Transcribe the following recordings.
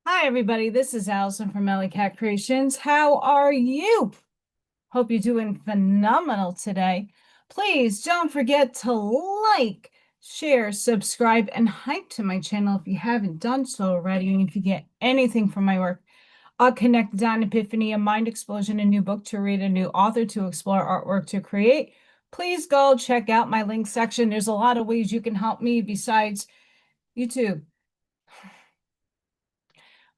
Hi, everybody. This is Allison from AllyKat Creations. How are you? Hope you're doing phenomenal today. Please don't forget to like, share, subscribe, and hype to my channel if you haven't done so already. And if you get anything from my work, a connect Design Epiphany, a mind explosion, a new book to read, a new author to explore, artwork to create, please go check out my link section. There's a lot of ways you can help me besides YouTube.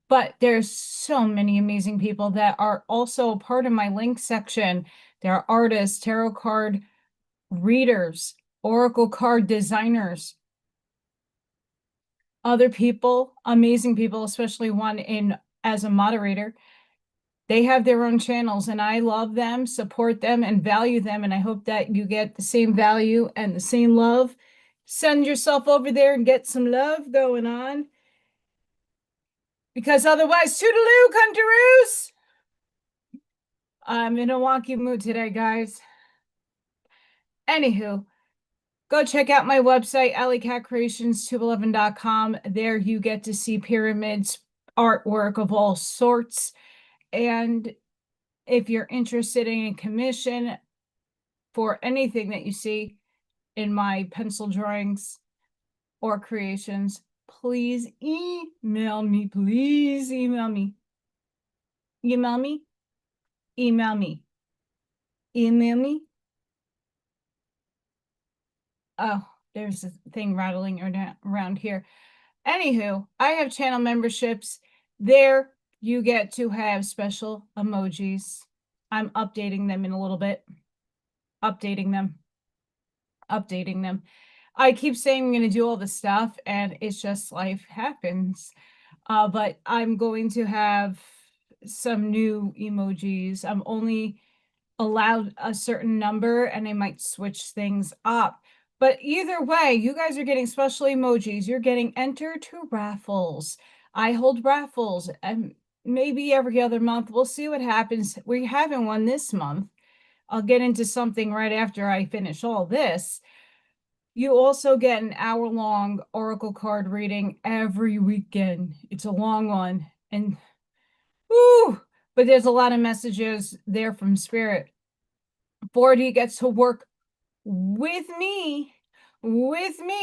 But there's so many amazing people that are also part of my link section. There are artists, tarot card readers, oracle card designers, other people, amazing people, especially one in as a moderator. They have their own channels and I love them, support them, and value them. And I hope that you get the same value and the same love. Send yourself over there and get some love going on. Because otherwise, toodaloo, countryroos! I'm in a wonky mood today, guys. Anywho, go check out my website, AllyKatCreations211.com. There you get to see pyramids, artwork of all sorts. And if you're interested in a commission for anything that you see in my pencil drawings or creations, please email me. Please email me. Email me. Email me. Email me. Oh, there's a thing rattling around here. Anywho, I have channel memberships. There you get to have special emojis. I'm updating them in a little bit. Updating them. Updating them. I keep saying I'm going to do all the stuff, and it's just life happens. But I'm going to have some new emojis. I'm only allowed a certain number, and I might switch things up. But either way, you guys are getting special emojis. You're getting entered to raffles. I hold raffles, and maybe every other month. We'll see what happens. We're having one this month. I'll get into something right after I finish all this. You also get an hour-long oracle card reading every weekend. It's a long one. And, woo, but there's a lot of messages there from Spirit. 40 gets to work with me, and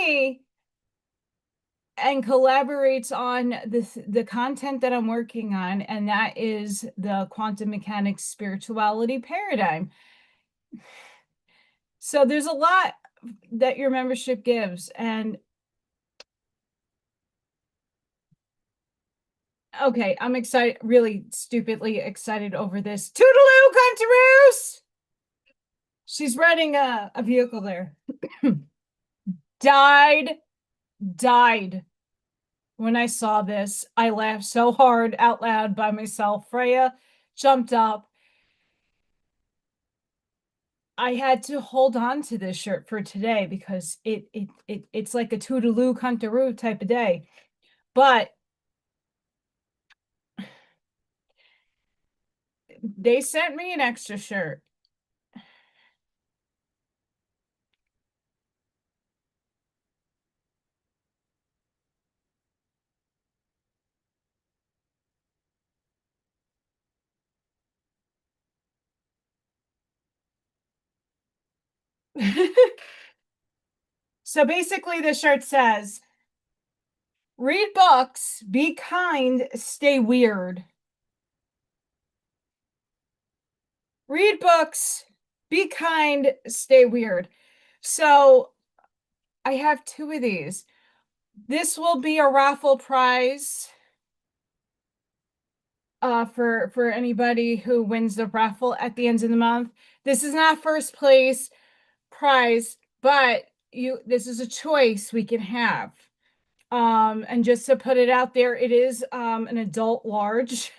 collaborates on the content that I'm working on, and that is the quantum mechanics spirituality paradigm. So there's a lot that your membership gives, and okay, I'm excited, really stupidly excited over this. Toodaloo, countryroos! She's riding a vehicle there. Died when I saw this. I laughed so hard out loud by myself. Freya jumped up. I had to hold on to this shirt for today because it's like a toodaloo cuntaroo type of day. But they sent me an extra shirt. So basically the shirt says, read books, be kind, stay weird. Read books, be kind, stay weird. So I have two of these. This will be a raffle prize for anybody who wins the raffle at the end of the month. This is not first place prize, but this is a choice we can have. And just to put it out there, it is an adult large.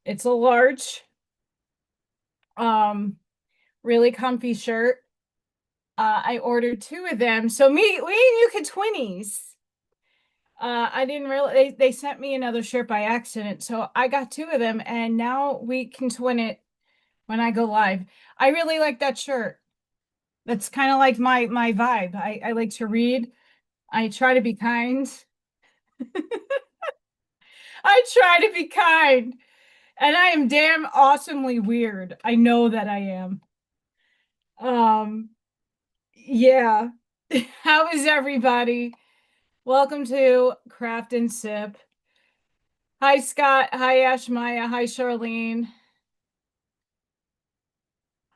It's a large. Really comfy shirt. I ordered two of them. So we and you could twinnies. I didn't really, they sent me another shirt by accident. So I got two of them and now we can twin it when I go live. I really like that shirt. That's kind of like my vibe. I like to read. I try to be kind. I try to be kind. And I am damn awesomely weird. I know that I am. Um, yeah. How is everybody? Welcome to Craft and Sip. Hi, Scott. Hi, Ash Maya. Hi, Charlene.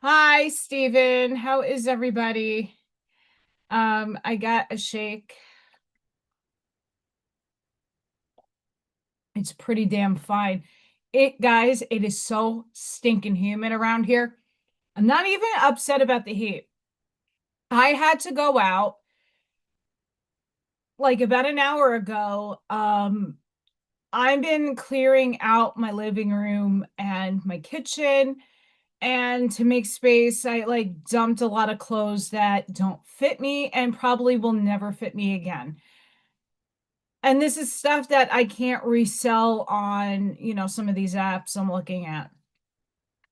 Hi, Stephen. How is everybody? I got a shake. It's pretty damn fine. Guys, it is so stinking humid around here. I'm not even upset about the heat. I had to go out like about an hour ago. I've been clearing out my living room and my kitchen, and to make space, I like dumped a lot of clothes that don't fit me and probably will never fit me again. And this is stuff that I can't resell on, some of these apps I'm looking at.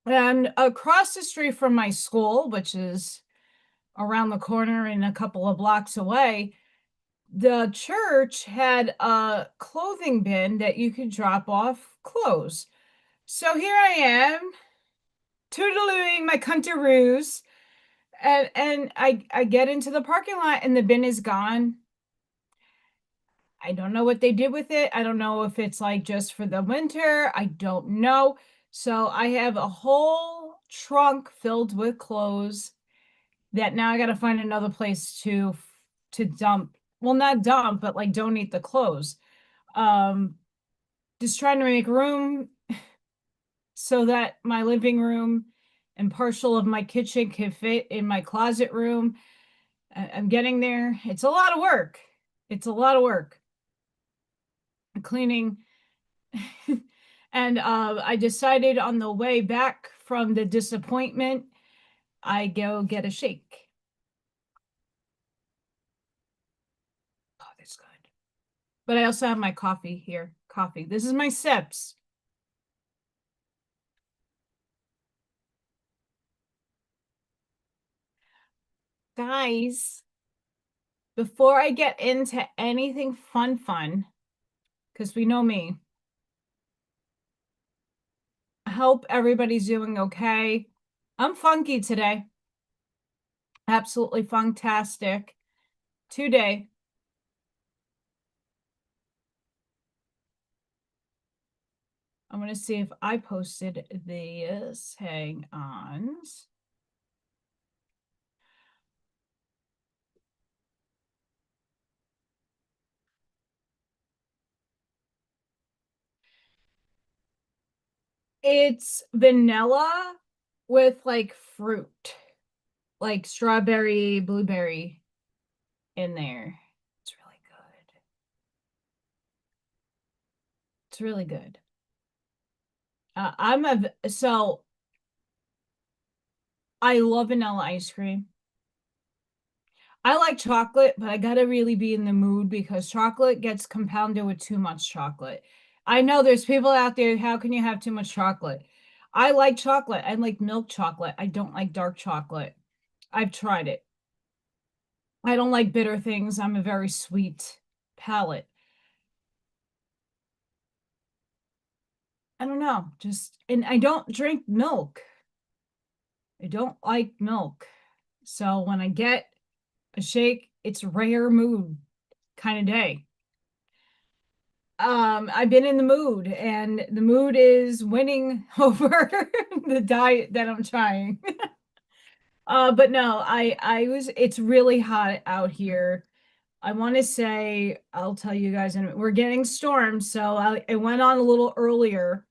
And across the street from my school, which is around the corner and a couple of blocks away, the church had a clothing bin that you could drop off clothes. So here I am, toodalooing my cuntaroos, and I get into the parking lot and the bin is gone. I don't know what they did with it. I don't know if it's like just for the winter. I don't know. So I have a whole trunk filled with clothes that now I got to find another place to dump. Well, not dump, but like donate the clothes. Um, just trying to make room so that my living room and partial of my kitchen can fit in my closet room. I'm getting there. It's a lot of work. It's a lot of work. Cleaning. And I decided on the way back from the disappointment, I go get a shake. Oh, that's good. But I also have my coffee here. Coffee. This is my sips. Guys, before I get into anything fun, because we know me, I hope everybody's doing okay. I'm funky today. Absolutely fantastic. Today. I'm going to see if I posted this. Hang on. It's vanilla with like fruit, like strawberry, blueberry in there. It's really good. It's really good. So I love vanilla ice cream. I like chocolate, but I gotta really be in the mood because chocolate gets compounded with too much chocolate. I know there's people out there, how can you have too much chocolate? I like chocolate. I like milk chocolate. I don't like dark chocolate. I've tried it. I don't like bitter things. I'm a very sweet palate. I don't know. And I don't drink milk. I don't like milk. So when I get a shake, it's rare mood kind of day. I've been in the mood, and the mood is winning over the diet that I'm trying. But no, it's really hot out here. I want to say, I'll tell you guys, and we're getting storms, so I went on a little earlier.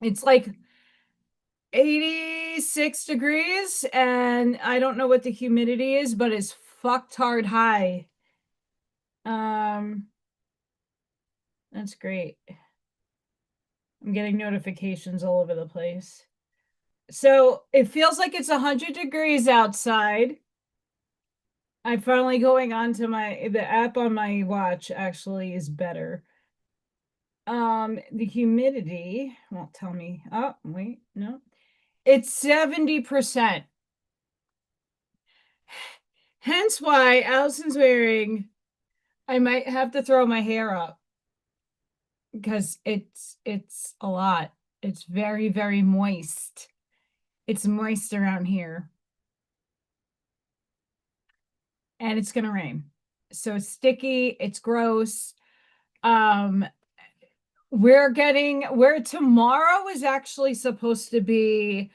It's like 86 degrees, and I don't know what the humidity is, but it's fucked hard high. Um, that's great. I'm getting notifications all over the place. So it feels like it's 100 degrees outside. I'm finally going on to the app on my watch actually is better. The humidity won't tell me. Oh, wait, no. It's 70%. Hence why Allison's wearing, I might have to throw my hair up. because it's a lot. It's very, very moist. It's moist around here. And it's gonna rain. So it's sticky, it's gross. Where tomorrow is actually supposed to be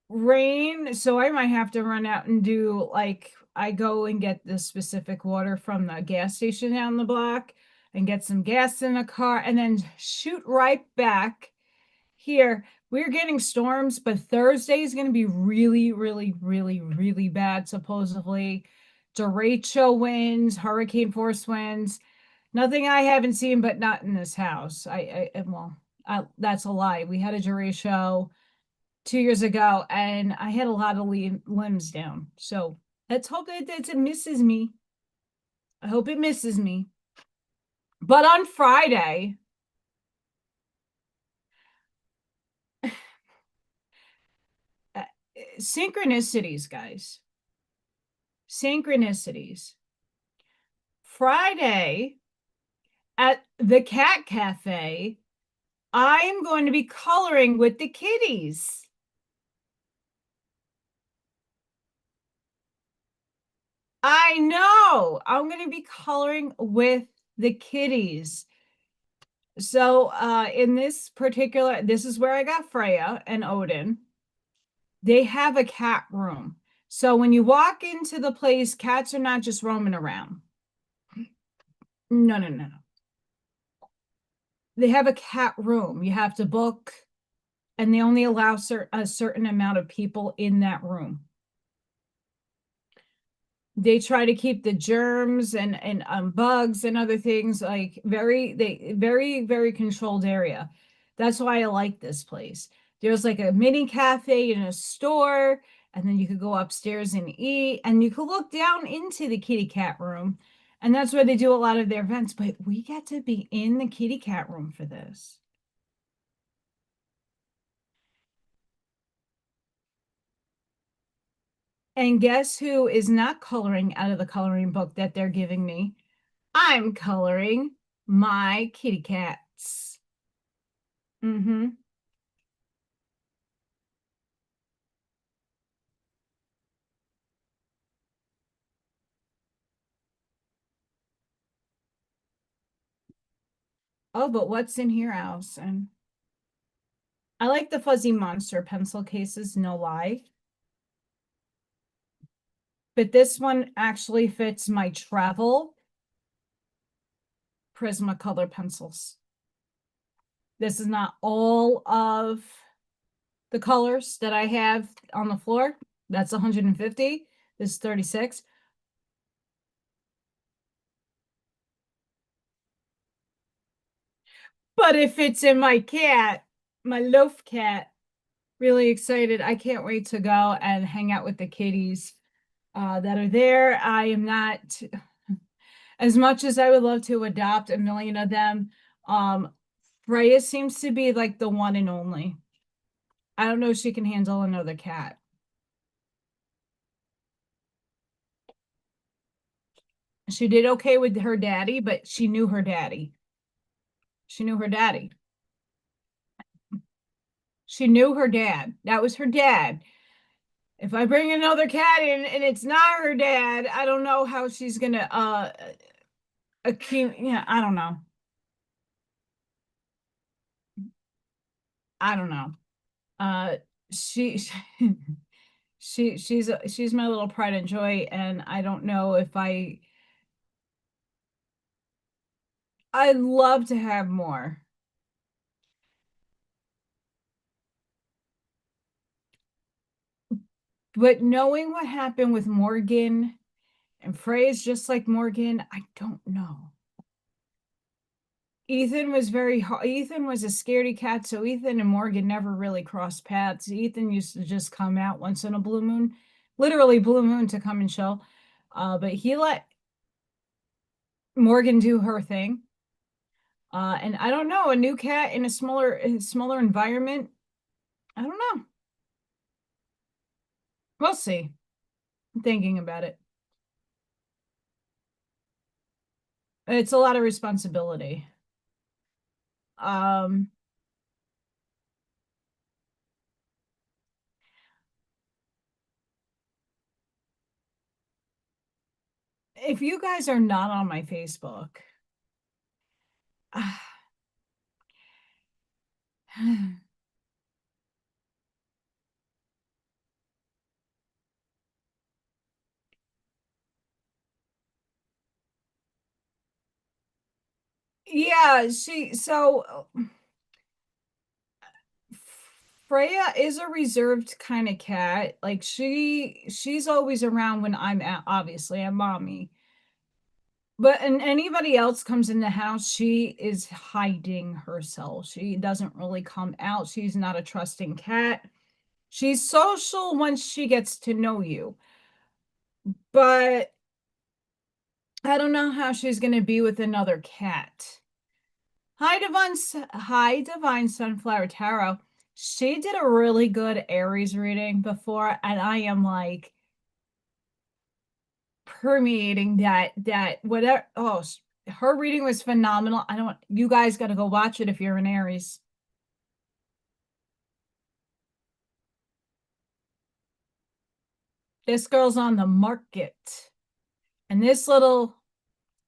rain, so I might have to run out and do, like, I go and get the specific water from the gas station down the block and get some gas in the car and then shoot right back here. We're getting storms, but Thursday is going to be really, really, really, really bad, supposedly. Derecho winds, hurricane force winds. Nothing I haven't seen, but not in this house. That's a lie. We had a derecho 2 years ago, and I had a lot of limbs down. So let's hope that it misses me. I hope it misses me. But on Friday, synchronicities, guys. Synchronicities. Friday at the Cat Cafe, I am going to be coloring with the kitties. I know. I'm going to be coloring with the kitties. So in this particular, this is where I got Freya and Odin. They have a cat room. So when you walk into the place, cats are not just roaming around. No, no, no, no. They have a cat room. You have to book, and they only allow a certain amount of people in that room. They try to keep the germs and bugs and other things like very controlled area. That's why I like this place. There's like a mini cafe and a store, and then you could go upstairs and eat, and you could look down into the kitty cat room, and that's where they do a lot of their events. But we get to be in the kitty cat room for this. And guess who is not coloring out of the coloring book that they're giving me? I'm coloring my kitty cats. Mm-hmm. Oh, but what's in here, Allison? I like the fuzzy monster pencil cases, no lie. But this one actually fits my travel Prismacolor pencils. This is not all of the colors that I have on the floor. That's 150. This is 36. But it fits in my cat, my loaf cat. Really excited. I can't wait to go and hang out with the kitties that are there. I am not, as much as I would love to adopt a million of them, Freya seems to be like the one and only. I don't know if she can handle another cat. She did okay with her daddy, but she knew her daddy. She knew her daddy. She knew her dad. That was her dad. If I bring another cat in and it's not her dad, I don't know how she's gonna yeah, I don't know. I don't know. Uh she she's my little pride and joy, and I don't know if I'd love to have more. But knowing what happened with Morgan, and Freya's just like Morgan, I don't know. Ethan was a scaredy cat, so Ethan and Morgan never really crossed paths. Ethan used to just come out once in a blue moon, literally blue moon, to come and chill. But he let Morgan do her thing. And I don't know, a new cat in a smaller environment. I don't know. We'll see. I'm thinking about it. It's a lot of responsibility. If you guys are not on my Facebook, yeah, Freya is a reserved kind of cat. Like she's always around when I'm at, obviously I'm mommy. But and anybody else comes in the house, she is hiding herself. She doesn't really come out. She's not a trusting cat. She's social once she gets to know you. But I don't know how she's going to be with another cat. Hi, Divine Sunflower Tarot. She did a really good Aries reading before, and I am like permeating that whatever. Oh, her reading was phenomenal. I don't. You guys got to go watch it if you're an Aries. This girl's on the market, and this little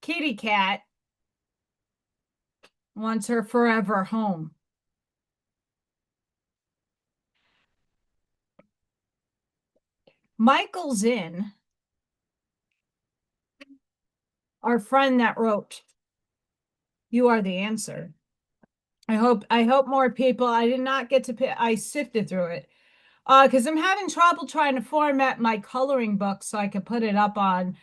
kitty cat wants her forever home. Michael Zinn, our friend that wrote "You Are the Answer." I hope more people. I did not get to pick. I sifted through it because I'm having trouble trying to format my coloring book so I could put it up on,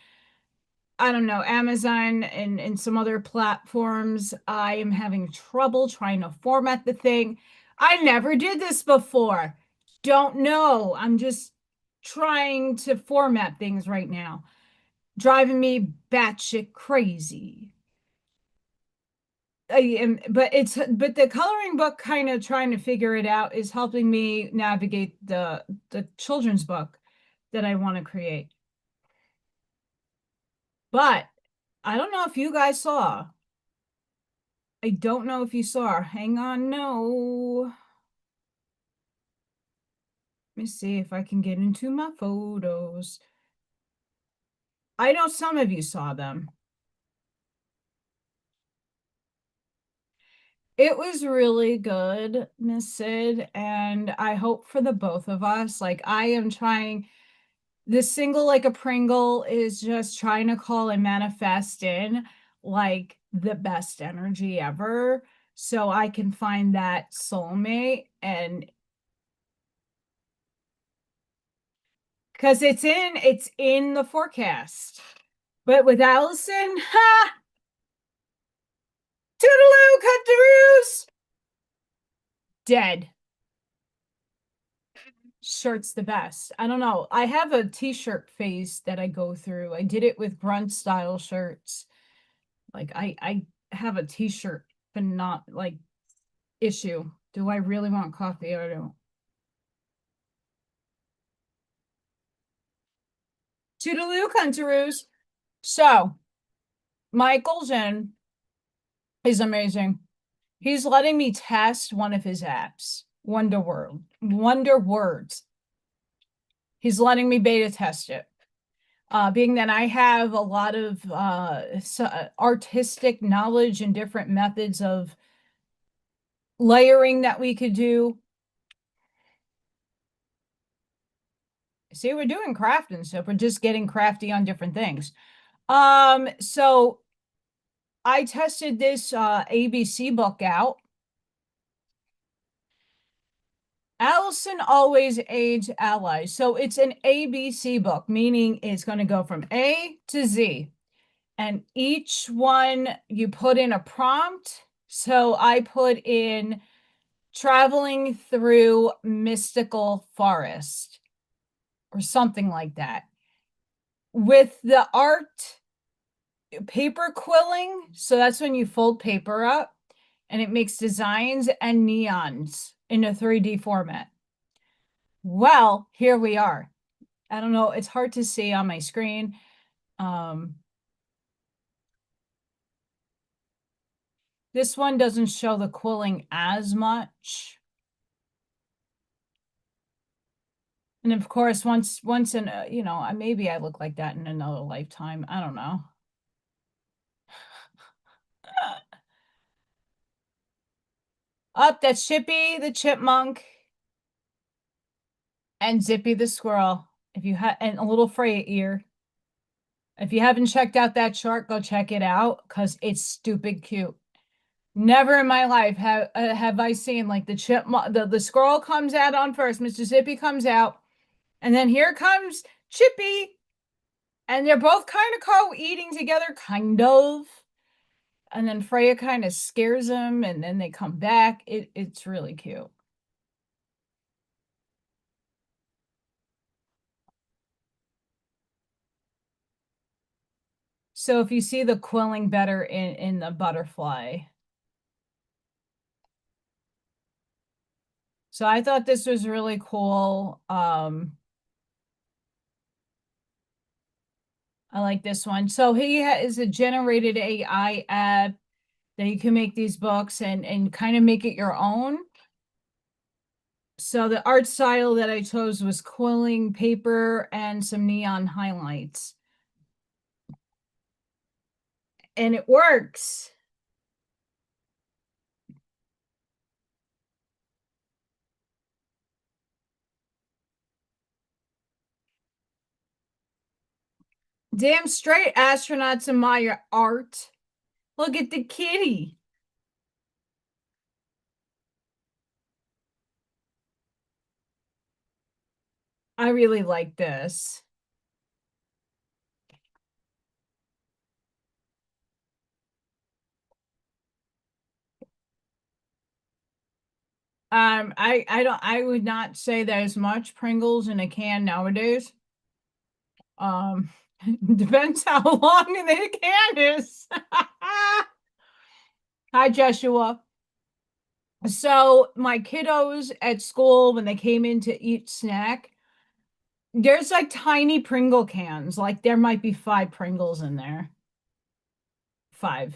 I don't know, Amazon and some other platforms. I am having trouble trying to format the thing. I never did this before. Don't know. I'm just trying to format things right now. Driving me batshit crazy. I am, but the coloring book kind of trying to figure it out is helping me navigate the children's book that I want to create. But I don't know if you guys saw. I don't know if you saw. Hang on, no. Let me see if I can get into my photos. I know some of you saw them. It was really good, Miss Sid, and I hope for the both of us. Like I am trying this single like a Pringle is just trying to call and manifest in like the best energy ever so I can find that soulmate. And because it's in the forecast. But with Allison, ha, toodaloo, cut the roost, dead. Shirt's the best. I don't know. I have a t-shirt phase that I go through. I did it with grunt style shirts. Like I have a t-shirt but not like issue. Do I really want coffee or don't? Toodaloo, Cuntaroos. So Michael Zinn is amazing. He's letting me test one of his apps, Wonder Words. He's letting me beta test it. Being that I have a lot of artistic knowledge and different methods of layering that we could do. See, we're doing craft and stuff. We're just getting crafty on different things. So I tested this ABC book out. Allison always aids allies. So it's an ABC book, meaning it's going to go from A to Z. And each one you put in a prompt. So I put in traveling through mystical forest or something like that. With the art paper quilling, so that's when you fold paper up and it makes designs and neons in a 3D format. Well, here we are. I don't know, it's hard to see on my screen. This one doesn't show the quilling as much. And of course, once in a, you know, maybe I look like that in another lifetime. I don't know. Up, that's Chippy the chipmunk and Zippy the squirrel. If you have, and a little Freya ear. If you haven't checked out that chart, go check it out because it's stupid cute. Never in my life have I seen like the chipmunk, the squirrel comes out on first. Mr. Zippy comes out, and then here comes Chippy, and they're both kind of co-eating together, kind of. And then Freya kind of scares them, and then they come back. It's really cute. So if you see the quilling better in the butterfly. So I thought this was really cool. I like this one. So he is a generated AI app that you can make these books and kind of make it your own. So the art style that I chose was quilling paper and some neon highlights. And it works. Damn straight astronauts admire art. Look at the kitty. I really like this. I would not say there's much Pringles in a can nowadays. Depends how long the can is. Hi, Joshua. So my kiddos at school, when they came in to eat snack, there's like tiny Pringle cans. Like there might be 5 Pringles in there. 5.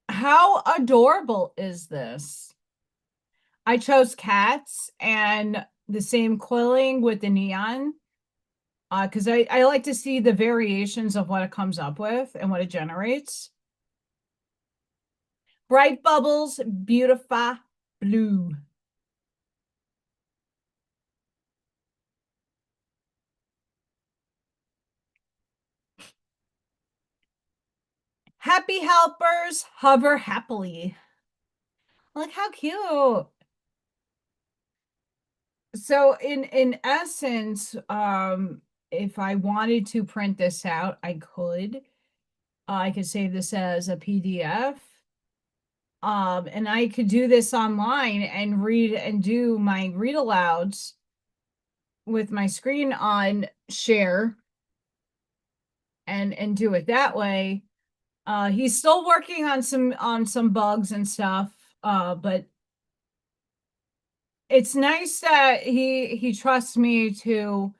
How adorable is this? I chose cats and the same quilling with the neon. Because I like to see the variations of what it comes up with and what it generates. Bright bubbles, beautiful blue. Happy helpers hover happily. Look how cute. So in essence, if I wanted to print this out, I could. I could save this as a PDF. And I could do this online and read and do my read alouds with my screen on share and do it that way. He's still working on some bugs and stuff, but it's nice that he trusts me to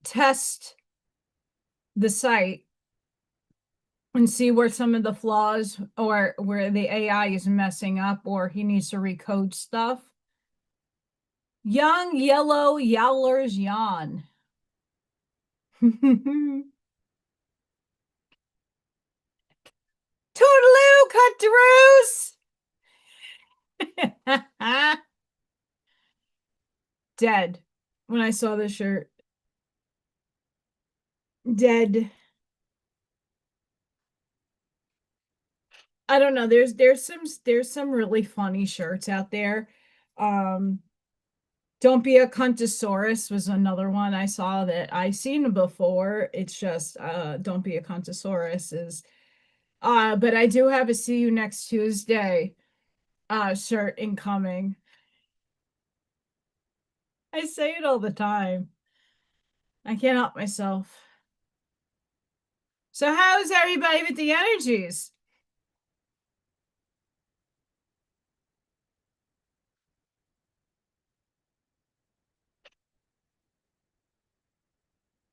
test the site and see where some of the flaws or where the AI is messing up or he needs to recode stuff. Young yellow yowlers yawn. Toodaloo, cut Dead. When I saw this shirt. Dead. I don't know. There's some really funny shirts out there. Don't be a cuntosaurus was another one I saw that I seen before. It's just don't be a cuntosaurus is but I do have a see you next Tuesday shirt incoming. I say it all the time. I can't help myself. So how's everybody with the energies?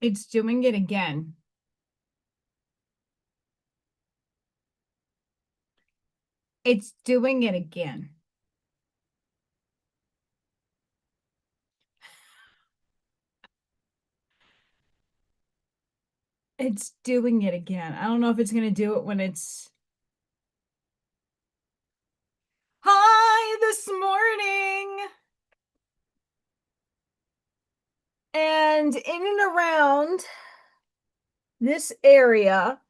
It's doing it again. It's doing it again. It's doing it again. I don't know if it's going to do it when it's hi this morning. And in and around this area,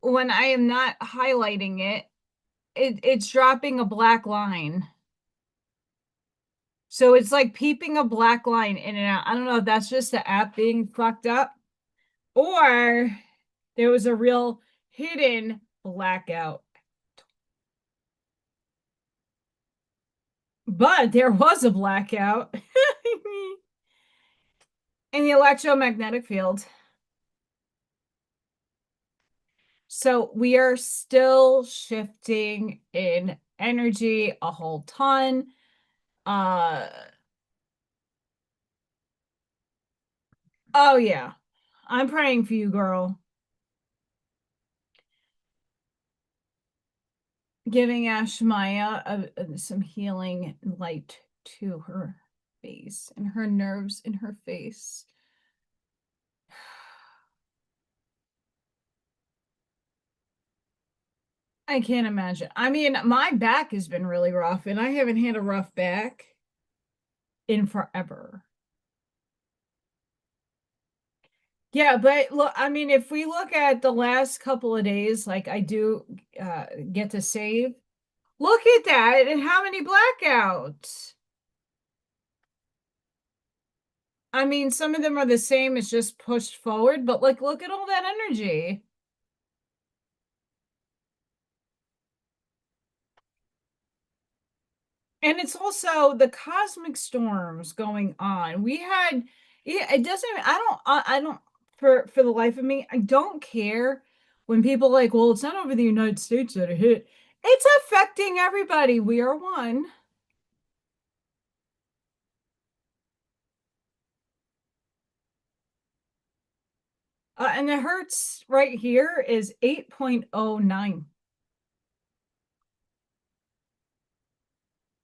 when I am not highlighting it, it's dropping a black line. So it's like peeping a black line in and out. I don't know if that's just the app being fucked up or there was a real hidden blackout. But there was a blackout in the electromagnetic field. So we are still shifting in energy a whole ton. Oh yeah. I'm praying for you, girl. Giving Ashmaya some healing light to her face and her nerves in her face. I can't imagine. I mean, my back has been really rough, and I haven't had a rough back in forever. Yeah, but look, I mean, if we look at the last couple of days, like I do get to save, look at that and how many blackouts. I mean, some of them are the same, it's just pushed forward, but like, look at all that energy. And it's also the cosmic storms going on. We had, yeah, it doesn't, I don't, for the life of me, I don't care when people like, well, it's not over the United States that it hit. It's affecting everybody. We are one. And the hertz right here is 8.09.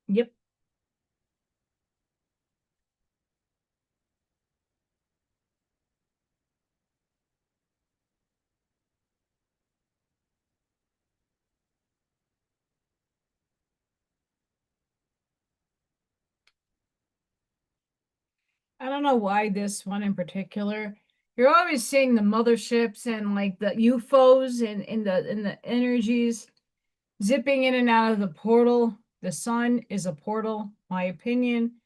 Yep. I don't know why this one in particular. You're always seeing the motherships and like the UFOs and in the energies zipping in and out of the portal. The sun is a portal, my opinion.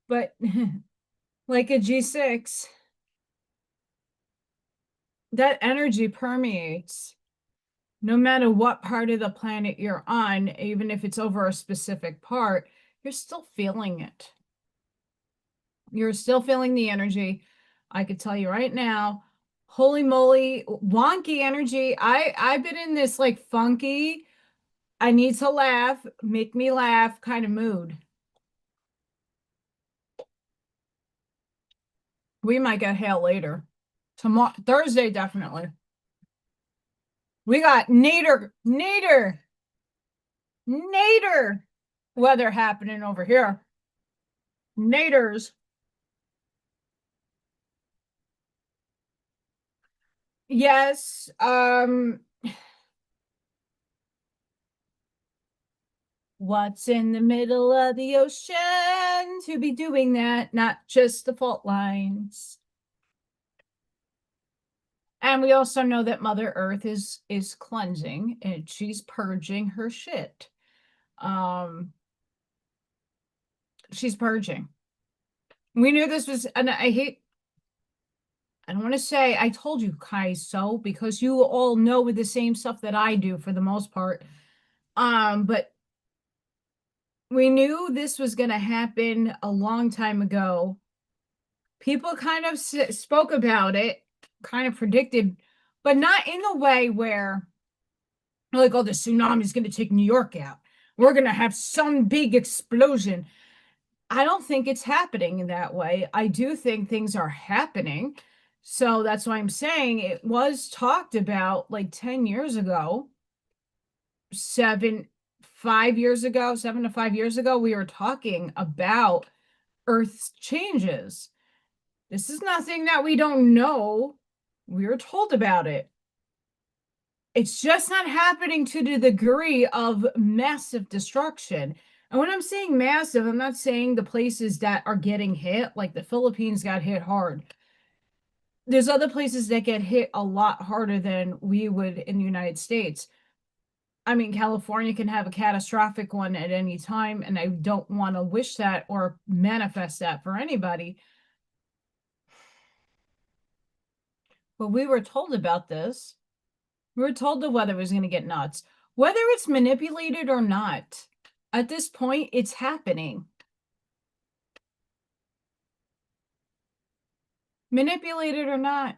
But like a G6, that energy permeates no matter what part of the planet you're on, even if it's over a specific part, you're still feeling it. You're still feeling the energy. I could tell you right now, holy moly, wonky energy. I've been in this like funky, I need to laugh, make me laugh kind of mood. We might get hail later. Tomorrow, Thursday, definitely. We got nader weather happening over here. Naders. Yes. What's in the middle of the ocean to be doing that? Not just the fault lines. And we also know that Mother Earth is cleansing and she's purging her shit. She's purging. We knew this was, and I don't want to say I told you guys so because you all know the same stuff that I do for the most part. But we knew this was going to happen a long time ago. People kind of spoke about it, kind of predicted, but not in a way where like, oh, the tsunami is going to take New York out. We're going to have some big explosion. I don't think it's happening that way. I do think things are happening. So that's why I'm saying it was talked about like 10 years ago, 5 years ago, 7 to 5 years ago, we were talking about Earth's changes. This is nothing that we don't know. We were told about it. It's just not happening to the degree of massive destruction. And when I'm saying massive, I'm not saying the places that are getting hit, like the Philippines got hit hard. There's other places that get hit a lot harder than we would in the United States. I mean, California can have a catastrophic one at any time, and I don't want to wish that or manifest that for anybody. But we were told about this. We were told the weather was going to get nuts. Whether it's manipulated or not, at this point, it's happening. Manipulated or not.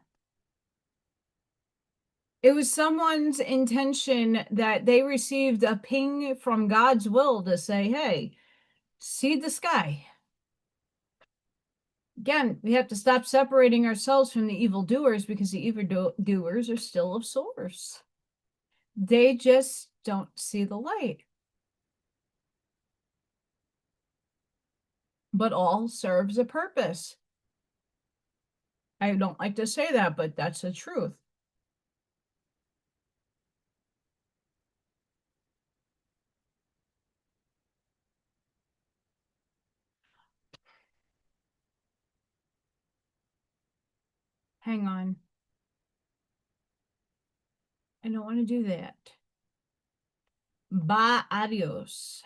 It was someone's intention that they received a ping from God's will to say, hey, see the sky. Again, we have to stop separating ourselves from the evildoers because the evildoers are still of source. They just don't see the light. But all serves a purpose. I don't like to say that, but that's the truth. Hang on. I don't want to do that. Bye, adios.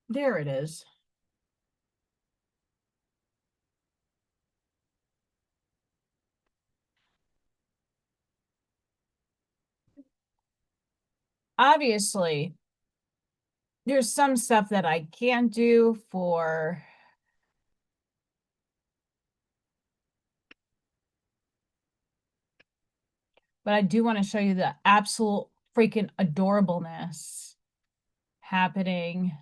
There it is. Obviously, there's some stuff that I can't do for but I do want to show you the absolute freaking adorableness happening.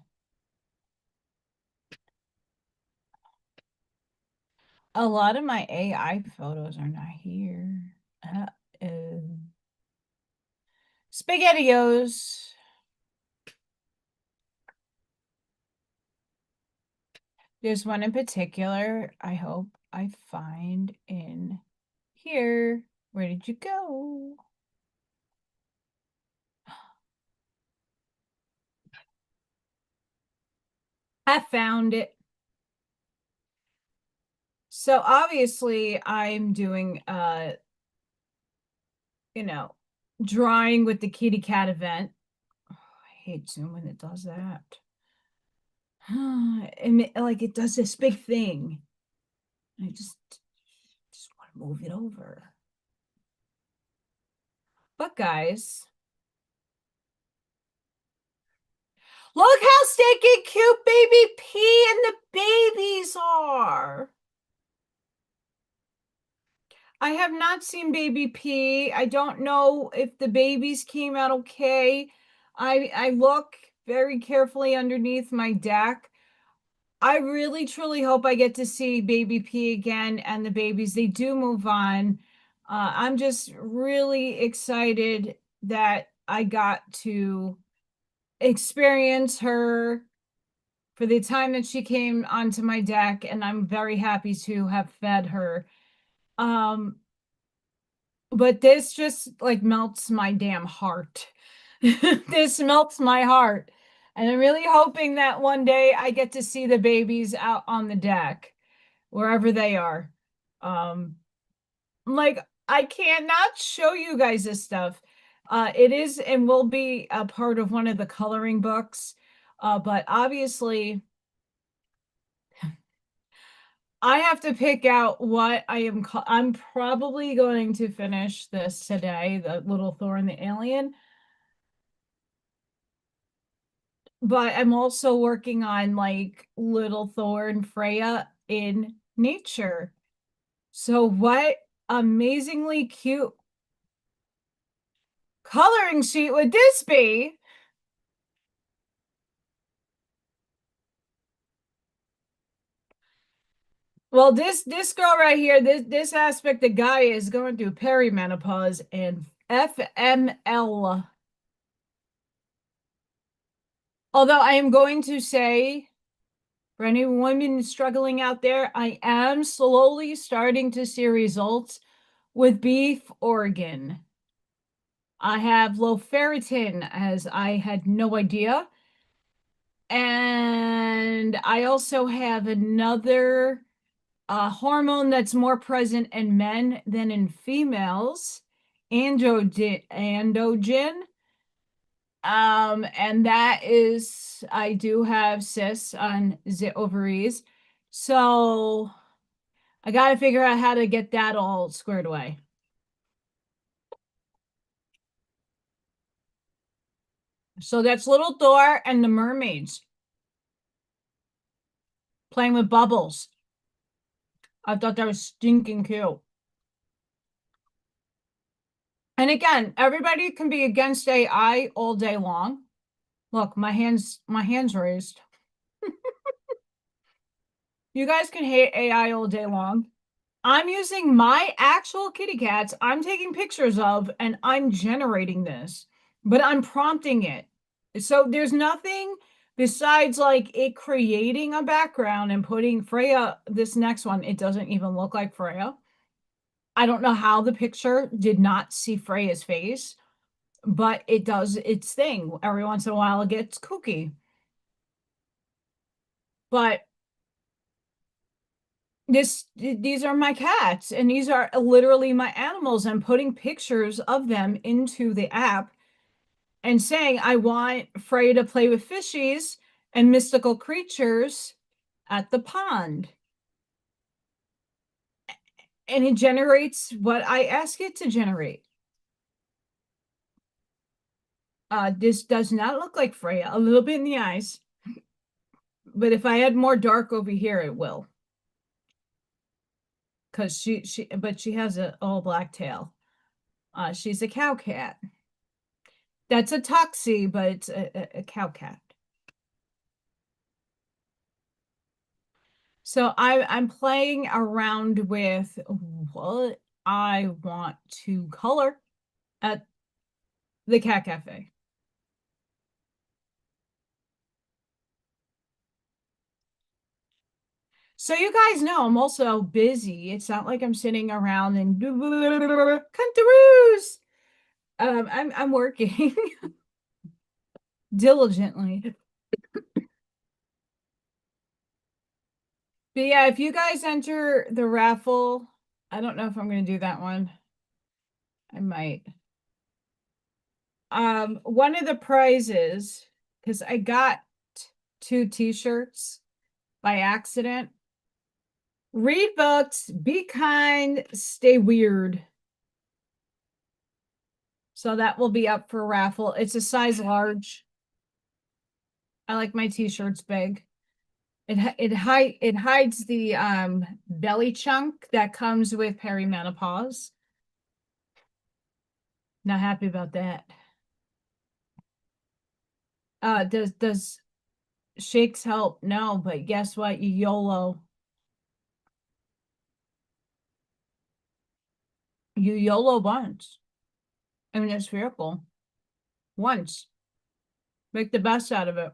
A lot of my AI photos are not here. SpaghettiOs. There's one in particular I hope I find in here. Where did you go? I found it. So obviously I'm doing drawing with the kitty cat event. Oh, I hate Zoom when it does that. And like it does this big thing. I just want to move it over. But guys, look how stinking cute baby P and the babies are. I have not seen baby P. I don't know if the babies came out okay. I look very carefully underneath my deck. I really, truly hope I get to see baby P again and the babies. They do move on. I'm just really excited that I got to experience her for the time that she came onto my deck, and I'm very happy to have fed her. But this just like melts my damn heart. This melts my heart. And I'm really hoping that one day I get to see the babies out on the deck, wherever they are. Like I cannot show you guys this stuff. It is and will be a part of one of the coloring books. But obviously I have to pick out what I'm probably going to finish this today, the Little Thor and the Alien. But I'm also working on like Little Thor and Freya in nature. So what amazingly cute coloring sheet would this be? Well, this girl right here, this aspect of Gaia is going through perimenopause and FML. Although I am going to say, for any women struggling out there, I am slowly starting to see results with beef organ. I have low ferritin, as I had no idea. And I also have another hormone that's more present in men than in females, androgen. And that is, I do have cysts on the ovaries. So I got to figure out how to get that all squared away. So that's Little Thor and the mermaids playing with bubbles. I thought that was stinking cute. And again, everybody can be against AI all day long. Look, my hands raised. You guys can hate AI all day long. I'm using my actual kitty cats I'm taking pictures of, and I'm generating this, but I'm prompting it. So there's nothing besides like it creating a background and putting Freya, this next one, it doesn't even look like Freya. I don't know how the picture did not see Freya's face, but it does its thing. Every once in a while it gets kooky. But these are my cats, and these are literally my animals. I'm putting pictures of them into the app and saying I want Freya to play with fishies and mystical creatures at the pond. And it generates what I ask it to generate. This does not look like Freya, a little bit in the eyes. But if I add more dark over here, it will. Because she has a all black tail. She's a cow cat. That's a tuxie, but it's a cow cat. So I'm playing around with what I want to color at the Cat Cafe. So you guys know I'm also busy. It's not like I'm sitting around and kangaroos. I'm working diligently. But yeah, if you guys enter the raffle, I don't know if I'm going to do that one. I might. One of the prizes, because I got 2 t-shirts by accident. Read books, be kind, stay weird. So that will be up for raffle. It's a size large. I like my t-shirts big. It hides the belly chunk that comes with perimenopause. Not happy about that. Does shakes help? No, but guess what? You YOLO. You YOLO once. I mean, it's miracle. Once. Make the best out of it.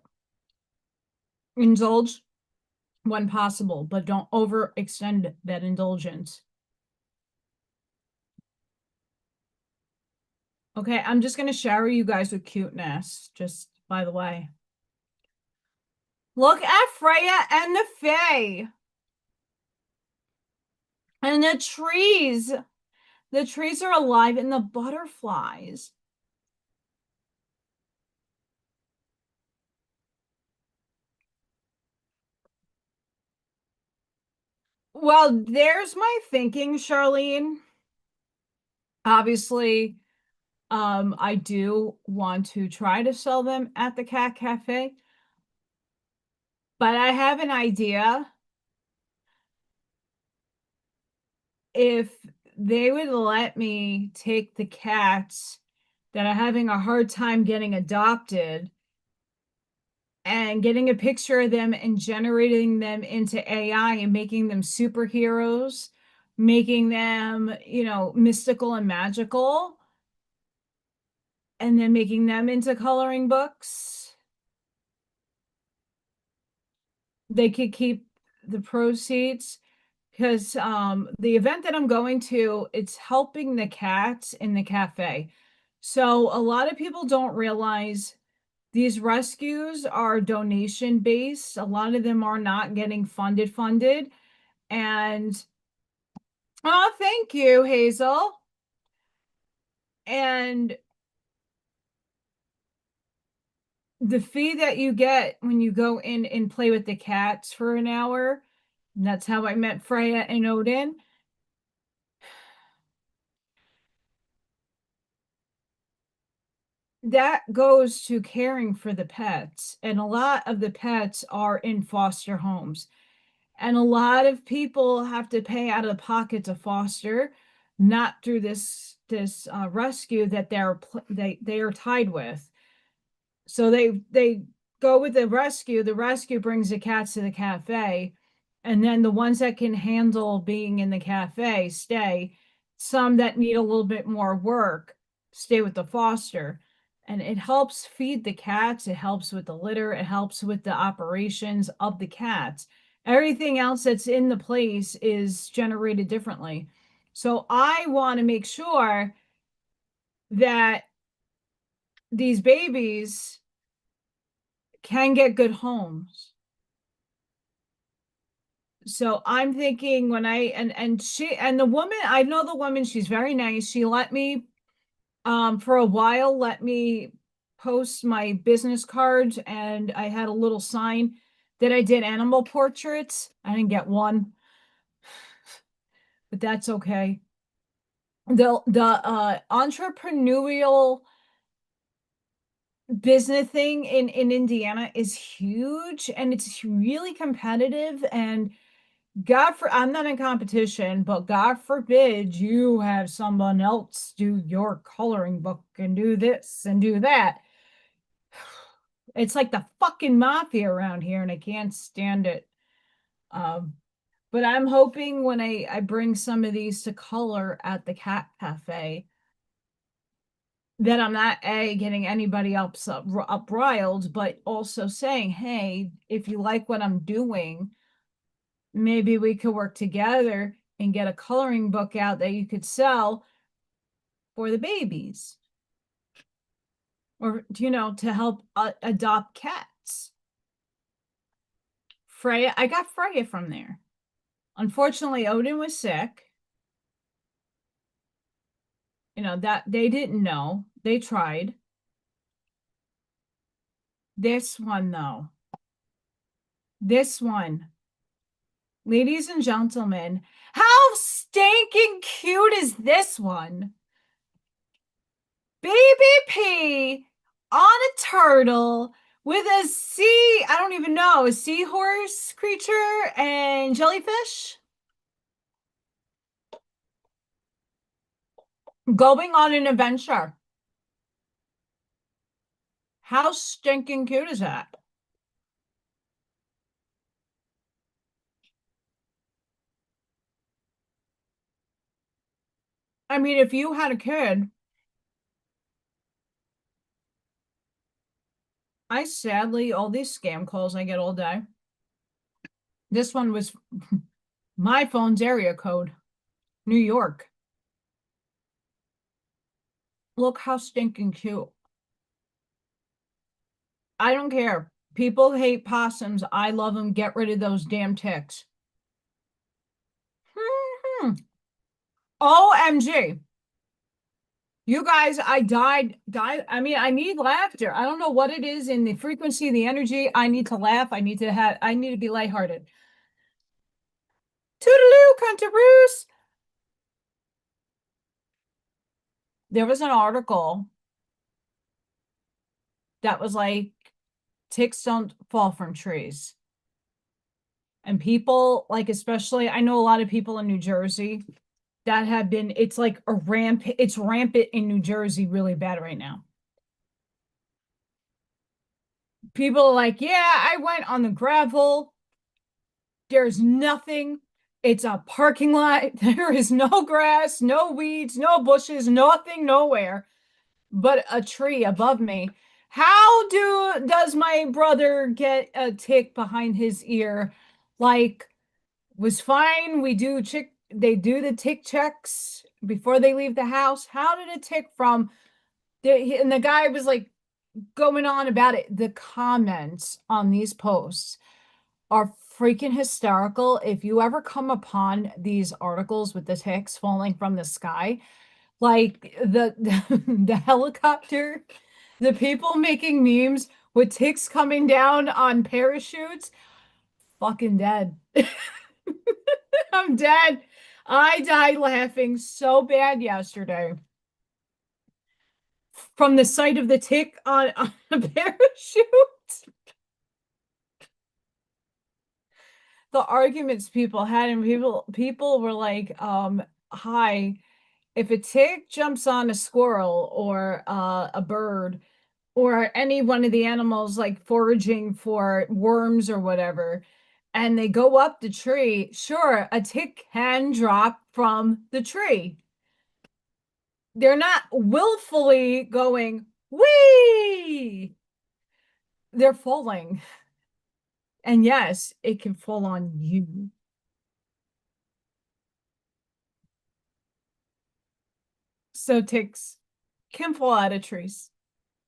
Indulge when possible, but don't overextend that indulgence. Okay, I'm just going to shower you guys with cuteness, just by the way. Look at Freya and the Fae. And the trees. The trees are alive and the butterflies. Well, there's my thinking, Charlene. Obviously, I do want to try to sell them at the Cat Cafe. But I have an idea. If they would let me take the cats that are having a hard time getting adopted, and getting a picture of them and generating them into AI and making them superheroes, making them, mystical and magical, and then making them into coloring books. They could keep the proceeds, because the event that I'm going to, it's helping the cats in the cafe. So a lot of people don't realize these rescues are donation based. A lot of them are not getting funded. And oh, thank you, Hazel. And the fee that you get when you go in and play with the cats for an hour, and that's how I met Freya and Odin. That goes to caring for the pets. And a lot of the pets are in foster homes. And a lot of people have to pay out of pocket to foster, not through this rescue that they are tied with. So they go with the rescue. The rescue brings the cats to the cafe, and then the ones that can handle being in the cafe stay. Some that need a little bit more work stay with the foster. And it helps feed the cats, it helps with the litter, it helps with the operations of the cats. Everything else that's in the place is generated differently. So I want to make sure that these babies can get good homes. So I'm thinking when and she and the woman, I know the woman, she's very nice. She let me for a while let me post my business cards, and I had a little sign that I did animal portraits. I didn't get one, but that's okay. The entrepreneurial business thing in Indiana is huge, and it's really competitive. And I'm not in competition, but God forbid you have someone else do your coloring book and do this and do that. It's like the fucking mafia around here, and I can't stand it. But I'm hoping when I bring some of these to color at the cat cafe, that I'm not getting anybody else up riled, but also saying, hey, if you like what I'm doing, maybe we could work together and get a coloring book out that you could sell for the babies, or to help adopt cats. Freya, I got Freya from there. Unfortunately, Odin was sick. That they didn't know. They tried. This one, though. This one. Ladies and gentlemen, how stinking cute is this one? Baby P on a turtle with a I don't even know, a seahorse creature and jellyfish going on an adventure. How stinking cute is that? I mean, if you had a kid, all these scam calls I get all day. This one was my phone's area code, New York. Look how stinking cute. I don't care. People hate possums. I love them. Get rid of those damn ticks. OMG. You guys, I died. I mean, I need laughter. I don't know what it is in the frequency, the energy. I need to laugh. I need to be lighthearted. Toodaloo, Cuntaroos. There was an article that was like, ticks don't fall from trees. And people, like, especially, I know a lot of people in New Jersey that have been, it's like it's rampant in New Jersey really bad right now. People are like, yeah, I went on the gravel. There's nothing. It's a parking lot. There is no grass, no weeds, no bushes, nothing, nowhere but a tree above me. How does my brother get a tick behind his ear? Like, was fine. They do the tick checks before they leave the house. How did a tick from and the guy was like going on about it. The comments on these posts are freaking hysterical. If you ever come upon these articles with the ticks falling from the sky, like the helicopter, the people making memes with ticks coming down on parachutes, fucking dead. I'm dead. I died laughing so bad yesterday from the sight of the tick on a parachute. The arguments people had, and people were like, hi, if a tick jumps on a squirrel or a bird or any one of the animals like foraging for worms or whatever, and they go up the tree, sure, a tick can drop from the tree. They're not willfully going, wee! They're falling. And yes, it can fall on you. So ticks can fall out of trees.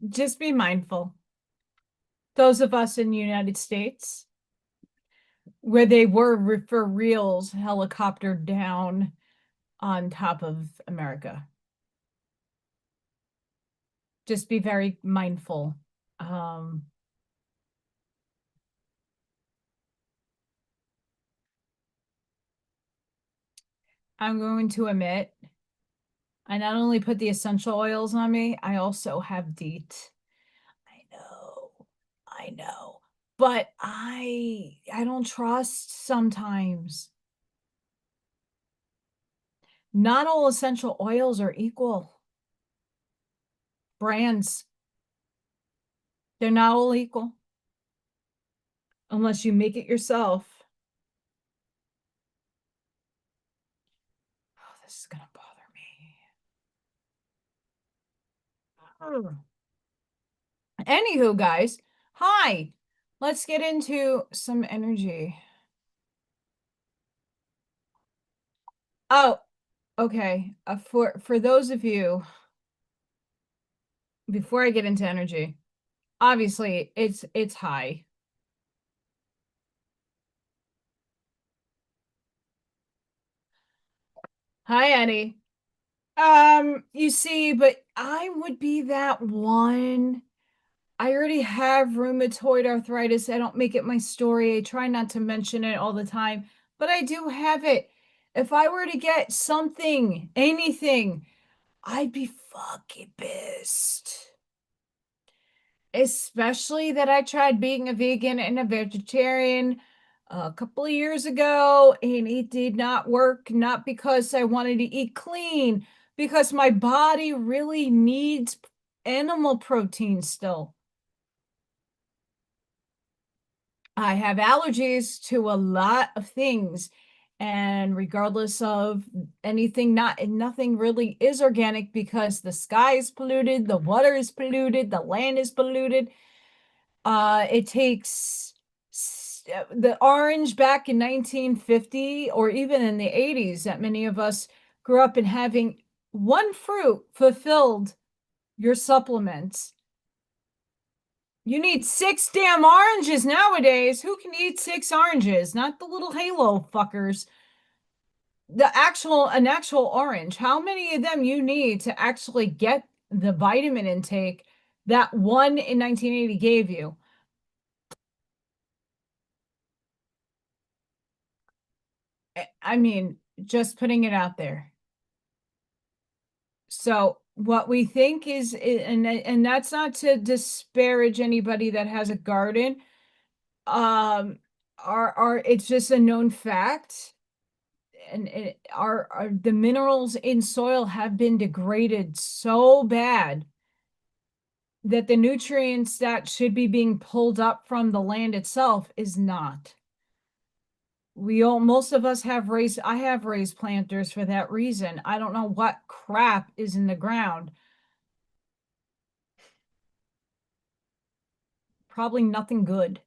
Just be mindful. Those of us in the United States, where they were for reals helicoptered down on top of America. Just be very mindful. I'm going to admit, I not only put the essential oils on me, I also have DEET. I know, but I don't trust sometimes. Not all essential oils are equal. Brands, they're not all equal unless you make it yourself. Oh, this is gonna bother me. Anywho, guys, hi. Let's get into some energy. Oh, okay. For those of you, before I get into energy, obviously it's high. Hi, Eddie. You see, but I would be that one. I already have rheumatoid arthritis. I don't make it my story. I try not to mention it all the time, but I do have it. If I were to get something, anything, I'd be fucking pissed. Especially that I tried being a vegan and a vegetarian a couple of years ago, and it did not work. Not because I wanted to eat clean, because my body really needs animal protein still. I have allergies to a lot of things, and regardless of anything, nothing really is organic because the sky is polluted, the water is polluted, the land is polluted. It takes the orange back in 1950 or even in the 80s that many of us grew up in having one fruit fulfilled your supplements. You need 6 damn oranges nowadays. Who can eat 6 oranges? Not the little halo fuckers. An actual orange. How many of them you need to actually get the vitamin intake that one in 1980 gave you? I mean, just putting it out there. So what we think is, and that's not to disparage anybody that has a garden. It's just a known fact. the minerals in soil have been degraded so bad that the nutrients that should be being pulled up from the land itself is not. Most of us have I have raised planters for that reason. I don't know what crap is in the ground. Probably nothing good.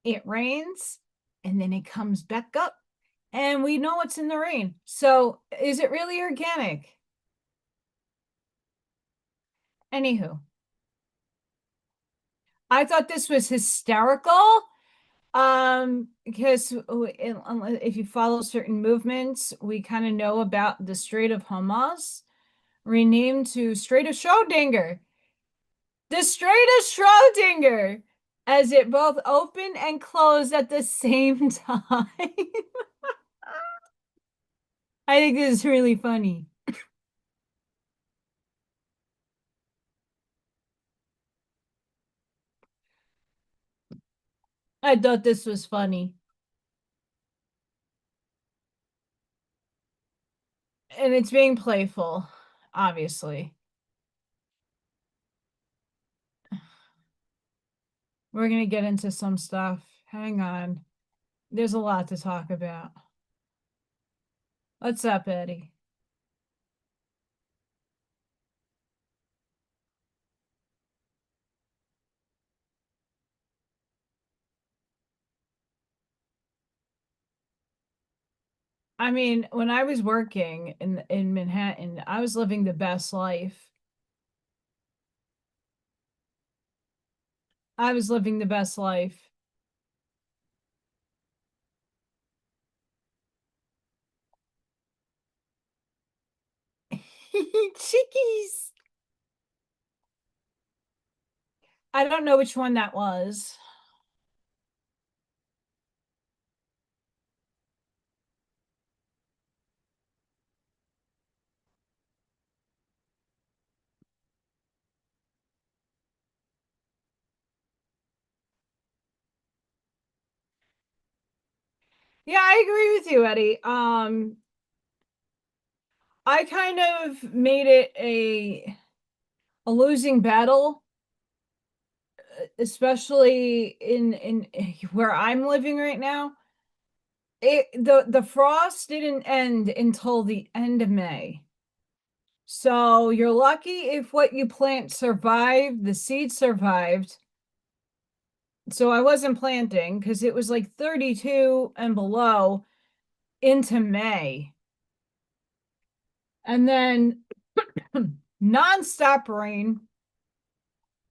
It rains and then it comes back up and we know what's in the rain. So is it really organic? Anywho, I thought this was hysterical. Because if you follow certain movements, we kind of know about the Strait of Hormuz, renamed to Strait of Schrodinger. The Strait of Schrodinger, as it both opened and closed at the same time. I think this is really funny. I thought this was funny. And it's being playful, obviously. We're going to get into some stuff. Hang on. There's a lot to talk about. What's up, Eddie? I mean, when I was working in Manhattan, I was living the best life. I was living the best life. Chickies. I don't know which one that was. Yeah, I agree with you, Eddie. I kind of made it a losing battle, especially in where I'm living right now. The frost didn't end until the end of May. So you're lucky if what you plant survived, the seed survived. So I wasn't planting because it was like 32 and below into May. And then nonstop rain,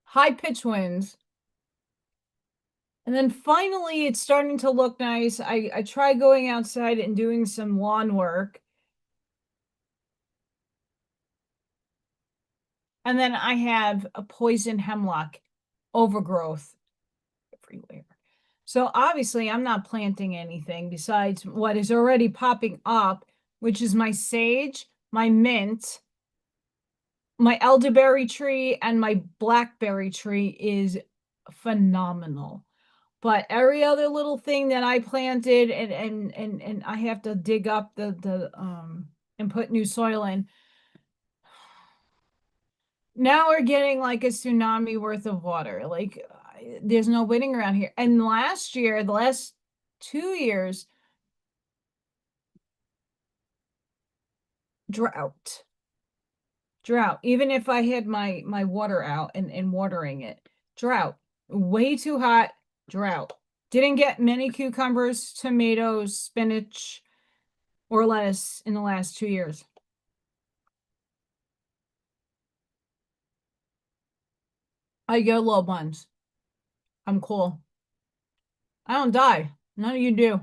high pitch winds. And then finally it's starting to look nice. I tried going outside and doing some lawn work. And then I have a poison hemlock overgrowth everywhere. So obviously I'm not planting anything besides what is already popping up, which is my sage, my mint, my elderberry tree, and my blackberry tree is phenomenal. But every other little thing that I planted and I have to dig up the and put new soil in. Now we're getting like a tsunami worth of water. Like there's no winning around here. And last year, the last 2 years, drought. Drought. Even if I had my water out and watering it. Drought. Way too hot. Drought. Didn't get many cucumbers, tomatoes, spinach, or lettuce in the last 2 years. I get low buns. I'm cool. I don't die. None of you do.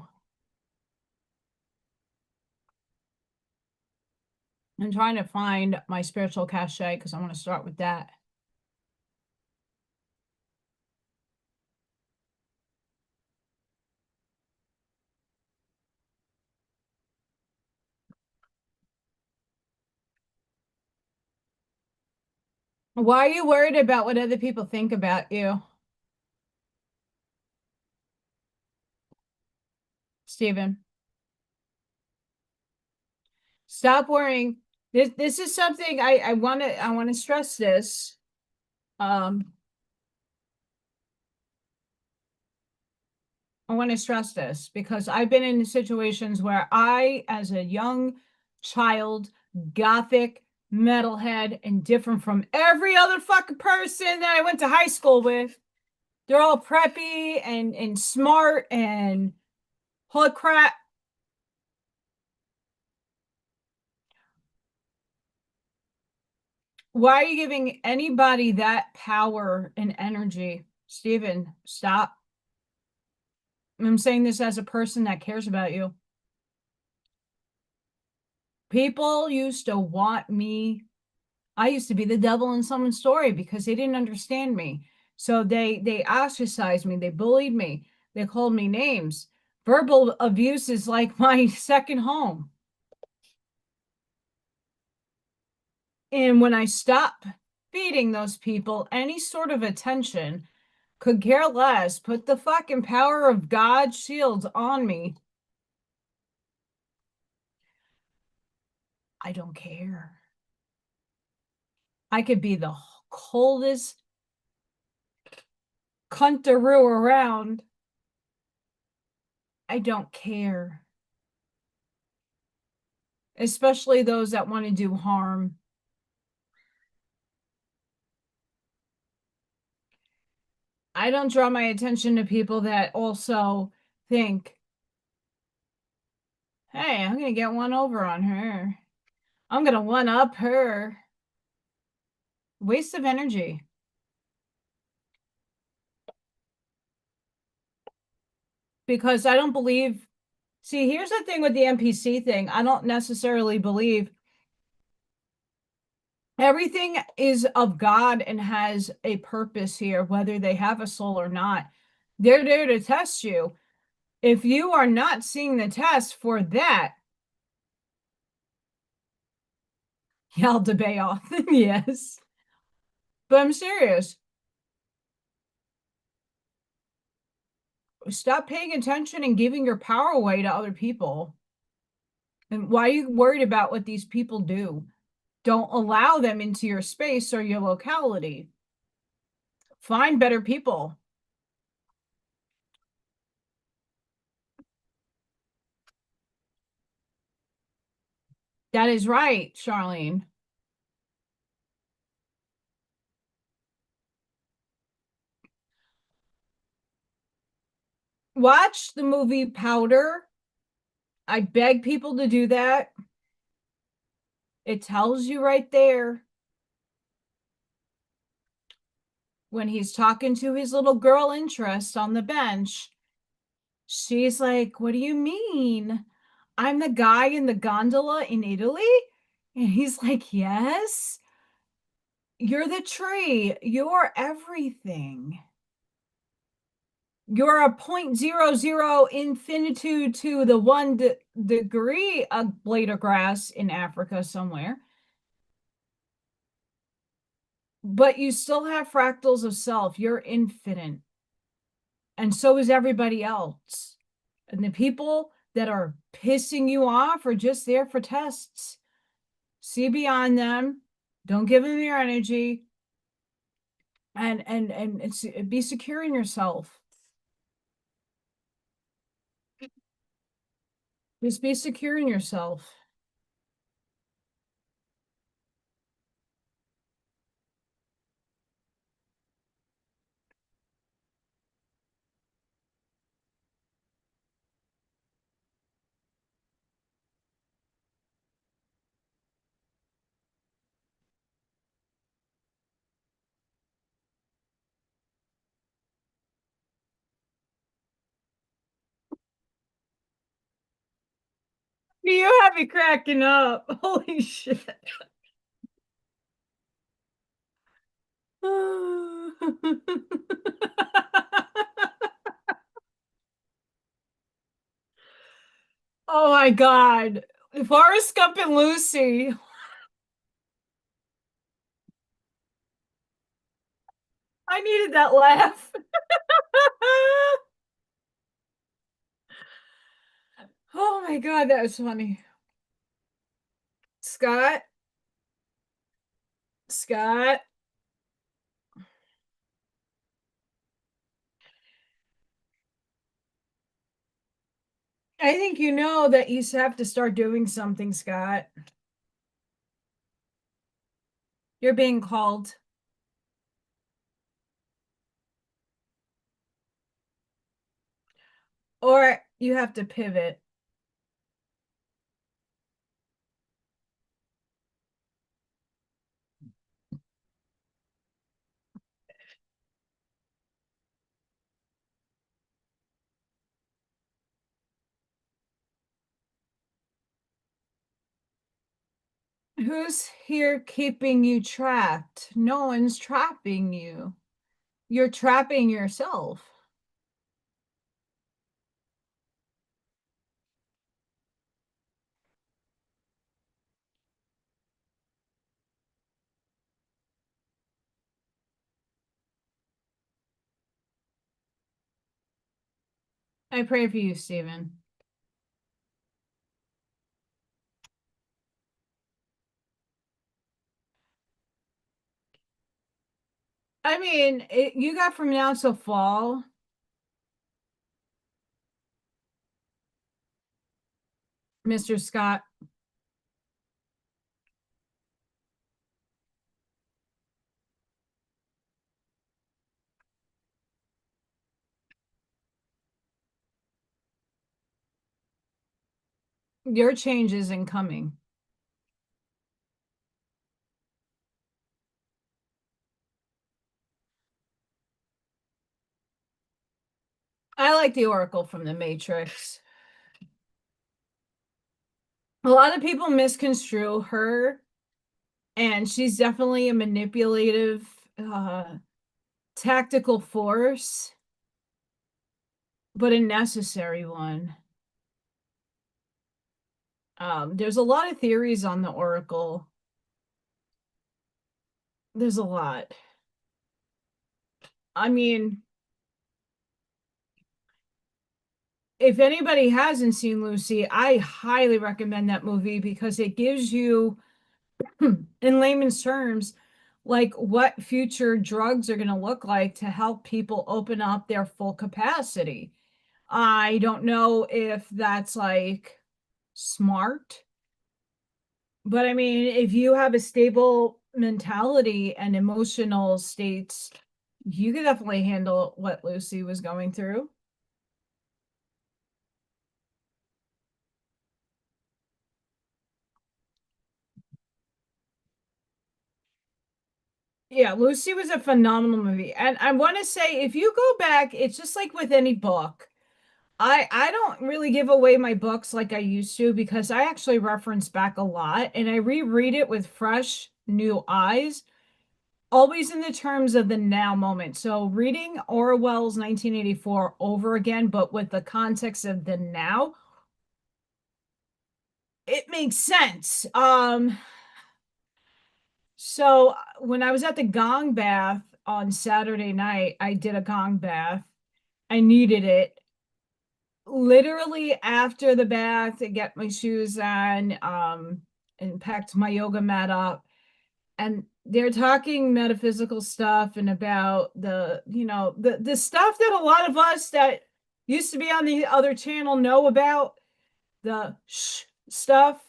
I'm trying to find my spiritual cachet because I want to start with that. Why are you worried about what other people think about you? Stephen. Stop worrying. This is something I want to stress this. I want to stress this because I've been in situations where I, as a young child, gothic, metalhead, and different from every other fucking person that I went to high school with. They're all preppy and smart and holy crap. Why are you giving anybody that power and energy? Stephen, stop. I'm saying this as a person that cares about you. People used to want me. I used to be the devil in someone's story because they didn't understand me. So they ostracized me. They bullied me. They called me names. Verbal abuse is like my second home. And when I stop feeding those people any sort of attention, could care less, put the fucking power of God's shield on me. I don't care. I could be the coldest cuntaroo around. I don't care. Especially those that want to do harm. I don't draw my attention to people that also think, hey, I'm going to get one over on her. I'm going to one up her. Waste of energy. Because I don't believe, see, here's the thing with the NPC thing. I don't necessarily believe everything is of God and has a purpose here, whether they have a soul or not. They're there to test you. If you are not seeing the test for that, y'all debate off. Yes. But I'm serious. Stop paying attention and giving your power away to other people. And why are you worried about what these people do? Don't allow them into your space or your locality. Find better people. That is right, Charlene. Watch the movie Powder. I beg people to do that. It tells you right there when he's talking to his little girl interest on the bench. She's like, what do you mean? I'm the guy in the gondola in Italy? And he's like, yes. You're the tree. You're everything. You're a 0.00 infinitude to the 1 degree of blade of grass in Africa somewhere. But you still have fractals of self. You're infinite. And so is everybody else. And the people that are pissing you off are just there for tests. See beyond them. Don't give them your energy. And be secure in yourself. Just be secure in yourself. You have me cracking up. Holy shit. Oh my God. Forrest Gump and Lucy. I needed that laugh. Oh my God, that was funny. Scott. Scott. I think you know that you have to start doing something, Scott. You're being called. Or you have to pivot. Who's here keeping you trapped? No one's trapping you. You're trapping yourself. I pray for you, Stephen. I mean, you got from now till fall. Mr. Scott. Your change isn't coming. I like the Oracle from the Matrix. A lot of people misconstrue her, and she's definitely a manipulative, tactical force, but a necessary one. There's a lot of theories on the Oracle. There's a lot. I mean, if anybody hasn't seen Lucy, I highly recommend that movie because it gives you, in layman's terms, like what future drugs are going to look like to help people open up their full capacity. I don't know if that's like smart, but I mean, if you have a stable mentality and emotional states, you could definitely handle what Lucy was going through. Yeah, Lucy was a phenomenal movie. And I want to say, if you go back, it's just like with any book. I don't really give away my books like I used to because I actually reference back a lot and I reread it with fresh new eyes, always in the terms of the now moment. So reading Orwell's 1984 over again, but with the context of the now, it makes sense. So when I was at the gong bath on Saturday night, I did a gong bath. I needed it. Literally after the bath, I get my shoes on, and packed my yoga mat up. And they're talking metaphysical stuff and about the stuff that a lot of us that used to be on the other channel know about, the stuff.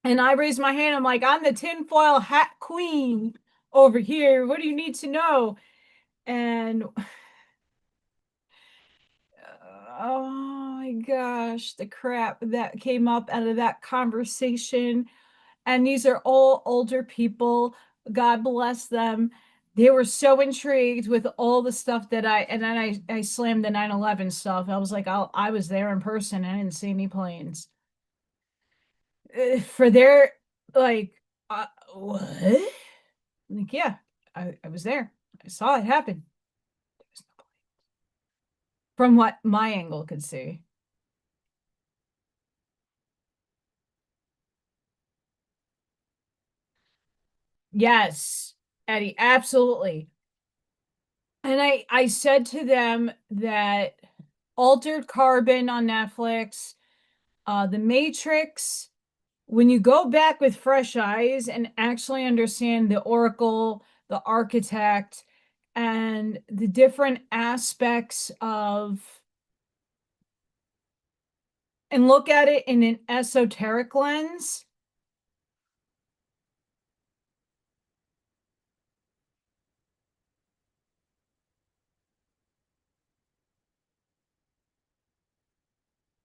And I raised my hand. I'm like, I'm the tinfoil hat queen over here. What do you need to know? And oh my gosh, the crap that came up out of that conversation. And these are all older people. God bless them. They were so intrigued with all the stuff that and then I slammed the 9/11 stuff. I was like, I was there in person. I didn't see any planes. For their, like, what? Like, yeah, I was there. I saw it happen. There was no plane. From what my angle could see. Yes, Eddie, absolutely. And I said to them that Altered Carbon on Netflix, The Matrix, when you go back with fresh eyes and actually understand the Oracle, the architect, and the different aspects of, and look at it in an esoteric lens,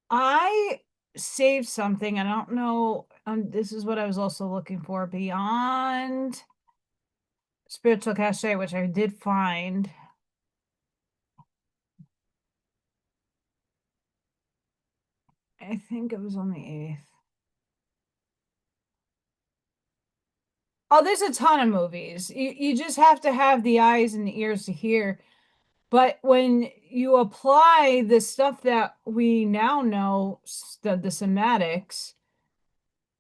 I saved something. I don't know. This is what I was also looking for beyond spiritual cachet, which I did find. I think it was on the 8th. Oh, there's a ton of movies. You just have to have the eyes and the ears to hear. But when you apply the stuff that we now know, the somatics,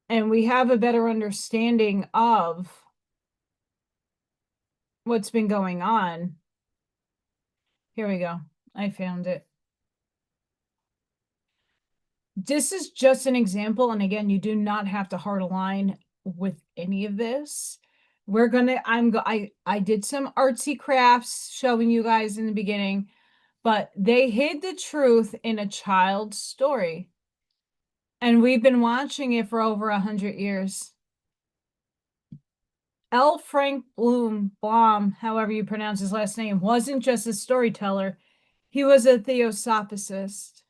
and we have a better understanding of what's been going on. Here we go. I found it. This is just an example. And again, you do not have to hard align with any of this. We're gonna, I did some artsy crafts showing you guys in the beginning, but they hid the truth in a child's story. And we've been watching it for over 100 years. L. Frank Blum, however you pronounce his last name, wasn't just a storyteller. He was a theosophist,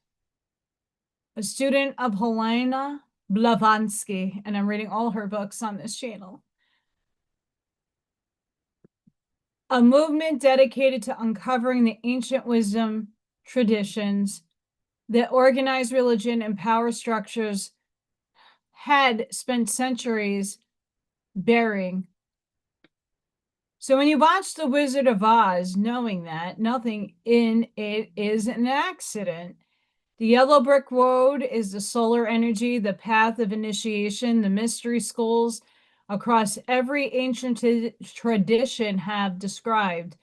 a student of Helena Blavatsky, and I'm reading all her books on this channel. A movement dedicated to uncovering the ancient wisdom traditions that organized religion and power structures had spent centuries burying. So when you watch The Wizard of Oz, knowing that nothing in it is an accident. The yellow brick road is the solar energy, the path of initiation, the mystery schools across every ancient tradition have described.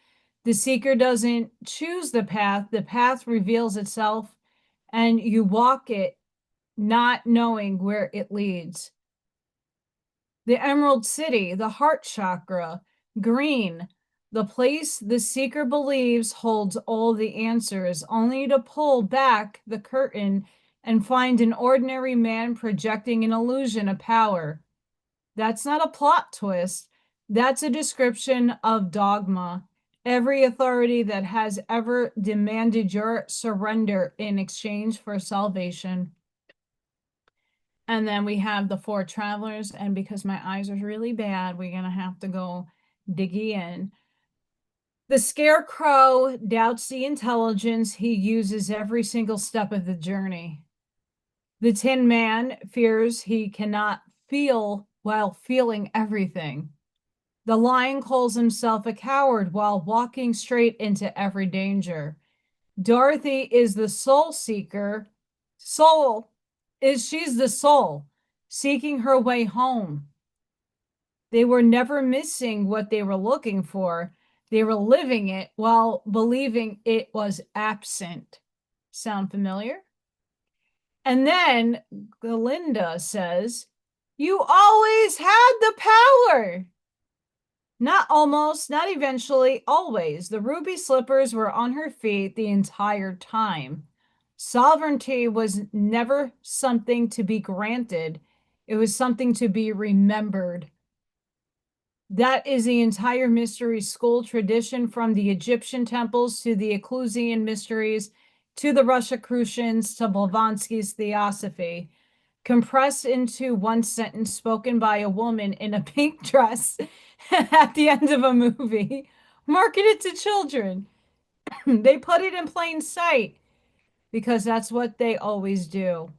The seeker doesn't choose the path reveals itself, and you walk it not knowing where it leads. The Emerald City, the heart chakra, green, the place the seeker believes holds all the answers, only to pull back the curtain and find an ordinary man projecting an illusion of power. That's not a plot twist. That's a description of dogma. Every authority that has ever demanded your surrender in exchange for salvation. And then we have the 4 travelers. And because my eyes are really bad, we're going to have to go diggy in. The scarecrow doubts the intelligence he uses every single step of the journey. The Tin Man fears he cannot feel while feeling everything. The lion calls himself a coward while walking straight into every danger. Dorothy is the soul seeker. She's the soul seeking her way home. They were never missing what they were looking for. They were living it while believing it was absent. Sound familiar? And then Glinda says, "You always had the power." Not almost, not eventually, always. The ruby slippers were on her feet the entire time. Sovereignty was never something to be granted. It was something to be remembered. That is the entire mystery school tradition, from the Egyptian temples to the Ecclesian mysteries to the Rosicrucians to Blavatsky's theosophy, compressed into one sentence spoken by a woman in a pink dress at the end of a movie, marketed to children. They put it in plain sight because that's what they always do.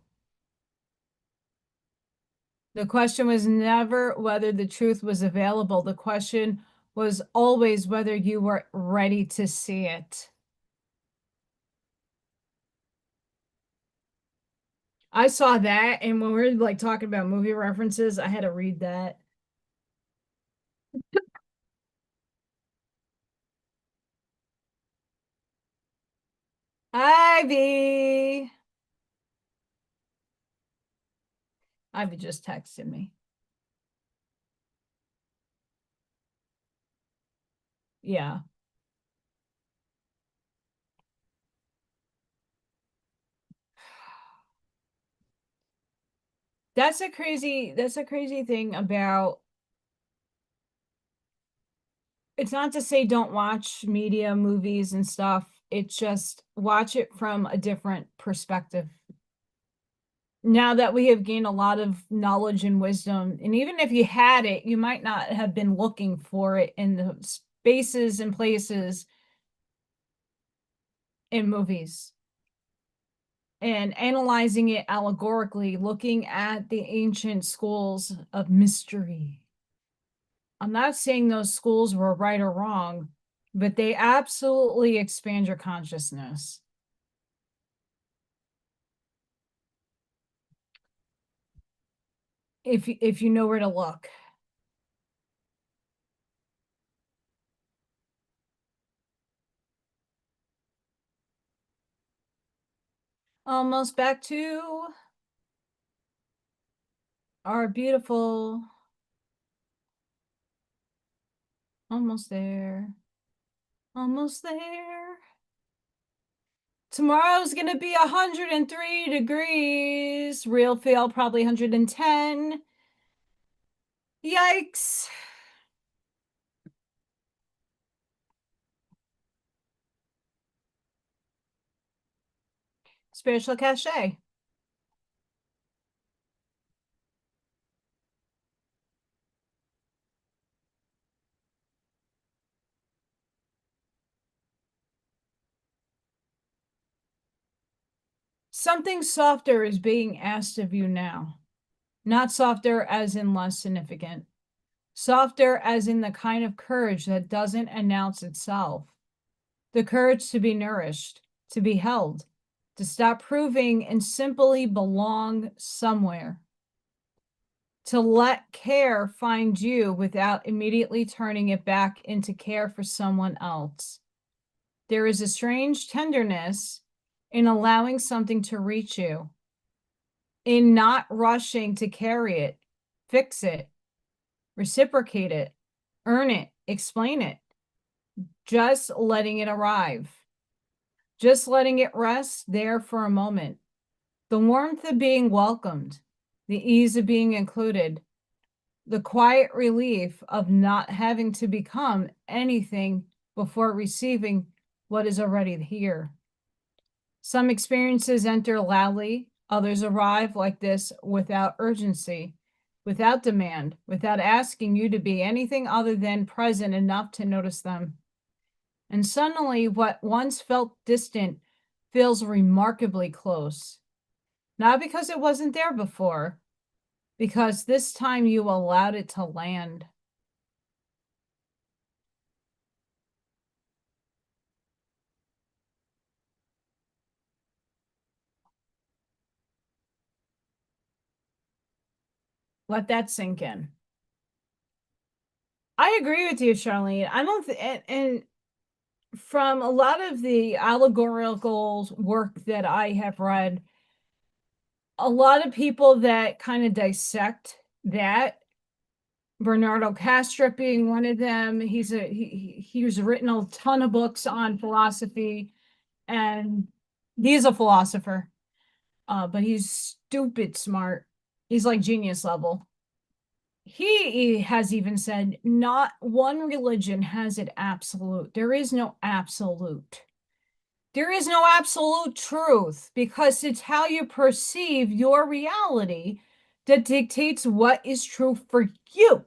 The question was never whether the truth was available. The question was always whether you were ready to see it. I saw that, and when we were like talking about movie references, I had to read that. Ivy. Ivy just texted me. Yeah. That's a crazy thing about, it's not to say don't watch media, movies and stuff. It's just watch it from a different perspective. Now that we have gained a lot of knowledge and wisdom, and even if you had it, you might not have been looking for it in the spaces and places in movies. And analyzing it allegorically, looking at the ancient schools of mystery. I'm not saying those schools were right or wrong, but they absolutely expand your consciousness. If you know where to look. Almost back to our beautiful, almost there. Almost there. Tomorrow's gonna be 103 degrees. Real feel probably 110. Yikes. Spiritual cachet. Something softer is being asked of you now. Not softer as in less significant. Softer as in the kind of courage that doesn't announce itself. The courage to be nourished, to be held, to stop proving and simply belong somewhere. To let care find you without immediately turning it back into care for someone else. There is a strange tenderness in allowing something to reach you, in not rushing to carry it, fix it, reciprocate it, earn it, explain it, just letting it arrive, just letting it rest there for a moment. The warmth of being welcomed, the ease of being included, the quiet relief of not having to become anything before receiving what is already here. Some experiences enter loudly, others arrive like this without urgency, without demand, without asking you to be anything other than present enough to notice them. And suddenly, what once felt distant feels remarkably close. Not because it wasn't there before, because this time you allowed it to land. Let that sink in. I agree with you, Charlene. I don't, and from a lot of the allegorical work that I have read, a lot of people that kind of dissect that, Bernardo Castro being one of them. He's written a ton of books on philosophy, and he's a philosopher, but he's stupid smart. He's like genius level. He has even said not one religion has it absolute. There is no absolute. There is no absolute truth, because it's how you perceive your reality that dictates what is true for you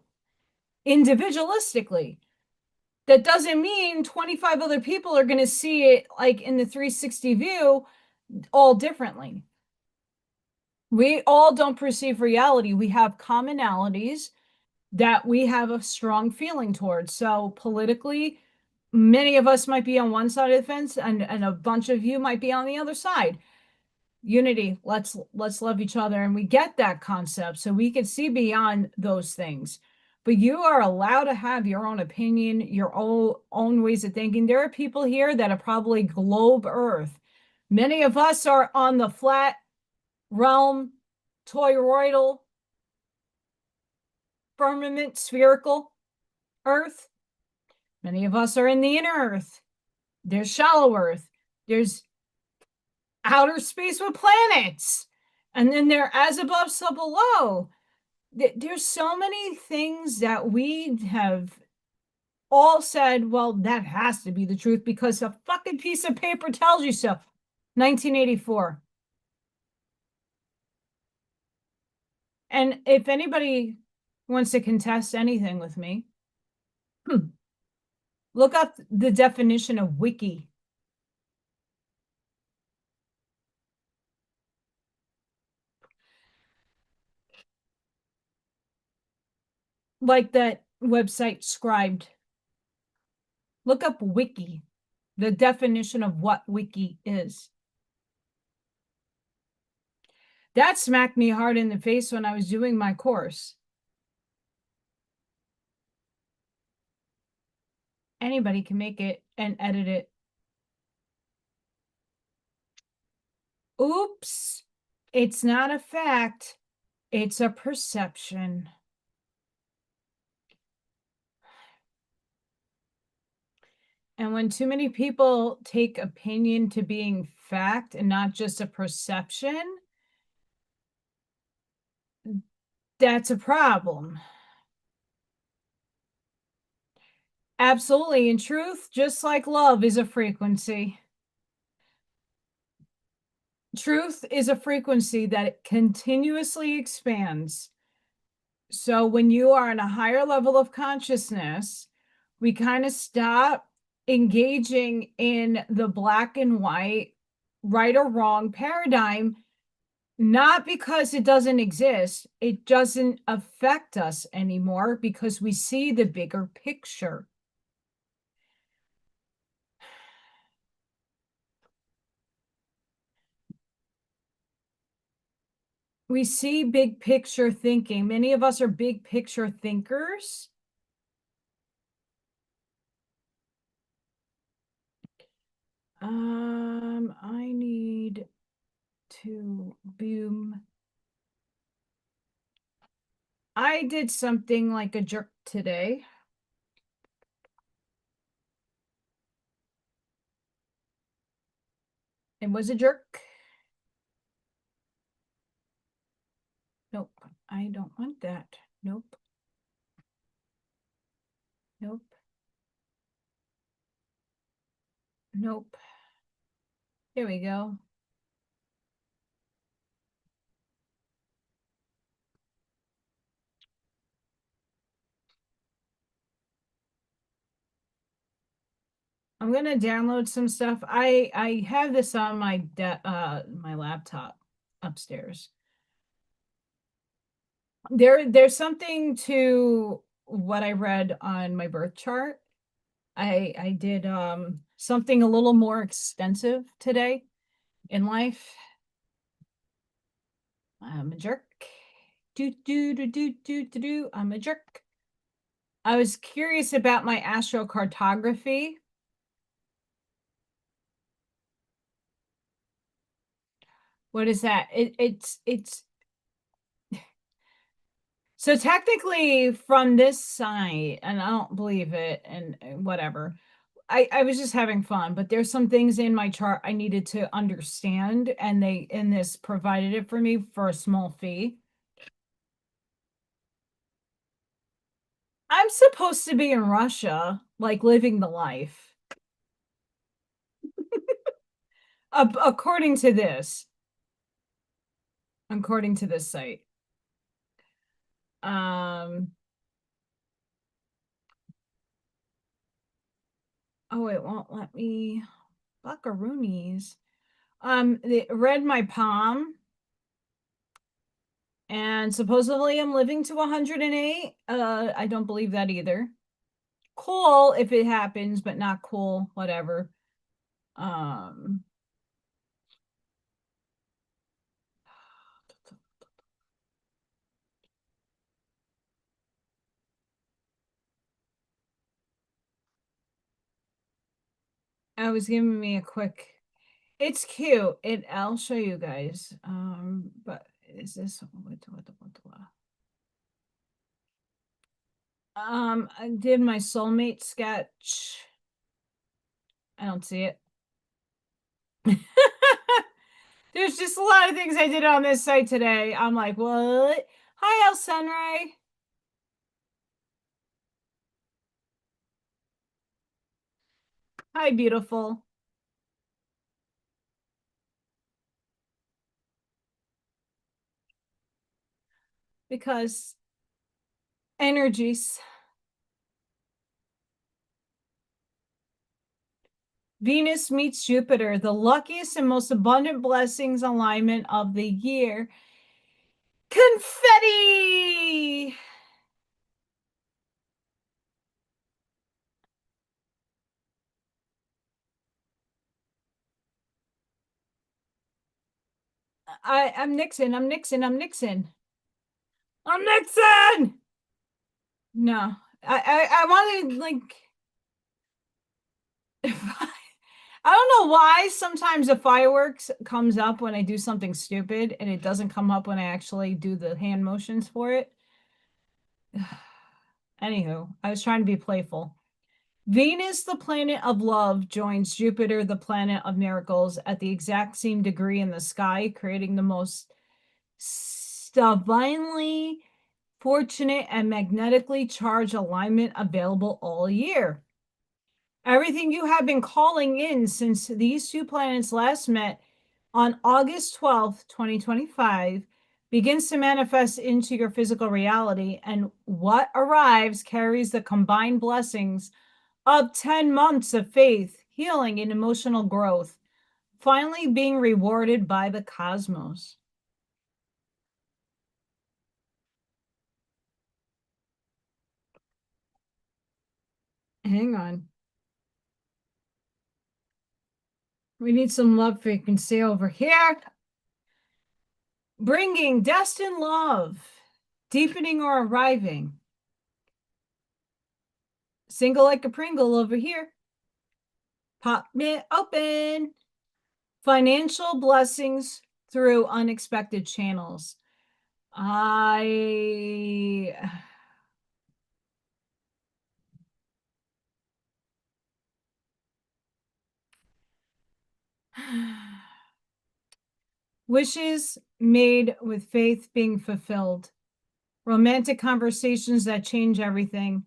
individualistically. That doesn't mean 25 other people are going to see it like in the 360 view all differently. We all don't perceive reality. We have commonalities that we have a strong feeling towards. So politically, many of us might be on one side of the fence, and a bunch of you might be on the other side. Unity, let's love each other, and we get that concept so we can see beyond those things. But you are allowed to have your own opinion, your own ways of thinking. There are people here that are probably globe Earth. Many of us are on the flat realm, toroidal, firmament, spherical Earth. Many of us are in the inner Earth. There's shallow Earth. There's outer space with planets. And then there as above, so below. There's so many things that we have all said, well, that has to be the truth because a fucking piece of paper tells you so. 1984. And if anybody wants to contest anything with me, look up the definition of wiki. Like that website Scribed. Look up wiki, the definition of what wiki is. That smacked me hard in the face when I was doing my course. Anybody can make it and edit it. Oops, it's not a fact. It's a perception. And when too many people take opinion to being fact and not just a perception, that's a problem. Absolutely. In truth, just like love is a frequency. Truth is a frequency that continuously expands. So when you are in a higher level of consciousness, we kind of stop engaging in the black and white, right or wrong paradigm, not because it doesn't exist. It doesn't affect us anymore because we see the bigger picture. We see big picture thinking. Many of us are big picture thinkers. I need to boom. I did something like a jerk today. It was a jerk. Nope, I don't want that. Nope. Nope. Nope. Here we go. I'm gonna download some stuff. I have this on my my laptop upstairs. There's something to what I read on my birth chart. I did something a little more extensive today in life. I'm a jerk. I'm a jerk. I was curious about my astrocartography. What is that? It's so technically from this site, and I don't believe it, and whatever. I was just having fun, but there's some things in my chart I needed to understand, and this provided it for me for a small fee. I'm supposed to be in Russia, like living the life. According to this site. Oh, it won't let me. Buckaroonies. They read my palm. And supposedly I'm living to 108. I don't believe that either. Cool if it happens, but not cool, whatever. I was giving me a quick. It's cute. I'll show you guys. But is this what? I did my soulmate sketch. I don't see it. There's just a lot of things I did on this site today. I'm like, what? Hi, El Sunray. Hi, beautiful. Because energies. Venus meets Jupiter, the luckiest and most abundant blessings alignment of the year. Confetti! I'm Nixon. I'm Nixon. I'm Nixon. I'm Nixon! No. I want to, like... I don't know why sometimes the fireworks comes up when I do something stupid and it doesn't come up when I actually do the hand motions for it. Anywho, I was trying to be playful. Venus, the planet of love, joins Jupiter, the planet of miracles, at the exact same degree in the sky, creating the most divinely fortunate and magnetically charged alignment available all year. Everything you have been calling in since these two planets last met on August 12th, 2025, begins to manifest into your physical reality, and what arrives carries the combined blessings of 10 months of faith, healing, and emotional growth, finally being rewarded by the cosmos. Hang on. We need some love frequency over here. Bringing destined love, deepening or arriving. Single like a Pringle over here. Pop me open. Financial blessings through unexpected channels. Wishes made with faith being fulfilled. Romantic conversations that change everything.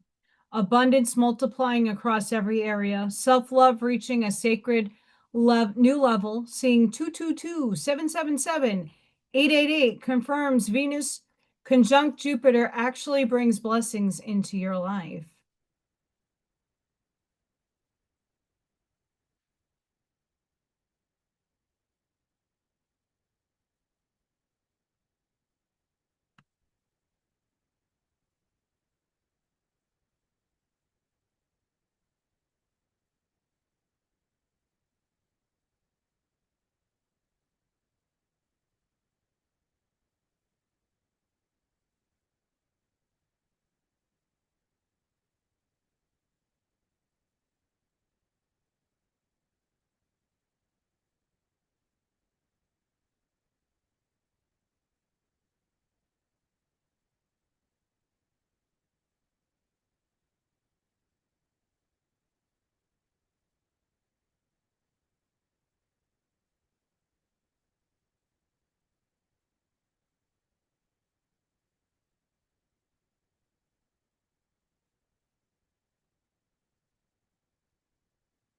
Abundance multiplying across every area. Self-love reaching a sacred new level. Seeing 222-777-888 confirms Venus conjunct Jupiter actually brings blessings into your life.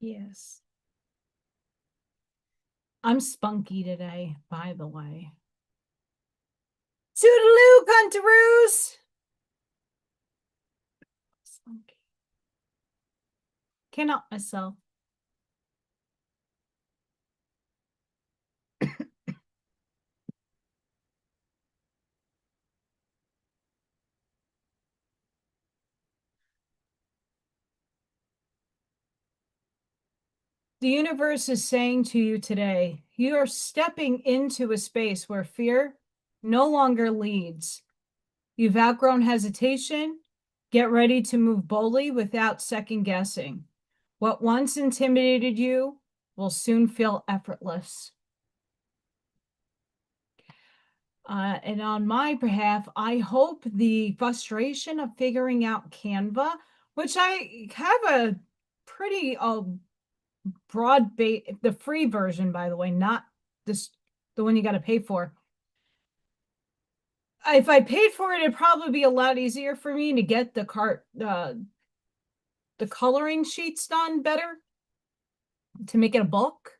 Yes. I'm spunky today, by the way. Toodaloo, cuntaroos! Spunky. Can't help myself. The universe is saying to you today, you are stepping into a space where fear no longer leads. You've outgrown hesitation. Get ready to move boldly without second guessing. What once intimidated you will soon feel effortless. And on my behalf, I hope the frustration of figuring out Canva, which I have a pretty broad base, the free version, by the way, not this the one you got to pay for. If I paid for it, it'd probably be a lot easier for me to get the coloring sheets done better to make it a book.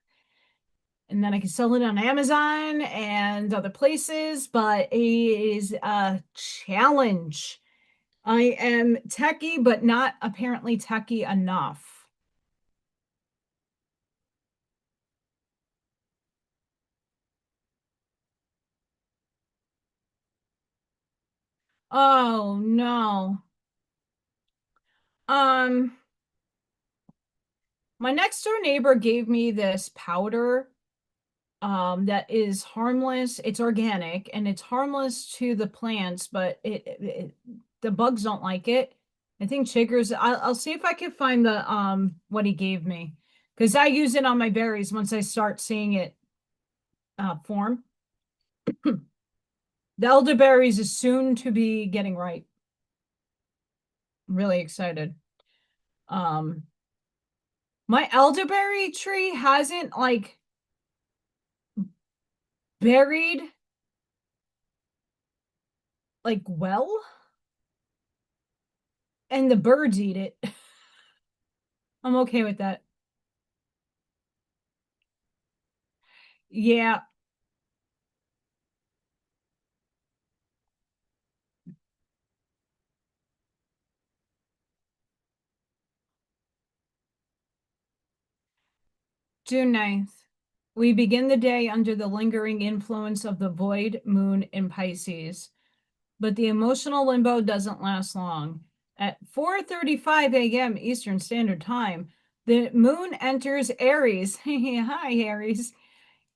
And then I can sell it on Amazon and other places, but it is a challenge. I am techie, but not apparently techie enough. Oh no. Um, my next door neighbor gave me this powder that is harmless. It's organic and it's harmless to the plants, but the bugs don't like it. I think chiggers. I'll see if I can find the what he gave me because I use it on my berries once I start seeing it form. The elderberries is soon to be getting ripe. I'm really excited. Um, my elderberry tree hasn't like buried like well, and the birds eat it. I'm okay with that. Yeah, June 9th. We begin the day under the lingering influence of the void moon in Pisces, but the emotional limbo doesn't last long. At 4:35 a.m. Eastern Standard Time, the moon enters Aries. Hi, Aries,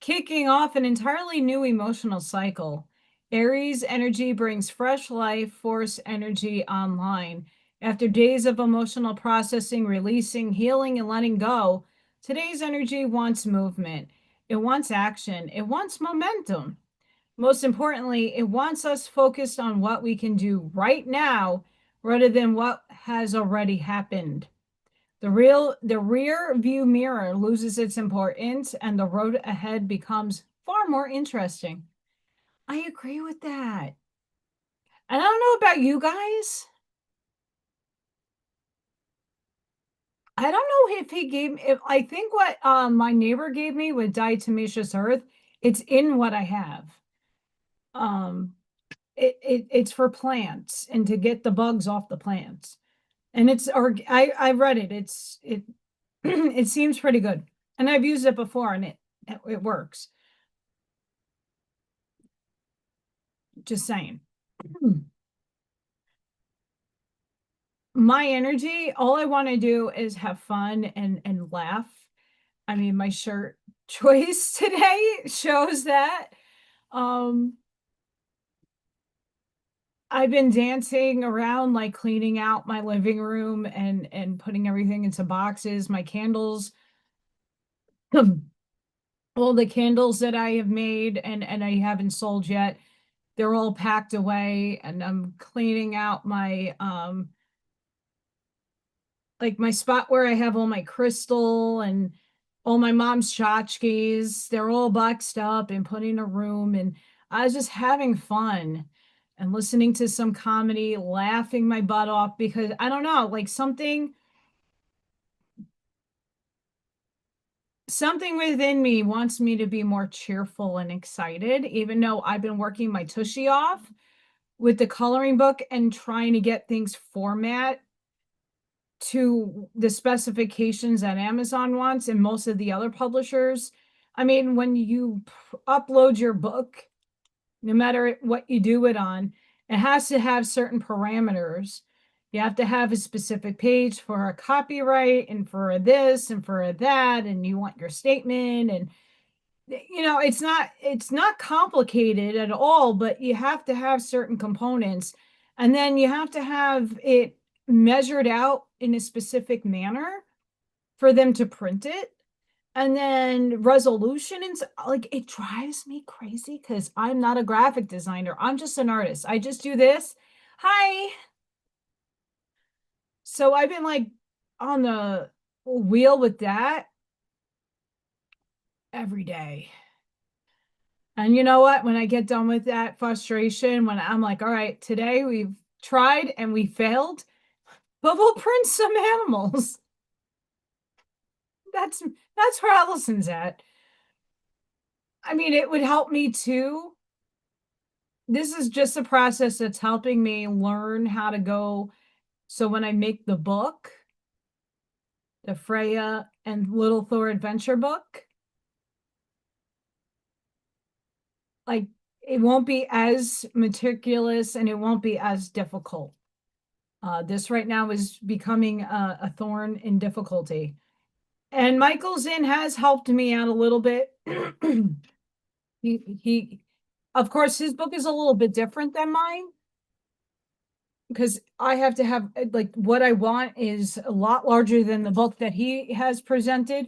kicking off an entirely new emotional cycle. Aries energy brings fresh life force energy online. After days of emotional processing, releasing, healing, and letting go, today's energy wants movement. It wants action. It wants momentum. Most importantly, it wants us focused on what we can do right now rather than what has already happened. The rear view mirror loses its importance and the road ahead becomes far more interesting. I agree with that. And I don't know about you guys. I don't know if he gave if I think what my neighbor gave me with diatomaceous earth, it's in what I have. Um it's for plants and to get the bugs off the plants. And it's or I read it. It it seems pretty good. And I've used it before and it works. Just saying. My energy, all I want to do is have fun and laugh. I mean, my shirt choice today shows that. Um, I've been dancing around, like cleaning out my living room and putting everything into boxes, my candles, all the candles that I have made and I haven't sold yet. They're all packed away and I'm cleaning out my like my spot where I have all my crystal and all my mom's tchotchkes. They're all boxed up and put in a room. And I was just having fun and listening to some comedy, laughing my butt off because I don't know, like something within me wants me to be more cheerful and excited, even though I've been working my tushy off with the coloring book and trying to get things format to the specifications that Amazon wants and most of the other publishers. I mean, when you upload your book, no matter what you do it on, it has to have certain parameters. You have to have a specific page for a copyright and for this and for that, and you want your statement and it's not complicated at all, but you have to have certain components and then you have to have it measured out in a specific manner for them to print it. And then resolution, and like, it drives me crazy because I'm not a graphic designer. I'm just an artist. I just do this. Hi. So I've been like on the wheel with that every day. And you know what? When I get done with that frustration, when I'm like, all right, today we've tried and we failed, but we'll print some animals. That's where Allison's at. I mean, it would help me too. This is just a process that's helping me learn how to go. So when I make the book, the Freya and Lil Thor adventure book, like, it won't be as meticulous and it won't be as difficult. This right now is becoming a thorn in difficulty. And Michael Zinn has helped me out a little bit. he, of course, his book is a little bit different than mine because I have to have, like, what I want is a lot larger than the book that he has presented.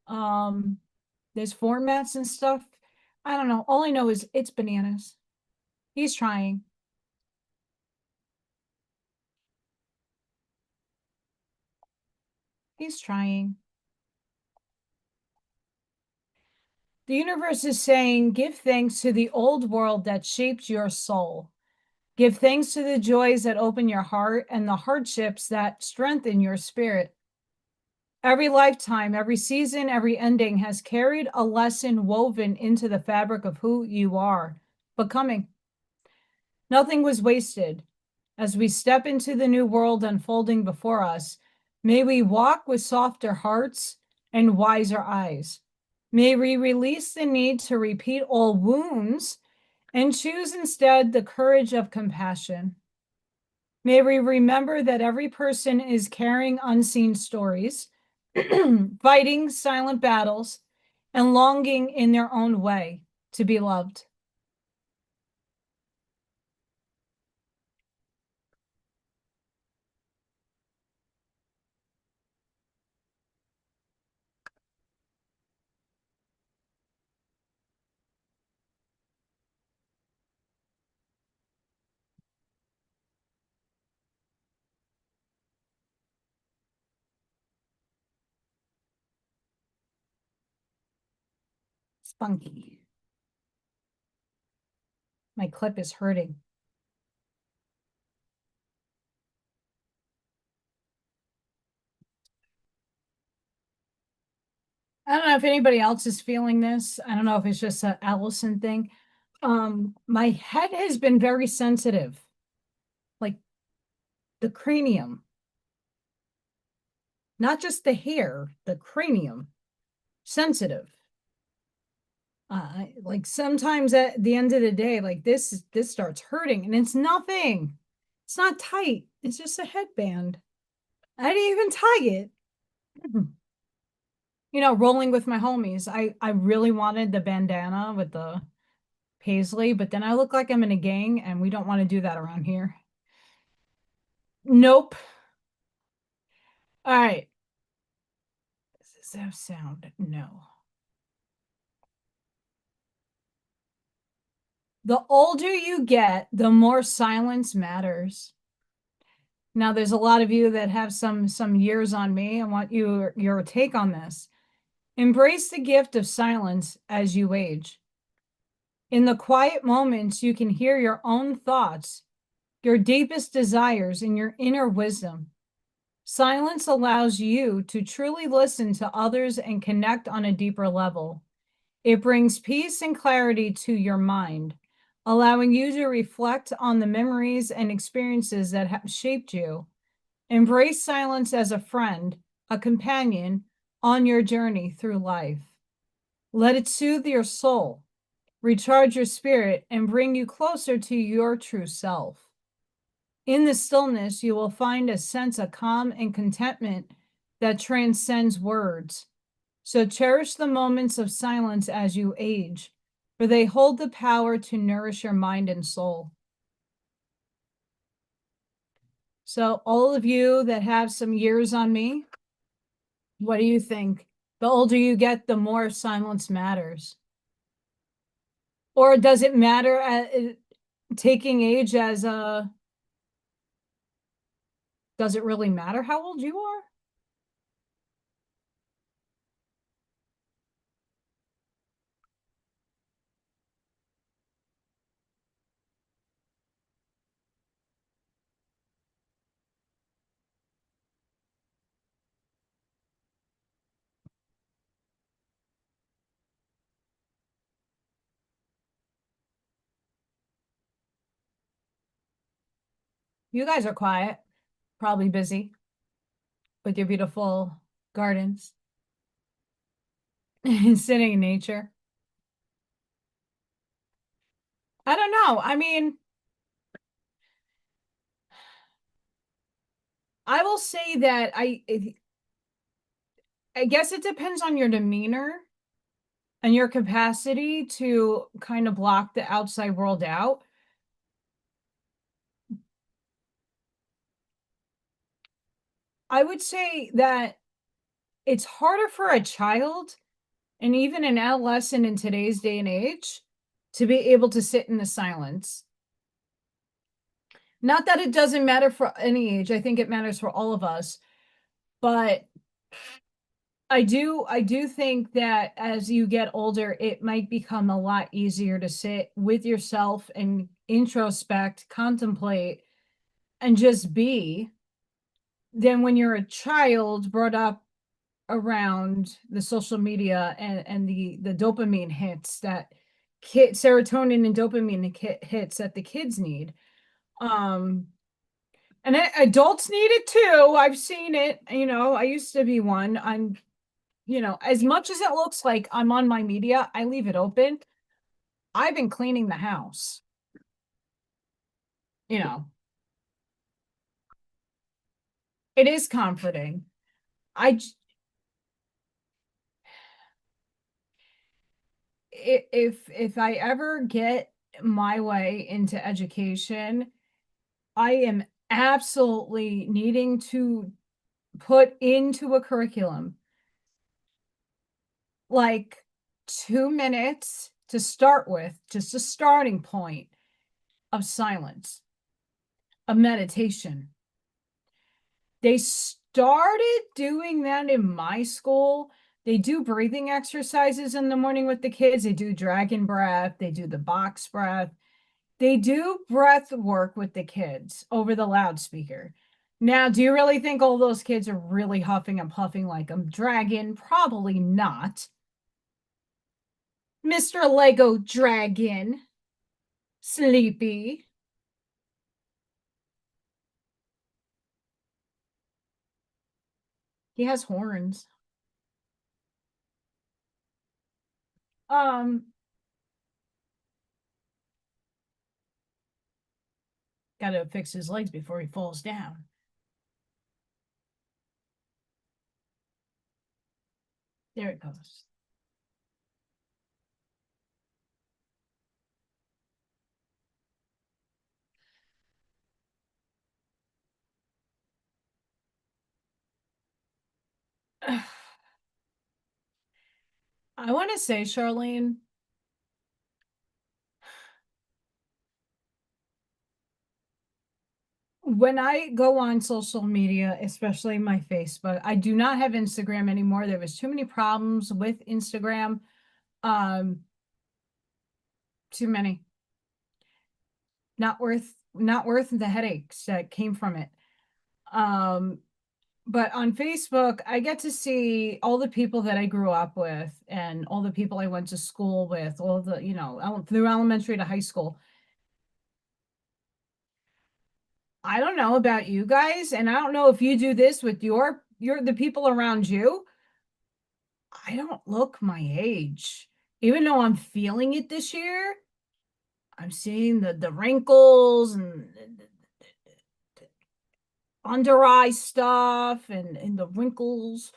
There's formats and stuff. I don't know. All I know is it's bananas. He's trying. He's trying. The universe is saying, give thanks to the old world that shaped your soul. Give thanks to the joys that open your heart and the hardships that strengthen your spirit. Every lifetime, every season, every ending has carried a lesson woven into the fabric of who you are becoming. Nothing was wasted. As we step into the new world unfolding before us, may we walk with softer hearts and wiser eyes. May we release the need to repeat all wounds and choose instead the courage of compassion. May we remember that every person is carrying unseen stories, fighting silent battles, and longing in their own way to be loved. Spunky. My clip is hurting. I don't know if anybody else is feeling this. I don't know if it's just an Allison thing. My head has been very sensitive, like the cranium, not just the hair, the cranium, sensitive. Like sometimes at the end of the day, like this starts hurting, and it's nothing. It's not tight. It's just a headband. I didn't even tie it. You know, rolling with my homies. I really wanted the bandana with the paisley, but then I look like I'm in a gang, and we don't want to do that around here. Nope. All right. Does that sound? No. The older you get, the more silence matters. Now, there's a lot of you that have some years on me. I want your take on this. Embrace the gift of silence as you age. In the quiet moments, you can hear your own thoughts, your deepest desires, and your inner wisdom. Silence allows you to truly listen to others and connect on a deeper level. It brings peace and clarity to your mind, allowing you to reflect on the memories and experiences that have shaped you. Embrace silence as a friend, a companion on your journey through life. Let it soothe your soul, recharge your spirit, and bring you closer to your true self. In the stillness, you will find a sense of calm and contentment that transcends words. So cherish the moments of silence as you age, for they hold the power to nourish your mind and soul. So all of you that have some years on me, what do you think? The older you get, the more silence matters. Or does it matter at taking age as a, does it really matter how old you are? You guys are quiet, probably busy with your beautiful gardens and sitting in nature. I don't know. I mean, I will say that I guess it depends on your demeanor and your capacity to kind of block the outside world out. I would say that it's harder for a child and even an adolescent in today's day and age to be able to sit in the silence. Not that it doesn't matter for any age. I think it matters for all of us. But I do think that as you get older, it might become a lot easier to sit with yourself and introspect, contemplate, and just be than when you're a child brought up around the social media and the dopamine hits that serotonin and dopamine hits that the kids need. Um, and adults need it too. I've seen it. I used to be one. As much as it looks like I'm on my media, I leave it open. I've been cleaning the house. You know, it is comforting. I if I ever get my way into education, I am absolutely needing to put into a curriculum like 2 minutes to start with, just a starting point of silence, of meditation. They started doing that in my school. They do breathing exercises in the morning with the kids. They do dragon breath, they do the box breath. They do breath work with the kids over the loudspeaker. Now, do you really think all those kids are really huffing and puffing like a dragon? Probably not. Mr. Lego Dragon, sleepy. He has horns. Um, Gotta fix his legs before he falls down. There it goes. I want to say, Charlene, when I go on social media, especially my Facebook, I do not have Instagram anymore. There was too many problems with Instagram. Um, Too many. Not worth the headaches that came from it. Um, but on Facebook, I get to see all the people that I grew up with and all the people I went to school with, all the, through elementary to high school. I don't know about you guys, and I don't know if you do this with the people around you. I don't look my age. Even though I'm feeling it this year, I'm seeing the wrinkles and under eye stuff and the wrinkles.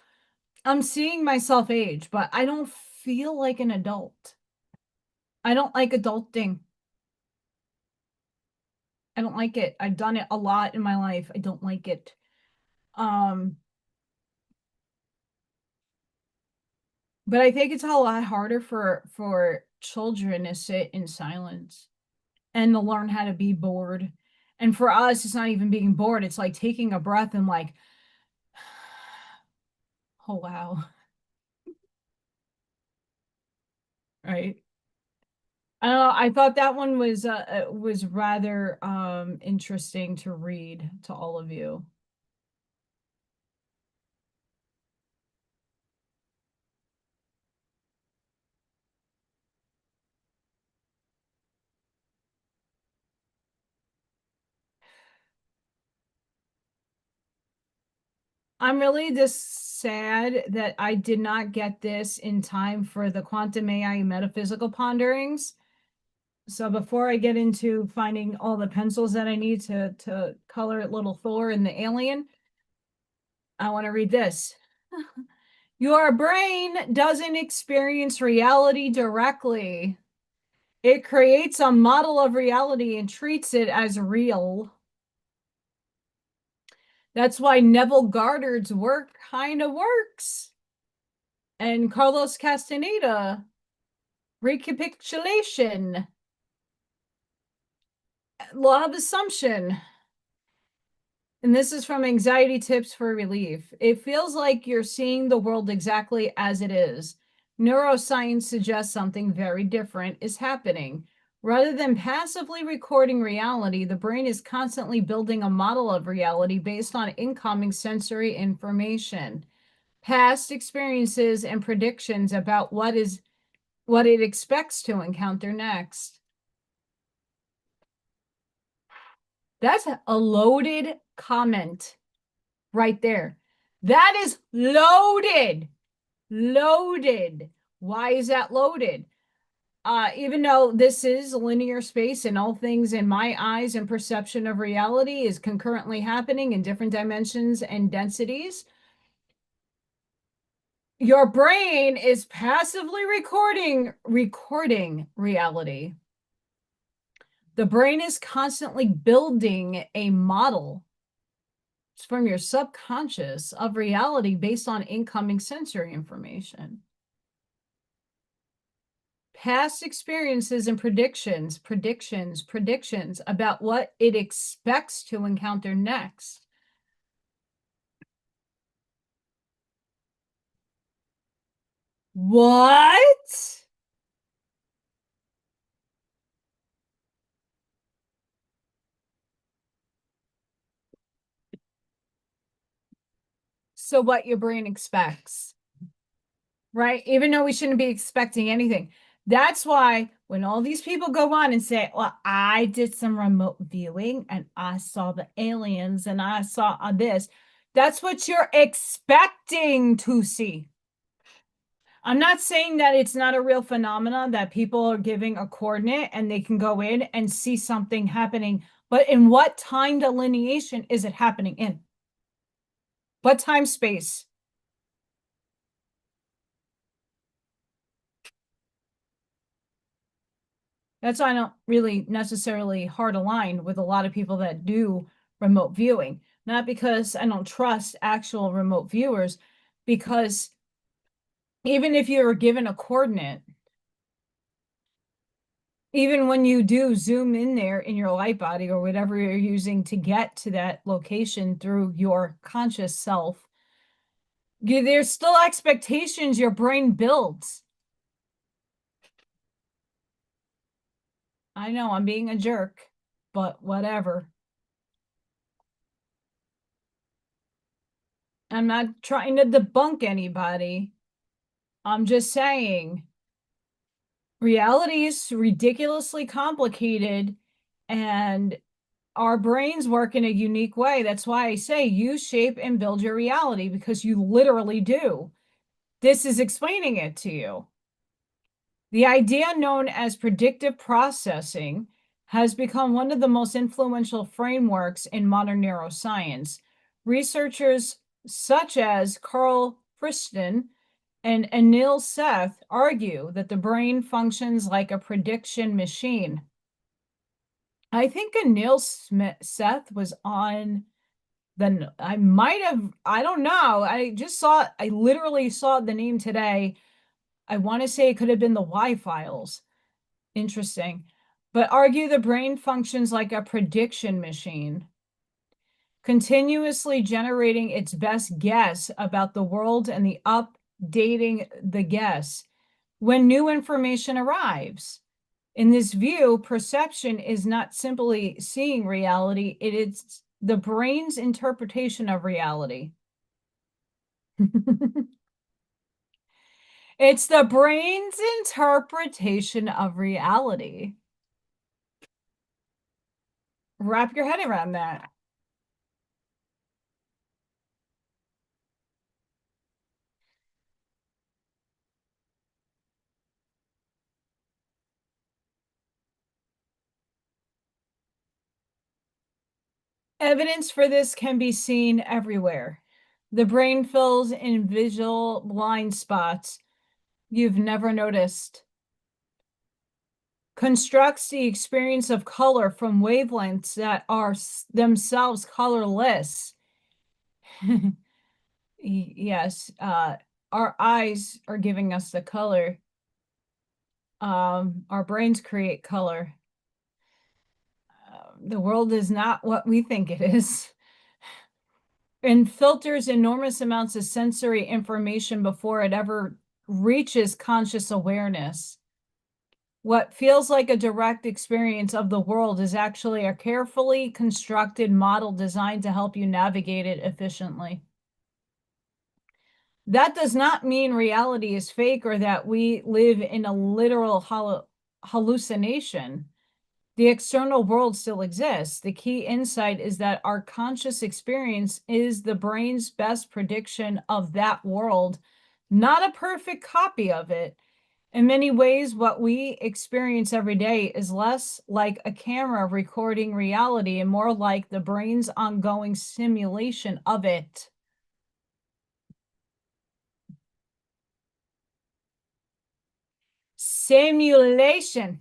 I'm seeing myself age, but I don't feel like an adult. I don't like adulting. I don't like it. I've done it a lot in my life. I don't like it. Um, But I think it's a lot harder for children to sit in silence and to learn how to be bored. And for us, it's not even being bored. It's like taking a breath and like, oh wow, right? I don't know. I thought that one was rather interesting to read to all of you. I'm really just sad that I did not get this in time for the quantum AI metaphysical ponderings. So before I get into finding all the pencils that I need to color Little Thor and the alien, I want to read this. Your brain doesn't experience reality directly. It creates a model of reality and treats it as real. That's why Neville Goddard's work kind of works. And Carlos Castaneda, recapitulation, law of assumption. And this is from Anxiety Tips for Relief. It feels like you're seeing the world exactly as it is. Neuroscience suggests something very different is happening. Rather than passively recording reality, the brain is constantly building a model of reality based on incoming sensory information, past experiences, and predictions about what it expects to encounter next. That's a loaded comment right there. That is loaded. Loaded. Why is that loaded? Even though this is linear space and all things in my eyes and perception of reality is concurrently happening in different dimensions and densities, your brain is passively recording reality. The brain is constantly building a model from your subconscious of reality based on incoming sensory information. Past experiences and predictions about what it expects to encounter next. What? So what your brain expects, right? Even though we shouldn't be expecting anything. That's why when all these people go on and say, well, I did some remote viewing and I saw the aliens and I saw this, that's what you're expecting to see. I'm not saying that it's not a real phenomenon that people are giving a coordinate and they can go in and see something happening, but in what time delineation is it happening in? What time space? That's why I don't really necessarily hard align with a lot of people that do remote viewing. Not because I don't trust actual remote viewers, because even if you were given a coordinate, even when you do zoom in there in your light body or whatever you're using to get to that location through your conscious self, there's still expectations your brain builds. I know I'm being a jerk, but whatever. I'm not trying to debunk anybody. I'm just saying reality is ridiculously complicated and our brains work in a unique way. That's why I say you shape and build your reality, because you literally do. This is explaining it to you. The idea known as predictive processing has become one of the most influential frameworks in modern neuroscience. Researchers such as Carl Friston and Anil Seth argue that the brain functions like a prediction machine. I think Anil Seth was on I don't know. I literally saw the name today I want to say it could have been the Y files. Interesting. But argue the brain functions like a prediction machine, continuously generating its best guess about the world and updating the guess when new information arrives. In this view, perception is not simply seeing reality, it is the brain's interpretation of reality. It's the brain's interpretation of reality. Wrap your head around that. Evidence for this can be seen everywhere. The brain fills in visual blind spots you've never noticed, constructs the experience of color from wavelengths that are themselves colorless. Yes, our eyes are giving us the color. Our brains create color. The world is not what we think it is. And filters enormous amounts of sensory information before it ever reaches conscious awareness. What feels like a direct experience of the world is actually a carefully constructed model designed to help you navigate it efficiently. That does not mean reality is fake or that we live in a literal hallucination. The external world still exists. The key insight is that our conscious experience is the brain's best prediction of that world, not a perfect copy of it. In many ways, what we experience every day is less like a camera recording reality and more like the brain's ongoing simulation of it. Simulation.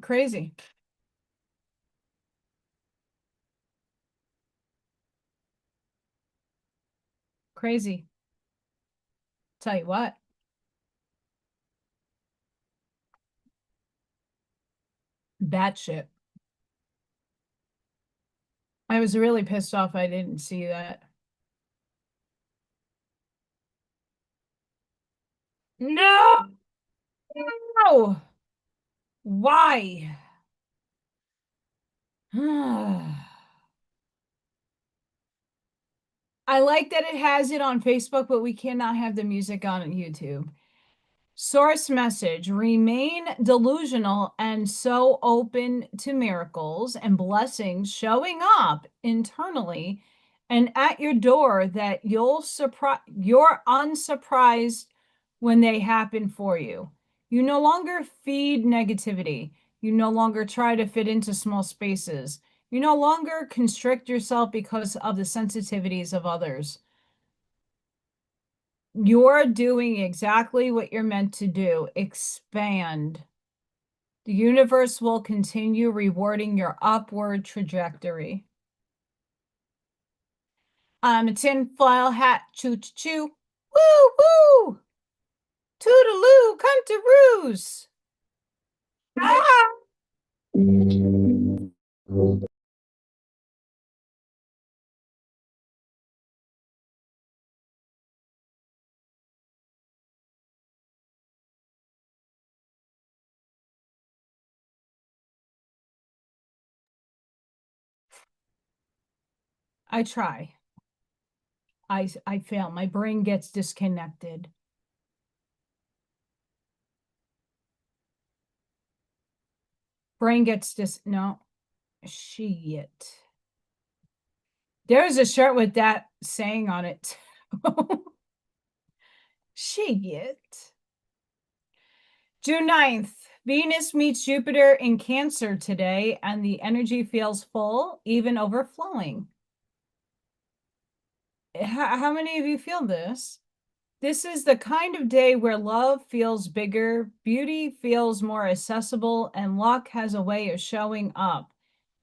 Crazy. Crazy. Tell you what. Batshit. I was really pissed off I didn't see that. No! No! Why? I like that it has it on Facebook, but we cannot have the music on YouTube. Source message: remain delusional and so open to miracles and blessings showing up internally and at your door that you're unsurprised when they happen for you. You no longer feed negativity. You no longer try to fit into small spaces. You no longer constrict yourself because of the sensitivities of others. You're doing exactly what you're meant to do. Expand. The universe will continue rewarding your upward trajectory. I'm a tinfoil hat, choo-choo-choo. Woo-woo! Toodaloo, countoroos! Ah! I try. I fail. My brain gets disconnected. Brain gets no. Shit. There's a shirt with that saying on it. Shit. June 9th. Venus meets Jupiter in Cancer today, and the energy feels full, even overflowing. How many of you feel this? This is the kind of day where love feels bigger, beauty feels more accessible, and luck has a way of showing up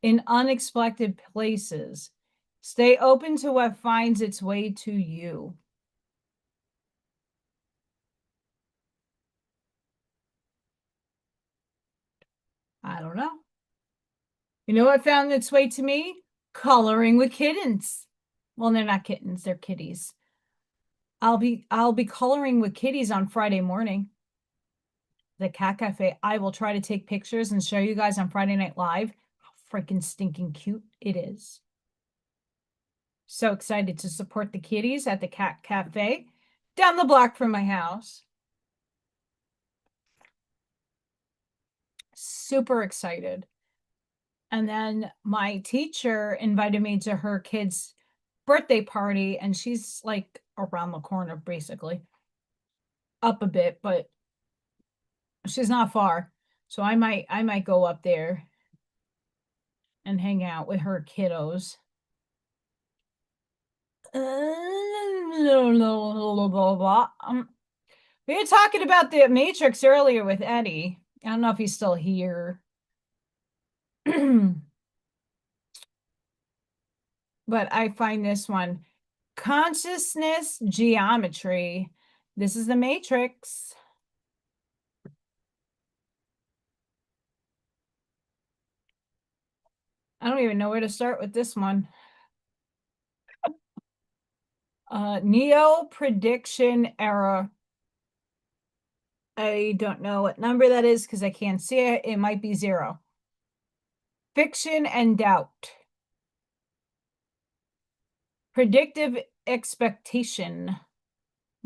in unexpected places. Stay open to what finds its way to you. I don't know. You know what found its way to me? Coloring with kittens. Well, they're not kittens, they're kitties. I'll be coloring with kitties on Friday morning. The Cat Cafe. I will try to take pictures and show you guys on Friday Night Live how freaking stinking cute it is. So excited to support the kitties at the Cat Cafe down the block from my house. Super excited. And then my teacher invited me to her kid's birthday party, and she's like around the corner, basically. Up a bit, but she's not far. So I might go up there and hang out with her kiddos. We were talking about the Matrix earlier with Eddie. I don't know if he's still here. But I find this one. Consciousness geometry. This is the Matrix. I don't even know where to start with this one. Neo prediction error. I don't know what number that is because I can't see it. It might be 0. Fiction and doubt. Predictive expectation.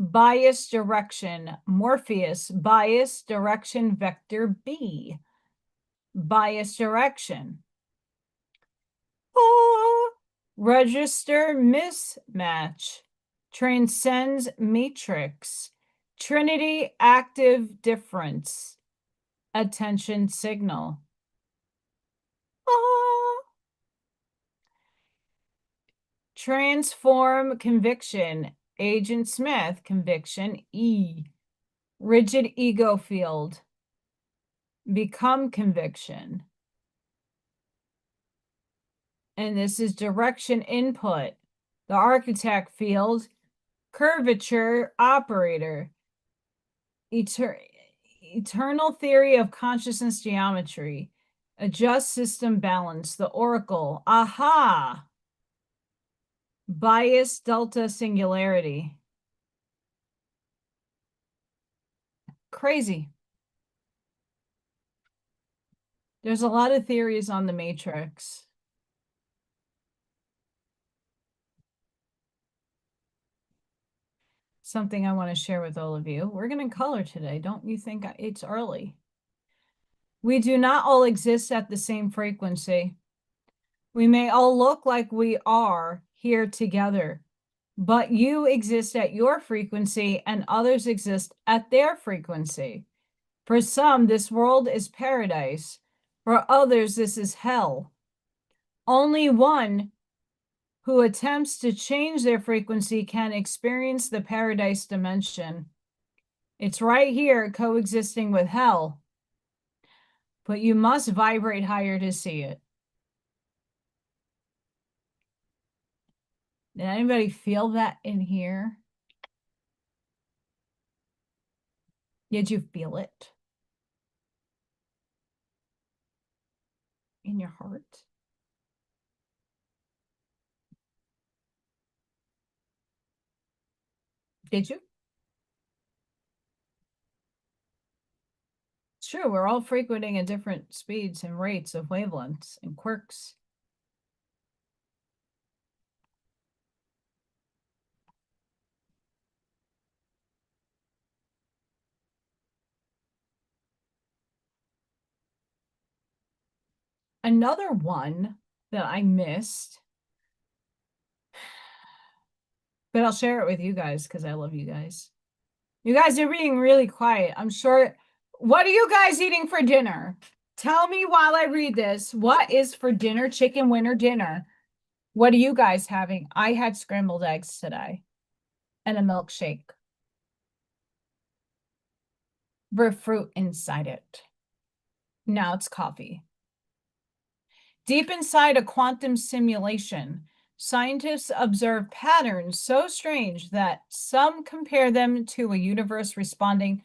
Bias direction. Morpheus. Bias direction vector B. Bias direction. Register mismatch. Transcends matrix. Trinity active difference. Attention signal. Transform conviction. Agent Smith conviction E. Rigid ego field. Become conviction. And this is direction input. The architect field. Curvature operator. Eternal theory of consciousness geometry. Adjust system balance. The oracle. Aha. Bias delta singularity. Crazy. There's a lot of theories on the matrix. Something I want to share with all of you. We're going to color today. Don't you think it's early? We do not all exist at the same frequency. We may all look like we are here together, but you exist at your frequency and others exist at their frequency. For some, this world is paradise. For others, this is hell. Only one who attempts to change their frequency can experience the paradise dimension. It's right here coexisting with hell, but you must vibrate higher to see it. Did anybody feel that in here? Did you feel it in your heart? Did you? It's true. We're all frequenting at different speeds and rates of wavelengths and quirks. Another one that I missed, but I'll share it with you guys because I love you guys. You guys are being really quiet. I'm sure. What are you guys eating for dinner? Tell me while I read this. What is for dinner? Chicken winter dinner. What are you guys having? I had scrambled eggs today and a milkshake. With fruit inside it. Now it's coffee. Deep inside a quantum simulation, scientists observe patterns so strange that some compare them to a universe responding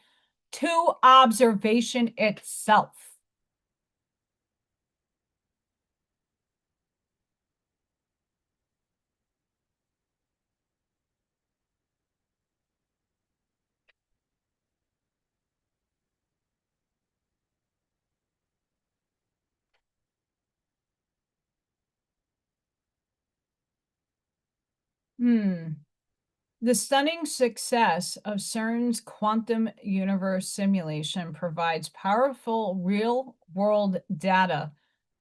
to observation itself. The stunning success of CERN's quantum universe simulation provides powerful real-world data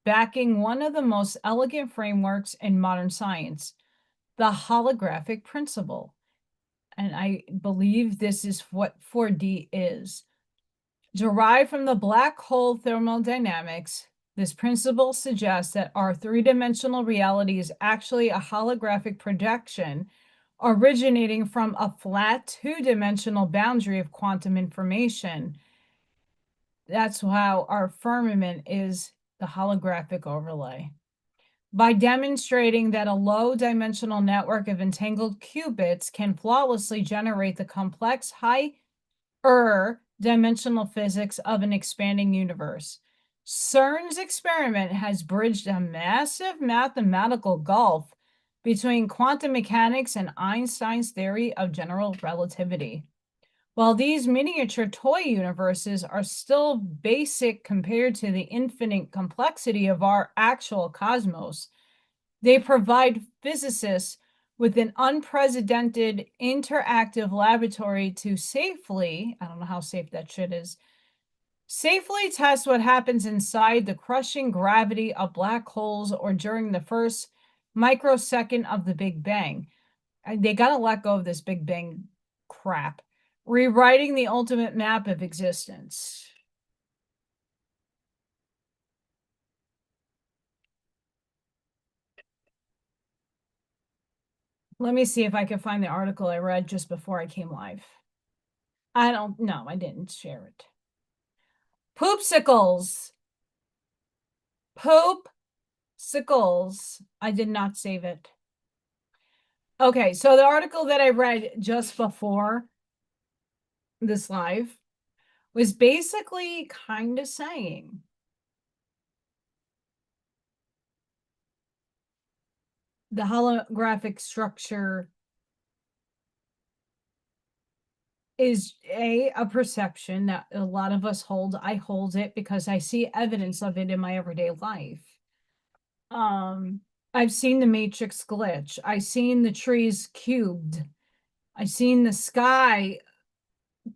backing one of the most elegant frameworks in modern science, the holographic principle. And I believe this is what 4D is. Derived from the black hole thermodynamics, this principle suggests that our three-dimensional reality is actually a holographic projection originating from a flat two-dimensional boundary of quantum information. That's how our firmament is the holographic overlay. By demonstrating that a low-dimensional network of entangled qubits can flawlessly generate the complex higher dimensional physics of an expanding universe. CERN's experiment has bridged a massive mathematical gulf between quantum mechanics and Einstein's theory of general relativity. While these miniature toy universes are still basic compared to the infinite complexity of our actual cosmos, they provide physicists with an unprecedented interactive laboratory to safely, I don't know how safe that shit is, safely test what happens inside the crushing gravity of black holes or during the first microsecond of the Big Bang. They got to let go of this Big Bang crap. Rewriting the ultimate map of existence. Let me see if I can find the article I read just before I came live. I don't know. I didn't share it. Poopsicles. Poopsicles. I did not save it. Okay, so the article that I read just before this live was basically kind of saying the holographic structure is a perception that a lot of us hold. I hold it because I see evidence of it in my everyday life. I've seen the matrix glitch. I've seen the trees cubed. I've seen the sky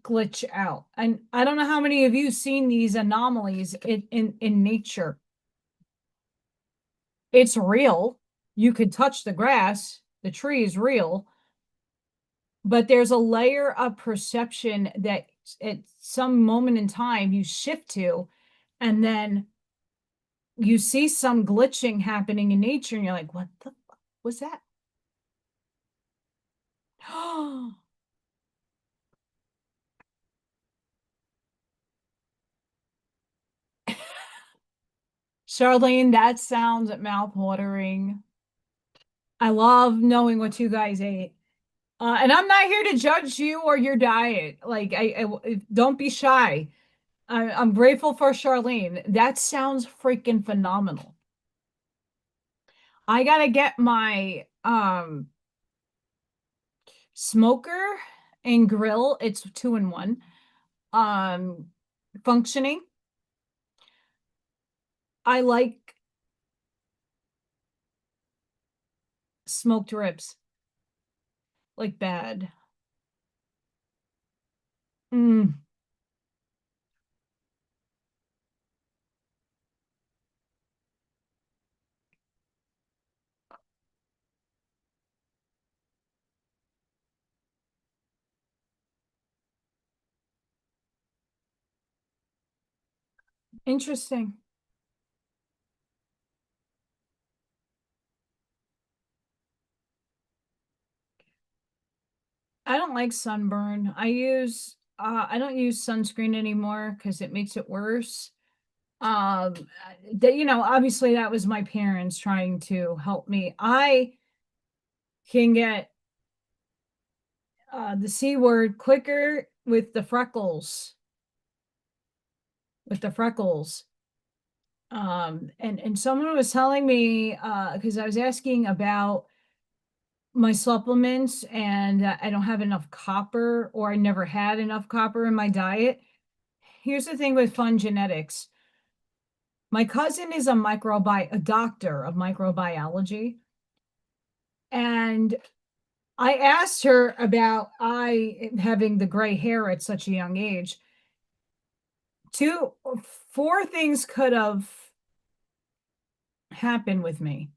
glitch out. And I don't know how many of you seen these anomalies in nature. It's real. You could touch the grass. The tree is real. But there's a layer of perception that at some moment in time you shift to, and then you see some glitching happening in nature, and you're like, what the fuck was that? Charlene, that sounds mouth-watering. I love knowing what you guys ate. And I'm not here to judge you or your diet. Like, don't be shy. I'm grateful for Charlene. That sounds freaking phenomenal. I gotta get my smoker and grill. It's 2-in-1. Functioning. I like smoked ribs. Like bad. Interesting. I don't like sunburn. I don't use sunscreen anymore because it makes it worse. You know, obviously that was my parents trying to help me. I can get the C word quicker with the freckles. With the freckles. And someone was telling me, because I was asking about my supplements and I don't have enough copper, or I never had enough copper in my diet. Here's the thing with fun genetics. My cousin is a doctor of microbiology. And I asked her about I having the gray hair at such a young age. 4 things could have happened with me.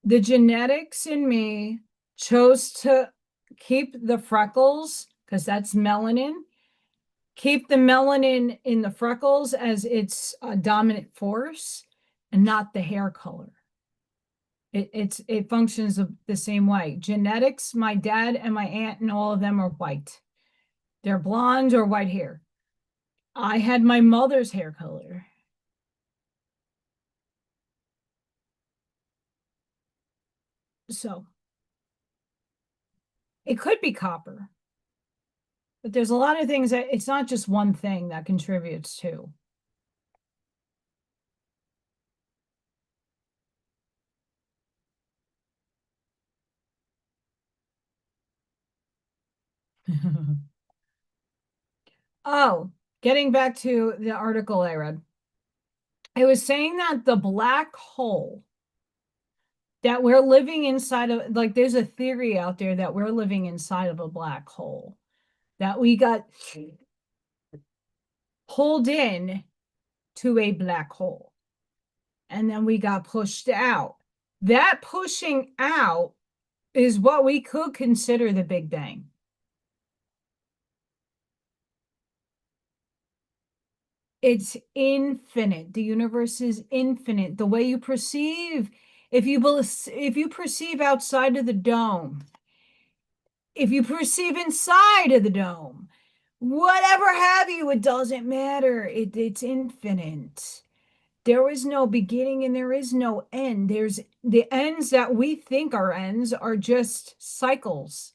The genetics in me chose to keep the freckles, because that's melanin, keep the melanin in the freckles as its dominant force, and not the hair color. It functions the same way. Genetics, my dad and my aunt and all of them are white. They're blonde or white hair. I had my mother's hair color. So it could be copper. But there's a lot of things that it's not just one thing that contributes to. Oh, getting back to the article I read. It was saying that the black hole that we're living inside of, like there's a theory out there that we're living inside of a black hole, that we got pulled in to a black hole and then we got pushed out. That pushing out is what we could consider the Big Bang. It's infinite. The universe is infinite. The way you perceive, if you perceive outside of the dome, if you perceive inside of the dome, whatever have you, it doesn't matter. It's infinite. There is no beginning and there is no end. There's the ends that we think are ends are just cycles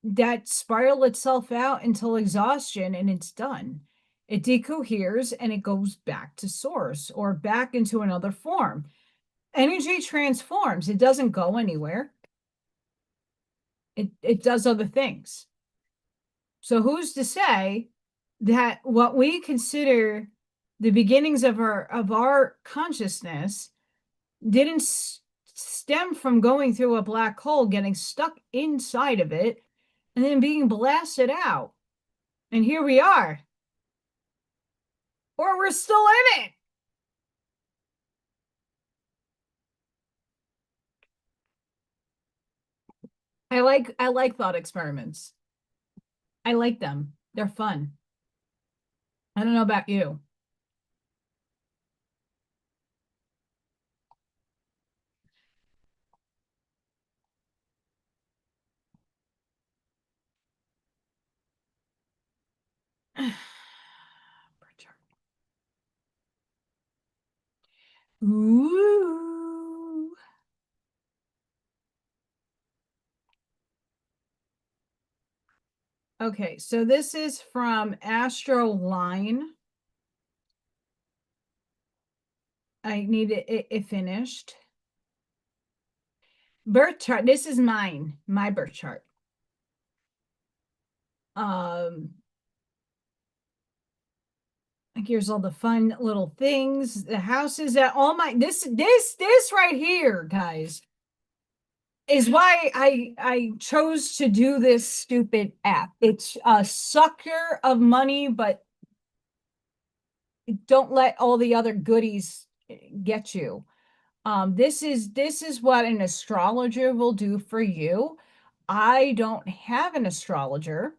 that spiral itself out until exhaustion and it's done. It decoheres and it goes back to source or back into another form. Energy transforms. It doesn't go anywhere. It does other things. So who's to say that what we consider the beginnings of our consciousness didn't stem from going through a black hole, getting stuck inside of it, and then being blasted out. And here we are. Or we're still in it. I like thought experiments. I like them. They're fun. I don't know about you. Ooh. Okay, so this is from Astroline. I need it finished. Birth chart. This is my birth chart. Here's all the fun little things. The houses that all my this right here, guys, is why I chose to do this stupid app. It's a sucker of money, but don't let all the other goodies get you. This is what an astrologer will do for you. I don't have an astrologer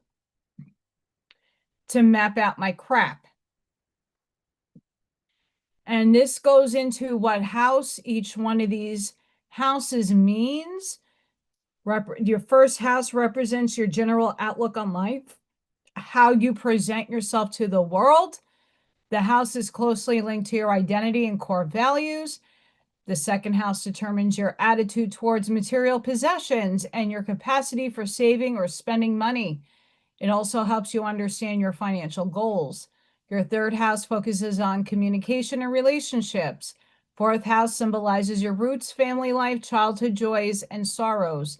to map out my crap. And this goes into what house each one of these houses means. Your first house represents your general outlook on life, how you present yourself to the world. The house is closely linked to your identity and core values. The second house determines your attitude towards material possessions and your capacity for saving or spending money. It also helps you understand your financial goals. Your third house focuses on communication and relationships. Fourth house symbolizes your roots, family life, childhood joys, and sorrows.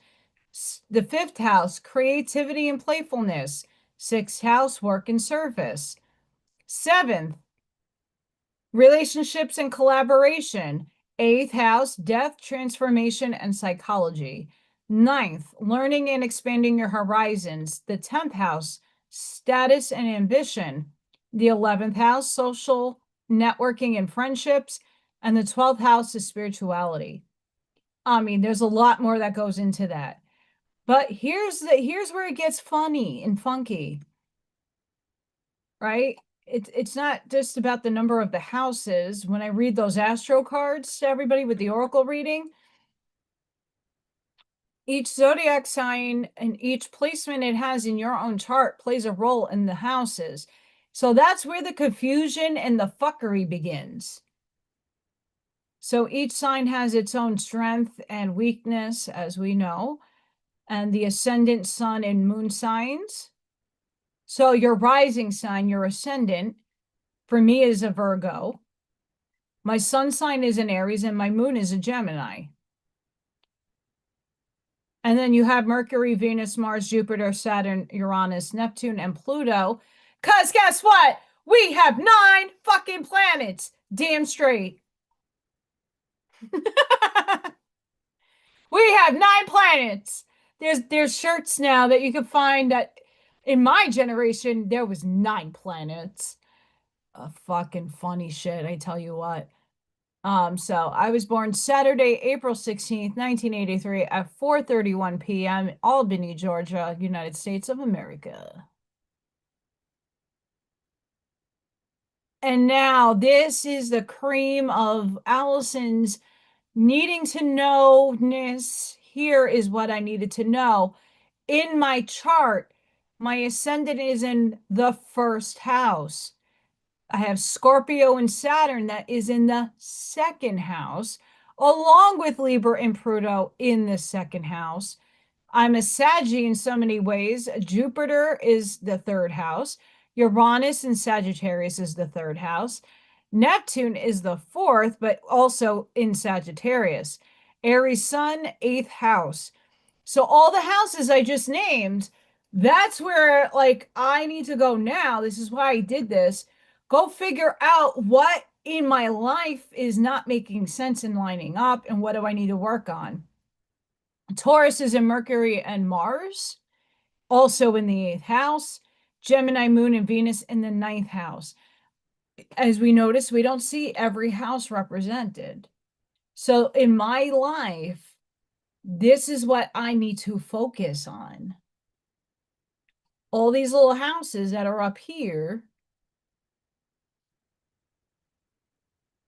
The fifth house, creativity and playfulness. Sixth house, work and service. Seventh, relationships and collaboration. Eighth house, death, transformation, and psychology. Ninth, learning and expanding your horizons. The 10th house, status and ambition. The 11th house, social networking and friendships. And the 12th house is spirituality. I mean, there's a lot more that goes into that. But here's where it gets funny and funky, right? It's not just about the number of the houses. When I read those astro cards to everybody with the oracle reading, each zodiac sign and each placement it has in your own chart plays a role in the houses. So that's where the confusion and the fuckery begins. So each sign has its own strength and weakness, as we know, and the ascendant, sun, and moon signs. So your rising sign, your ascendant, for me is a Virgo. My sun sign is an Aries and my moon is a Gemini. And then you have Mercury, Venus, Mars, Jupiter, Saturn, Uranus, Neptune, and Pluto. Because guess what? We have 9 fucking planets. Damn straight. We have 9 planets. There's shirts now that you can find that in my generation, there was 9 planets. Fucking funny shit, I tell you what. So I was born Saturday, April 16th, 1983 at 4:31 p.m. Albany, Georgia, United States of America. And now this is the cream of Allison's needing to know-ness. Here is what I needed to know. In my chart, my ascendant is in the first house. I have Scorpio and Saturn that is in the second house, along with Libra and Pluto in the second house. I'm a Saggy in so many ways. Jupiter is the third house. Uranus and Sagittarius is the third house. Neptune is the fourth, but also in Sagittarius. Aries Sun, eighth house. So all the houses I just named, that's where like I need to go now. This is why I did this. Go figure out what in my life is not making sense and lining up and what do I need to work on. Taurus is in Mercury and Mars, also in the 8th house. Gemini, Moon, and Venus in the 9th house. As we notice, we don't see every house represented. So in my life, this is what I need to focus on. All these little houses that are up here,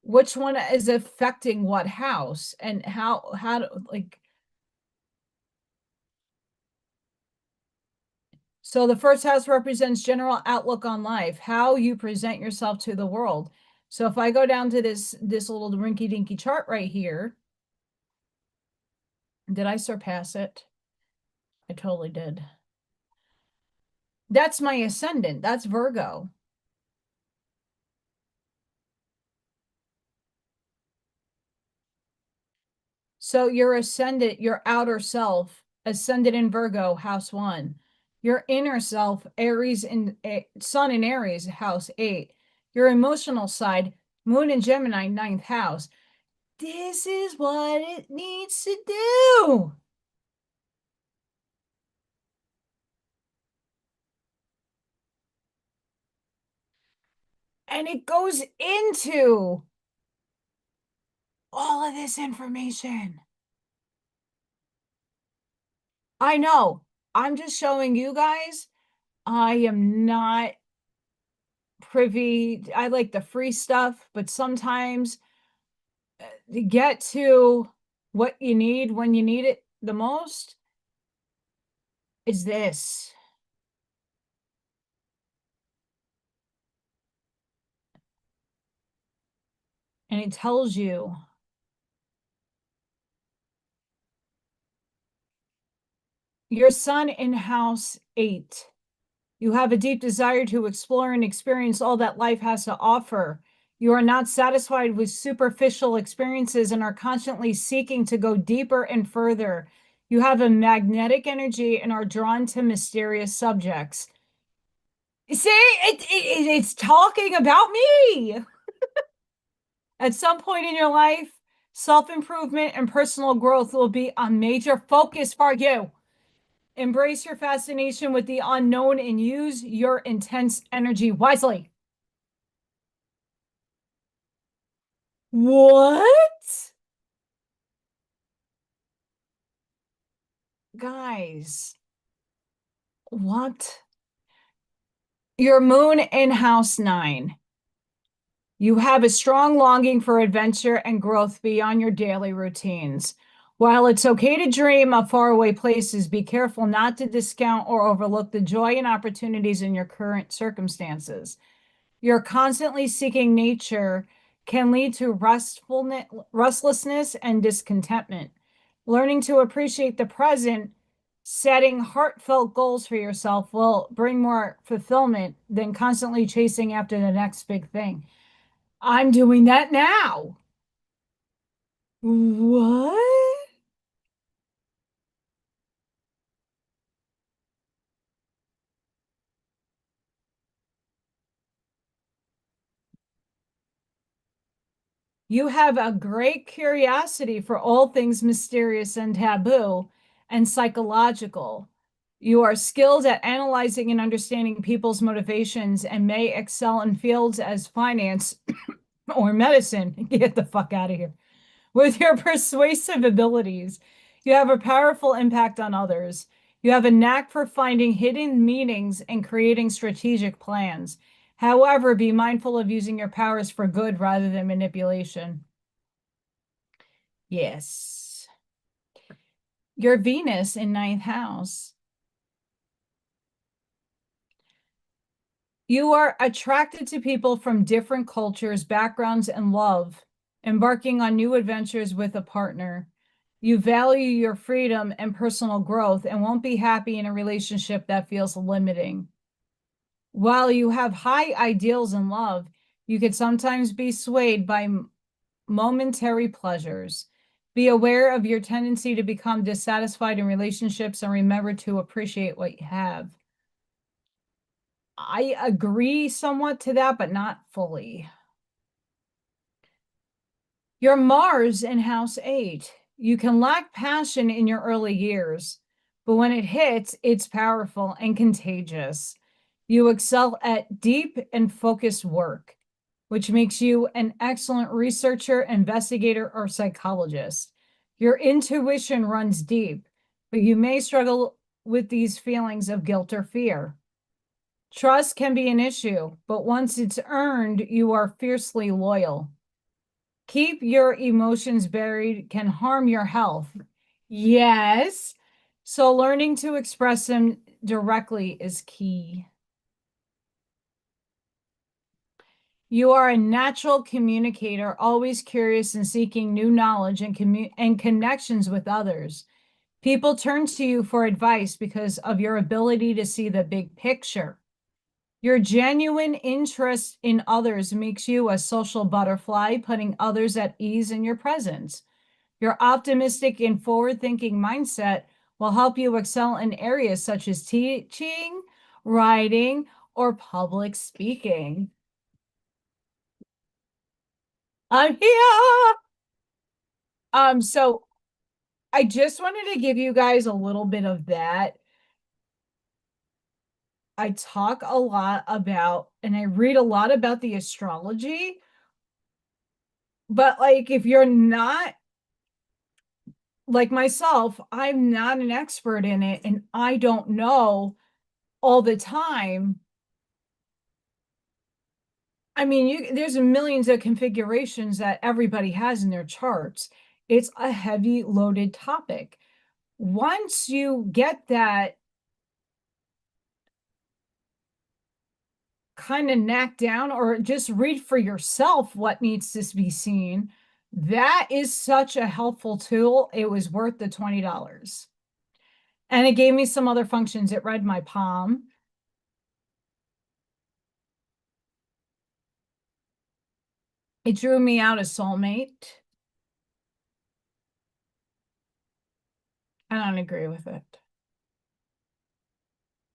which one is affecting what house and how to, like, so the first house represents general outlook on life, how you present yourself to the world. So if I go down to this little rinky dinky chart right here, did I surpass it? I totally did. That's my ascendant. That's Virgo. So your ascendant, your outer self, ascendant in Virgo, house 1. Your inner self, Aries and Sun in Aries, house 8. Your emotional side, Moon in Gemini, 9th house. This is what it needs to do. And it goes into all of this information. I know. I'm just showing you guys. I am not privy. I like the free stuff, but sometimes to get to what you need when you need it the most is this. And it tells you Your sun in house 8. You have a deep desire to explore and experience all that life has to offer. You are not satisfied with superficial experiences and are constantly seeking to go deeper and further. You have a magnetic energy and are drawn to mysterious subjects. See, it's talking about me. At some point in your life, self-improvement and personal growth will be a major focus for you. Embrace your fascination with the unknown and use your intense energy wisely. What? Guys, what? Your moon in house 9. You have a strong longing for adventure and growth beyond your daily routines. While it's okay to dream of faraway places, be careful not to discount or overlook the joy and opportunities in your current circumstances. You're constantly seeking nature can lead to restlessness and discontentment. Learning to appreciate the present, setting heartfelt goals for yourself will bring more fulfillment than constantly chasing after the next big thing. I'm doing that now. What? You have a great curiosity for all things mysterious and taboo and psychological. You are skilled at analyzing and understanding people's motivations and may excel in fields as finance or medicine. Get the fuck out of here. With your persuasive abilities, you have a powerful impact on others. You have a knack for finding hidden meanings and creating strategic plans. However, be mindful of using your powers for good rather than manipulation. Yes. Your Venus in 9th house. You are attracted to people from different cultures, backgrounds, and love, embarking on new adventures with a partner. You value your freedom and personal growth and won't be happy in a relationship that feels limiting. While you have high ideals in love, you could sometimes be swayed by momentary pleasures. Be aware of your tendency to become dissatisfied in relationships and remember to appreciate what you have. I agree somewhat to that, but not fully. Your Mars in house 8. You can lack passion in your early years, but when it hits, it's powerful and contagious. You excel at deep and focused work, which makes you an excellent researcher, investigator, or psychologist. Your intuition runs deep, but you may struggle with these feelings of guilt or fear. Trust can be an issue, but once it's earned, you are fiercely loyal. Keep your emotions buried can harm your health. Yes. So learning to express them directly is key. You are a natural communicator, always curious and seeking new knowledge and connections with others. People turn to you for advice because of your ability to see the big picture. Your genuine interest in others makes you a social butterfly, putting others at ease in your presence. Your optimistic and forward-thinking mindset will help you excel in areas such as teaching, writing, or public speaking. I'm here. So I just wanted to give you guys a little bit of that. I talk a lot about, and I read a lot about the astrology, but like if you're not like myself, I'm not an expert in it and I don't know all the time. I mean, there's millions of configurations that everybody has in their charts. It's a heavy loaded topic. Once you get that kind of knacked down or just read for yourself what needs to be seen, that is such a helpful tool. It was worth the $20. And it gave me some other functions. It read my palm. It drew me out a soulmate. I don't agree with it.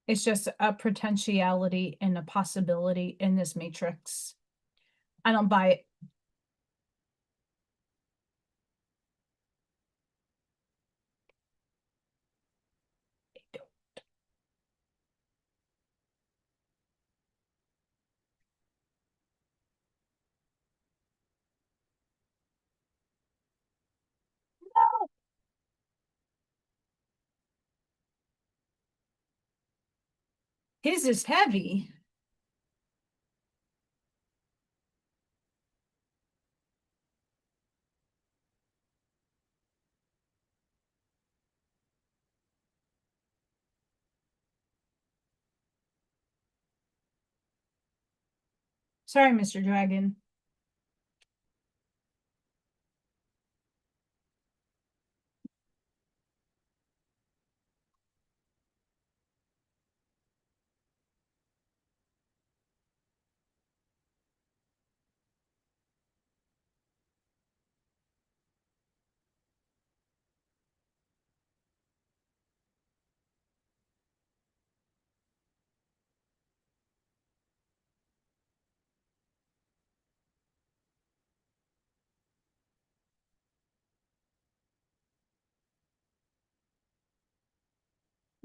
It's just a potentiality and a possibility in this matrix. I don't buy it. His is heavy. Sorry, Mr. Dragon.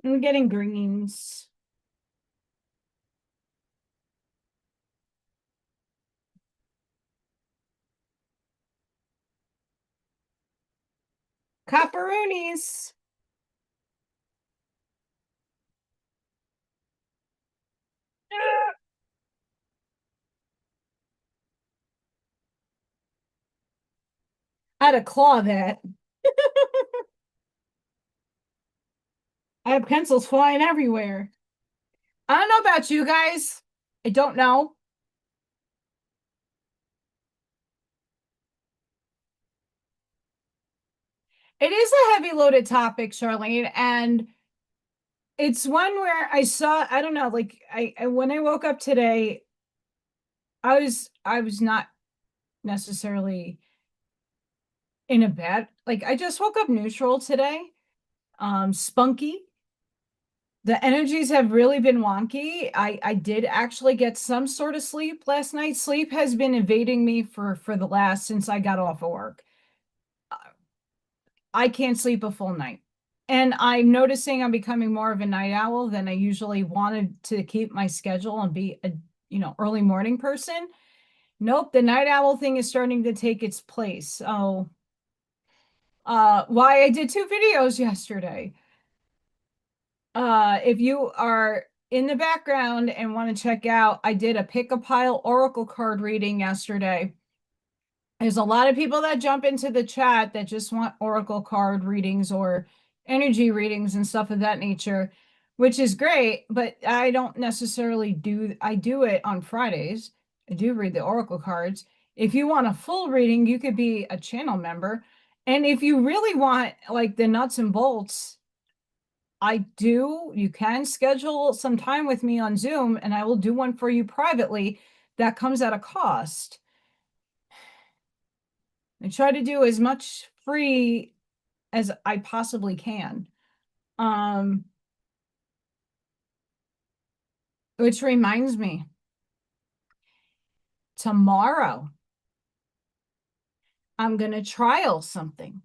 I'm getting greens. Copperoonies. I had to claw that. I have pencils flying everywhere. I don't know about you guys. I don't know. It is a heavy loaded topic, Charlene, and it's one where I saw, I don't know, like when I woke up today, I was not necessarily in a bad, like I just woke up neutral today. Spunky. The energies have really been wonky. I did actually get some sort of sleep last night. Sleep has been evading me for the last since I got off of work. I can't sleep a full night. And I'm noticing I'm becoming more of a night owl than I usually wanted to keep my schedule and be a, early morning person. Nope, the night owl thing is starting to take its place. So, why I did 2 videos yesterday. If you are in the background and want to check out, I did a pick a pile oracle card reading yesterday. There's a lot of people that jump into the chat that just want oracle card readings or energy readings and stuff of that nature, which is great, but I don't necessarily I do it on Fridays. I do read the oracle cards. If you want a full reading, you could be a channel member. And if you really want like the nuts and bolts, you can schedule some time with me on Zoom and I will do one for you privately. That comes at a cost. I try to do as much free as I possibly can. Which reminds me, tomorrow I'm going to trial something.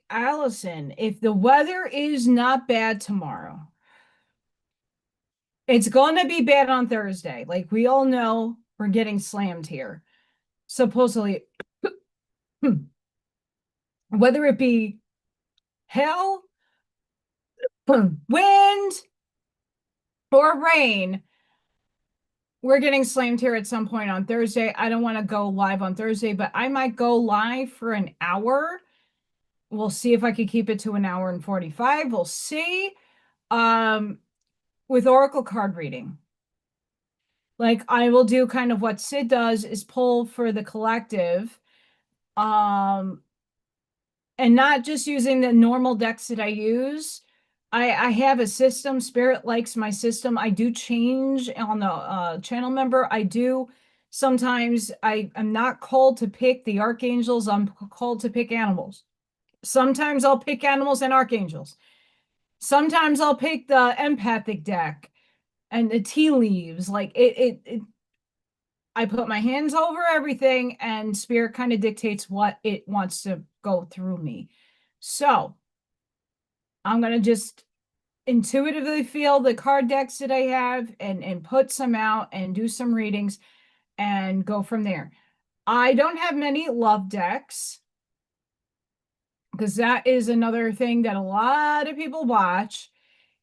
Allison, if the weather is not bad tomorrow, it's going to be bad on Thursday. Like we all know, we're getting slammed here. Supposedly, whether it be hail, wind, or rain, we're getting slammed here at some point on Thursday. I don't want to go live on Thursday, but I might go live for an hour. We'll see if I could keep it to an hour and 45. We'll see. With Oracle card reading. Like I will do kind of what Sid does is pull for the collective. And not just using the normal decks that I use. I have a system. Spirit likes my system. I do change on the channel member. I do sometimes I'm not called to pick the archangels. I'm called to pick animals. Sometimes I'll pick animals and archangels. Sometimes I'll pick the empathic deck and the tea leaves. Like it I put my hands over everything and spirit kind of dictates what it wants to go through me. So I'm going to just intuitively feel the card decks that I have and put some out and do some readings and go from there. I don't have many love decks because that is another thing that a lot of people watch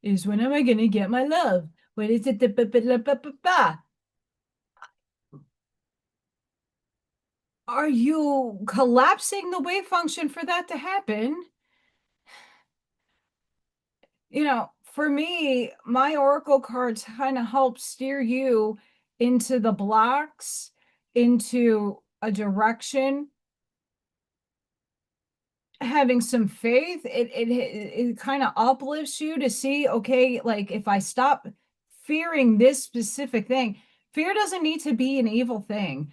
is when am I going to get my love? When is it? Are you collapsing the wave function for that to happen? For me, my oracle cards kind of help steer you into the blocks, into a direction, having some faith. It kind of uplifts you to see, okay, like if I stop fearing this specific thing, fear doesn't need to be an evil thing.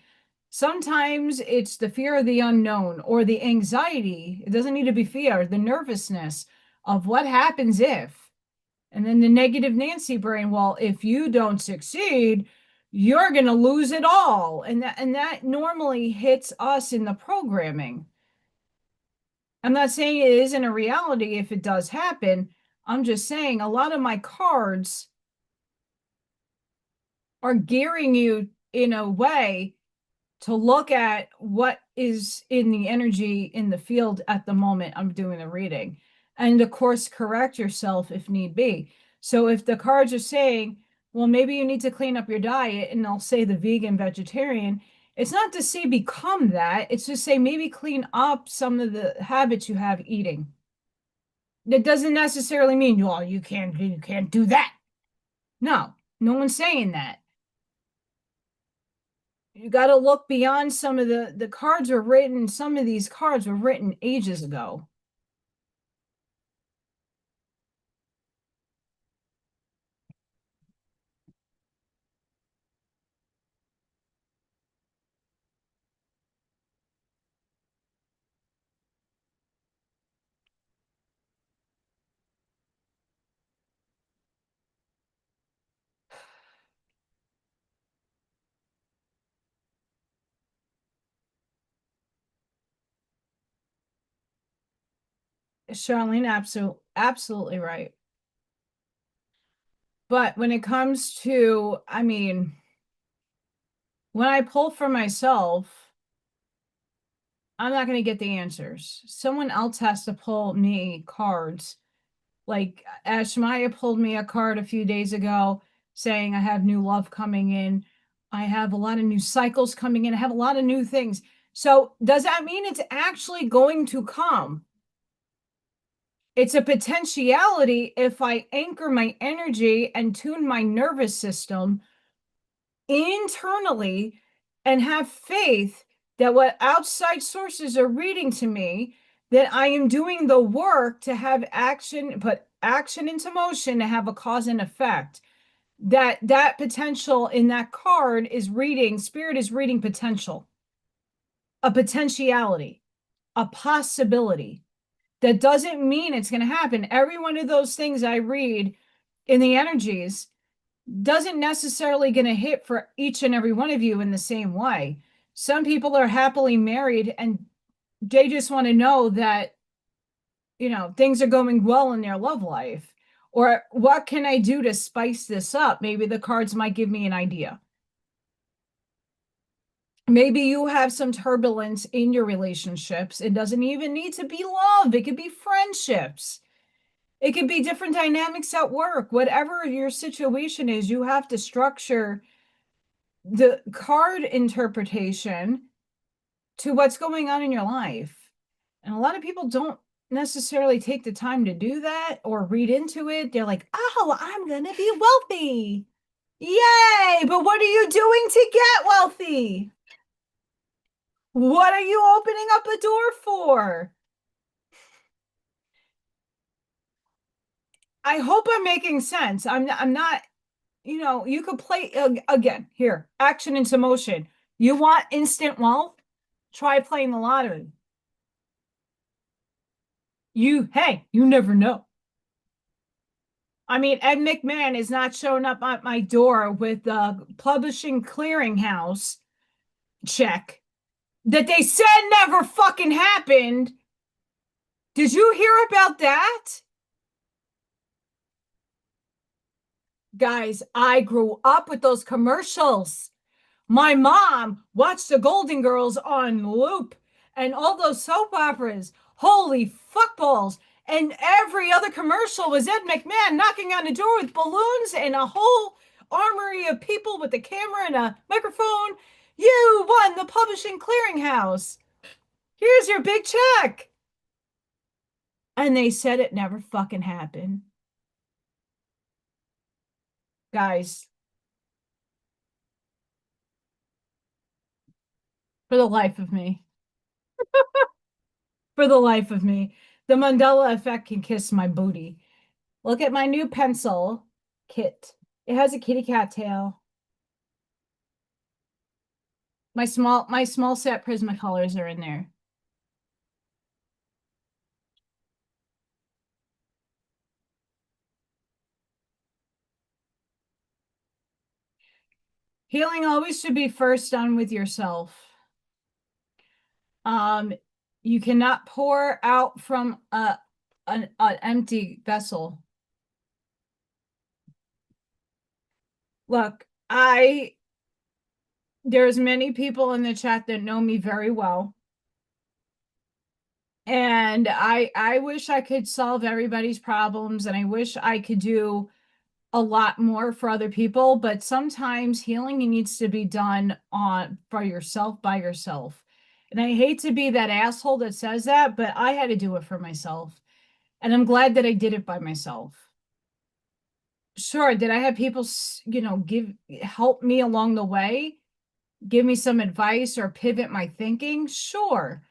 Sometimes it's the fear of the unknown or the anxiety. It doesn't need to be fear, the nervousness of what happens if. And then the negative Nancy brain, well, if you don't succeed, you're going to lose it all. And that normally hits us in the programming. I'm not saying it isn't a reality if it does happen. I'm just saying a lot of my cards are gearing you in a way to look at what is in the energy in the field at the moment I'm doing the reading. And of course, correct yourself if need be. So if the cards are saying, well, maybe you need to clean up your diet, and they'll say the vegan, vegetarian, it's not to say become that. It's to say maybe clean up some of the habits you have eating. That doesn't necessarily mean, well, you can't do that. No, no one's saying that. You got to look beyond some of the cards were written. Some of these cards were written ages ago. Charlene, absolutely right. But when it comes to, I mean, when I pull for myself, I'm not going to get the answers. Someone else has to pull me cards. Like Ashmaya pulled me a card a few days ago saying I have new love coming in. I have a lot of new cycles coming in. I have a lot of new things. So does that mean it's actually going to come? It's a potentiality if I anchor my energy and tune my nervous system internally and have faith that what outside sources are reading to me, that I am doing the work to have action, put action into motion to have a cause and effect. That potential in that card is reading, spirit is reading potential, a potentiality, a possibility. That doesn't mean it's going to happen. Every one of those things I read in the energies doesn't necessarily going to hit for each and every one of you in the same way. Some people are happily married and they just want to know that, things are going well in their love life. Or what can I do to spice this up? Maybe the cards might give me an idea. Maybe you have some turbulence in your relationships. It doesn't even need to be love. It could be friendships. It could be different dynamics at work. Whatever your situation is, you have to structure the card interpretation to what's going on in your life. And a lot of people don't necessarily take the time to do that or read into it. They're like, oh, I'm going to be wealthy. Yay! But what are you doing to get wealthy? What are you opening up a door for? I hope I'm making sense. I'm not, you could play again here, action into motion. You want instant wealth? Try playing the lottery. Hey, you never know. I mean, Ed McMahon is not showing up at my door with the publishing clearinghouse check that they said never fucking happened. Did you hear about that? Guys, I grew up with those commercials. My mom watched the Golden Girls on loop and all those soap operas. Holy fuckballs. And every other commercial was Ed McMahon knocking on the door with balloons and a whole armory of people with a camera and a microphone. You won the publishing clearinghouse. Here's your big check. And they said it never fucking happened. Guys, for the life of me, for the life of me, the Mandela effect can kiss my booty. Look at my new pencil kit. It has a kitty cat tail. My small set Prismacolors are in there. Healing always should be first done with yourself. You cannot pour out from an empty vessel. Look, there's many people in the chat that know me very well. And I wish I could solve everybody's problems, and I wish I could do a lot more for other people, but sometimes healing needs to be done for yourself by yourself. And I hate to be that asshole that says that, but I had to do it for myself. And I'm glad that I did it by myself. Sure, did I have people, help me along the way, give me some advice or pivot my thinking? Sure.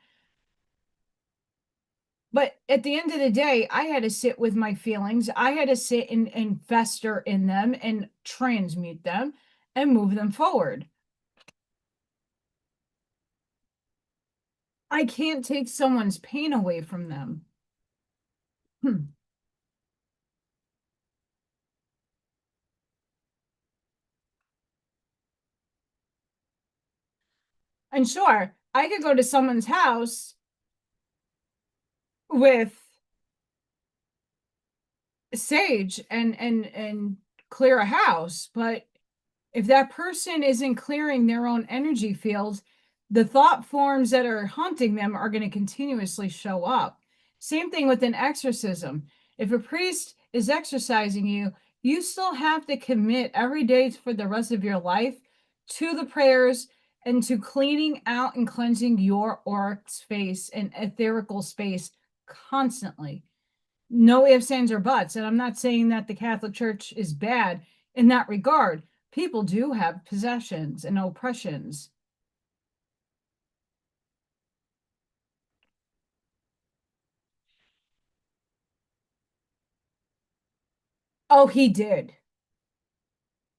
But at the end of the day, I had to sit with my feelings. I had to sit and fester in them and transmute them and move them forward. I can't take someone's pain away from them. And sure, I could go to someone's house with sage and clear a house, but if that person isn't clearing their own energy fields, the thought forms that are haunting them are going to continuously show up. Same thing with an exorcism. If a priest is exorcising you, you still have to commit every day for the rest of your life to the prayers and to cleaning out and cleansing your auric space and etherical space constantly. No ifs, ands, or buts. And I'm not saying that the Catholic Church is bad in that regard. People do have possessions and oppressions. Oh, he did.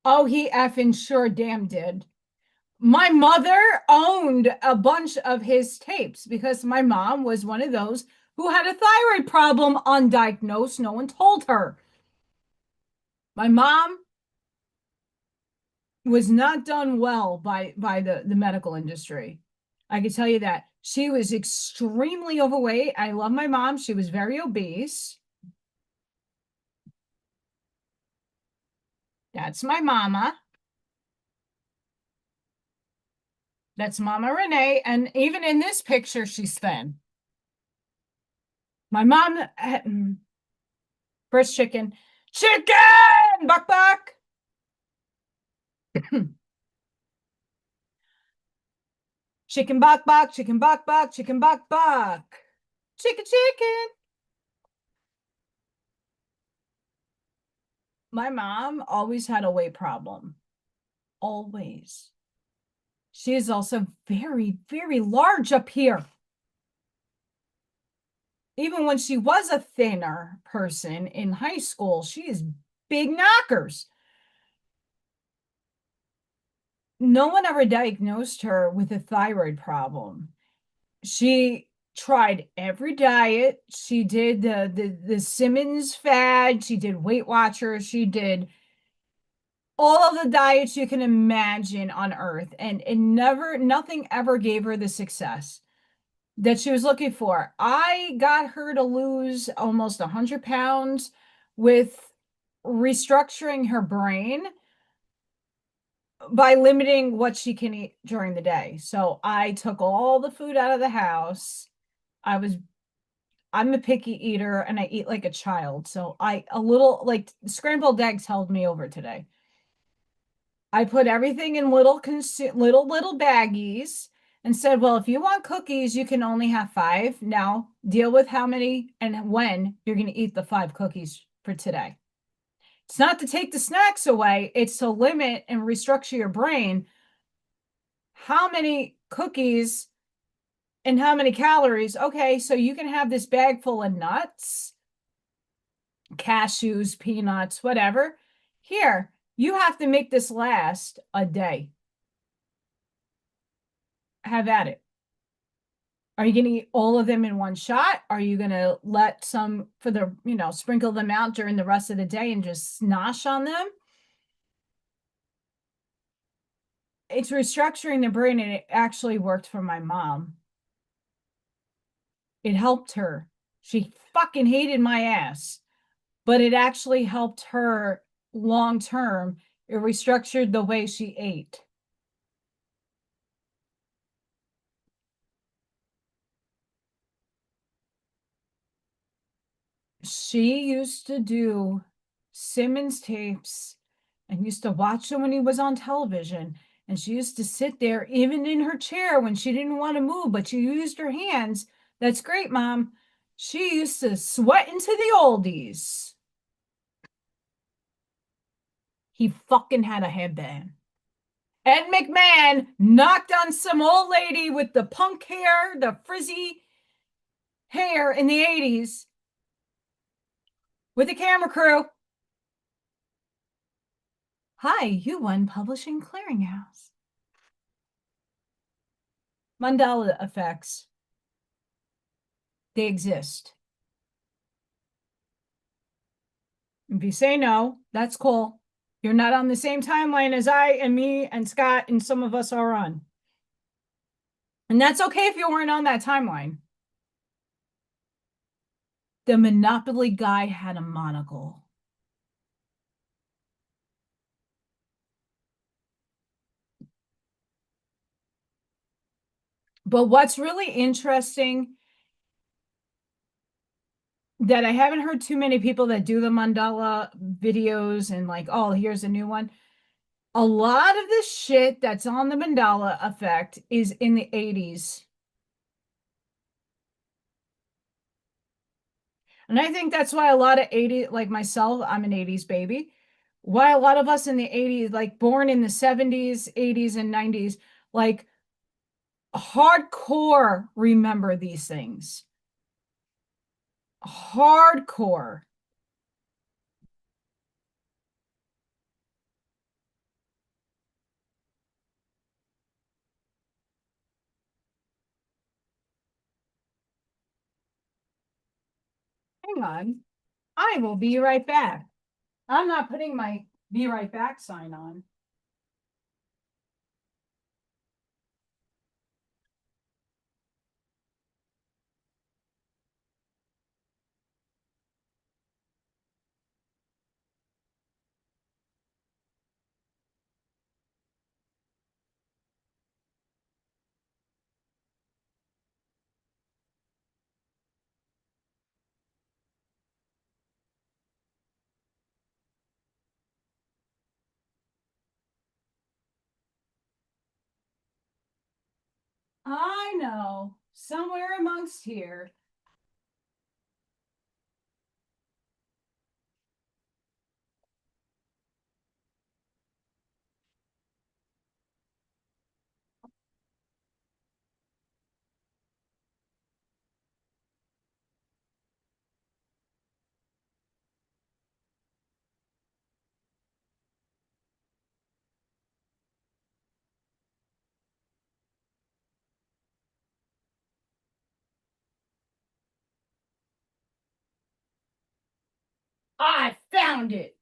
Oh, he effing sure damn did. My mother owned a bunch of his tapes because my mom was one of those who had a thyroid problem undiagnosed. No one told her. My mom was not done well by the medical industry. I can tell you that. She was extremely overweight. I love my mom. She was very obese. That's my mama. That's Mama Renee. And even in this picture, she's thin. My mom had first chicken. Chicken! Buck buck! Chicken buck buck, chicken buck buck, chicken buck buck. Chicken chicken. My mom always had a weight problem. Always. She is also very, very large up here. Even when she was a thinner person in high school, she is big knockers. No one ever diagnosed her with a thyroid problem. She tried every diet. She did the Simmons fad. She did Weight Watchers. She did all of the diets you can imagine on earth, and nothing ever gave her the success that she was looking for. I got her to lose almost 100 pounds with restructuring her brain by limiting what she can eat during the day. So I took all the food out of the house. I'm a picky eater and I eat like a child. So a little like scrambled eggs held me over today. I put everything in little baggies and said, well, if you want cookies, you can only have 5. Now deal with how many and when you're going to eat the 5 cookies for today. It's not to take the snacks away. It's to limit and restructure your brain. How many cookies and how many calories? Okay, so you can have this bag full of nuts, cashews, peanuts, whatever. Here, you have to make this last a day. Have at it. Are you going to eat all of them in one shot? Are you going to let some sprinkle them out during the rest of the day and just nosh on them? It's restructuring the brain, and it actually worked for my mom. It helped her. She fucking hated my ass, but it actually helped her long term. It restructured the way she ate. She used to do Simmons tapes and used to watch him when he was on television. And she used to sit there, even in her chair when she didn't want to move, but she used her hands. That's great, Mom. She used to sweat into the oldies. He fucking had a headband. Ed McMahon knocked on some old lady with the punk hair, the frizzy hair in the 80s with a camera crew. Hi, you won Publishing Clearinghouse. Mandela effects. They exist. If you say no, that's cool. You're not on the same timeline as I and me and Scott and some of us are on. And that's okay if you weren't on that timeline. The Monopoly guy had a monocle. But what's really interesting that I haven't heard too many people that do the mandala videos and like, oh, here's a new one. A lot of the shit that's on the mandala effect is in the 80s. And I think that's why a lot of 80s, like myself, I'm an 80s baby. Why a lot of us in the 80s, like born in the 70s, 80s, and 90s, like hardcore remember these things. Hardcore. Hang on. I will be right back. I'm not putting my be right back sign on. I know, somewhere amongst here. I found it.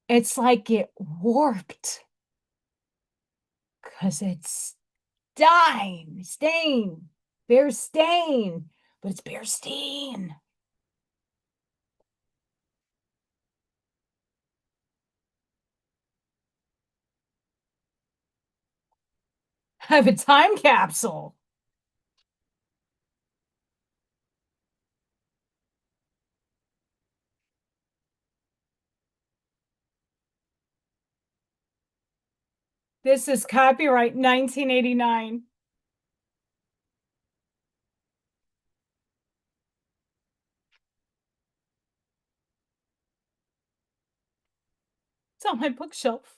It's like it warped because it's stain, bear stain, but it's bear stain. I have a time capsule. This is copyright 1989. It's on my bookshelf.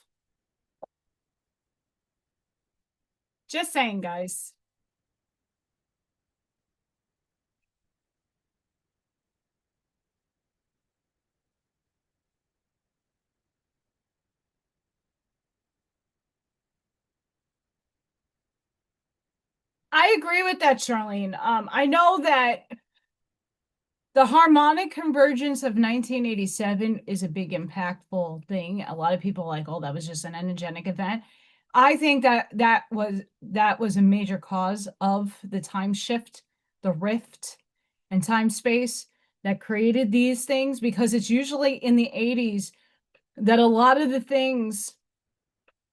Just saying, guys. I agree with that, Charlene. I know that the harmonic convergence of 1987 is a big impactful thing. A lot of people are like, oh, that was just an energetic event. I think that was a major cause of the time shift, the rift and time space that created these things, because it's usually in the 80s that a lot of the things,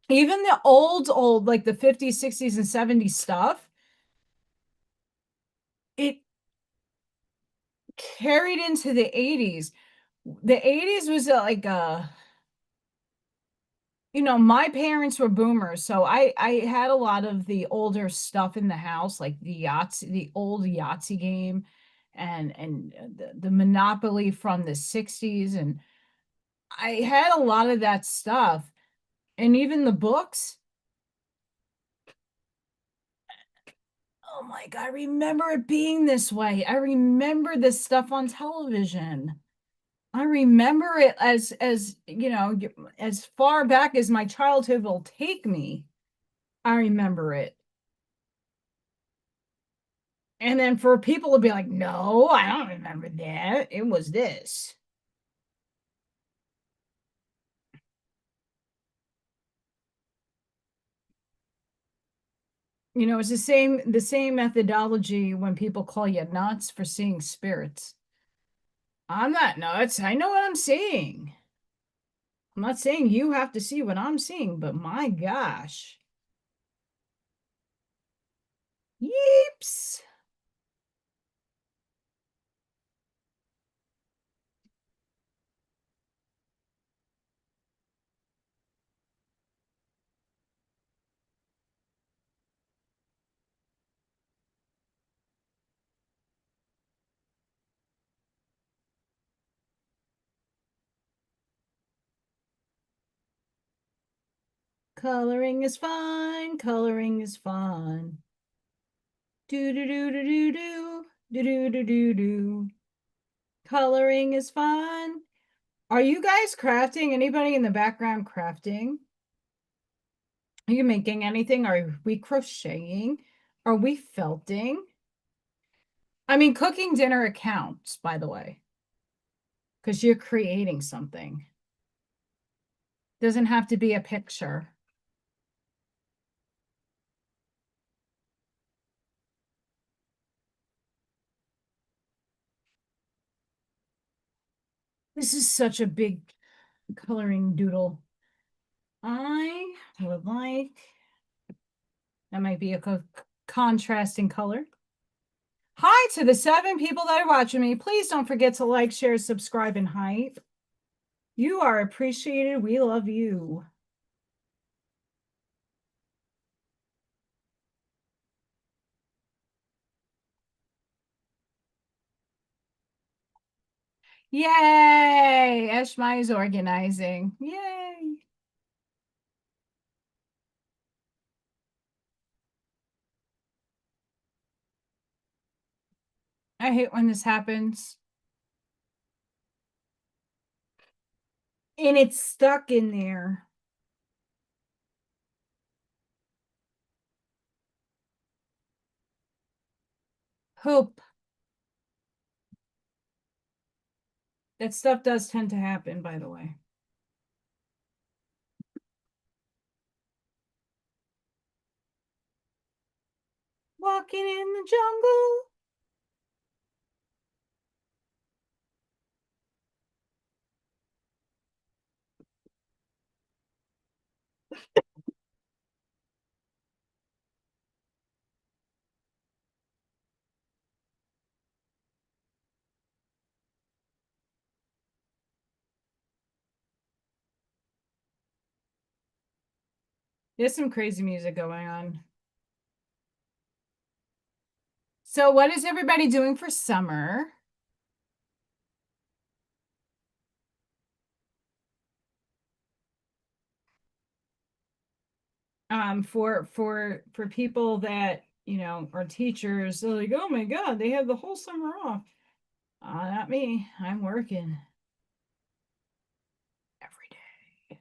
even the old, like the 50s, 60s, and 70s stuff, it carried into the 80s. The 80s was like my parents were boomers, so I had a lot of the older stuff in the house, like the old Yahtzee game, and the Monopoly from the 60s, and I had a lot of that stuff, and even the books. Oh my God, I remember it being this way. I remember this stuff on television. I remember it as as far back as my childhood will take me. I remember it. And then for people to be like, no, I don't remember that. It was this. It's the same methodology when people call you nuts for seeing spirits. I'm not nuts. I know what I'm seeing. I'm not saying you have to see what I'm seeing, but my gosh. Yeeps. Coloring is fun. Coloring is fun. Do do do do do do do do do do do. Coloring is fun. Are you guys crafting? Anybody in the background crafting? Are you making anything? Are we crocheting? Are we felting? I mean, cooking dinner accounts, by the way, because you're creating something. Doesn't have to be a picture. This is such a big coloring doodle. I would like, that might be a contrasting color. Hi to the 7 people that are watching me. Please don't forget to like, share, subscribe, and hype. You are appreciated. We love you. Yay! Eshmai is organizing. Yay! I hate when this happens. And it's stuck in there. Poop. That stuff does tend to happen, by the way. Walking in the jungle. There's some crazy music going on. So what is everybody doing for summer? For people that, you know, are teachers, they're like, oh my God, they have the whole summer off. Not me. I'm working every day.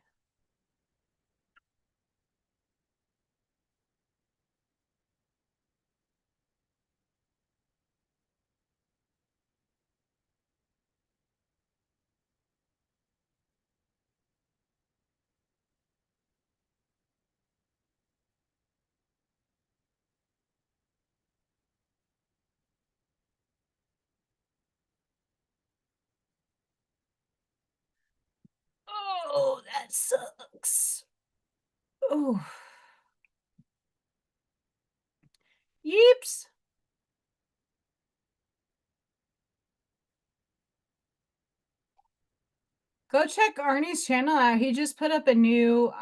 Oh, that sucks. Oh. Yeeps. Go check Arnie's channel out. He just put up a new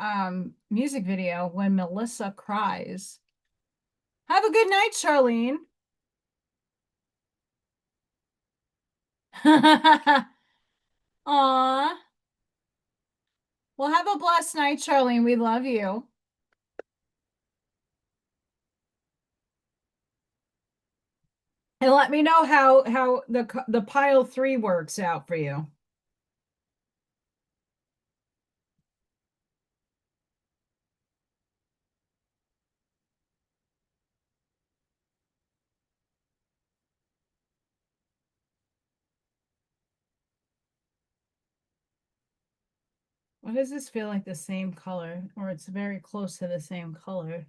music video, When Melissa Cries. Have a good night, Charlene. Aw. Well, have a blessed night, Charlene. We love you. And let me know how the pile 3 works out for you. Why does this feel like the same color? Or it's very close to the same color.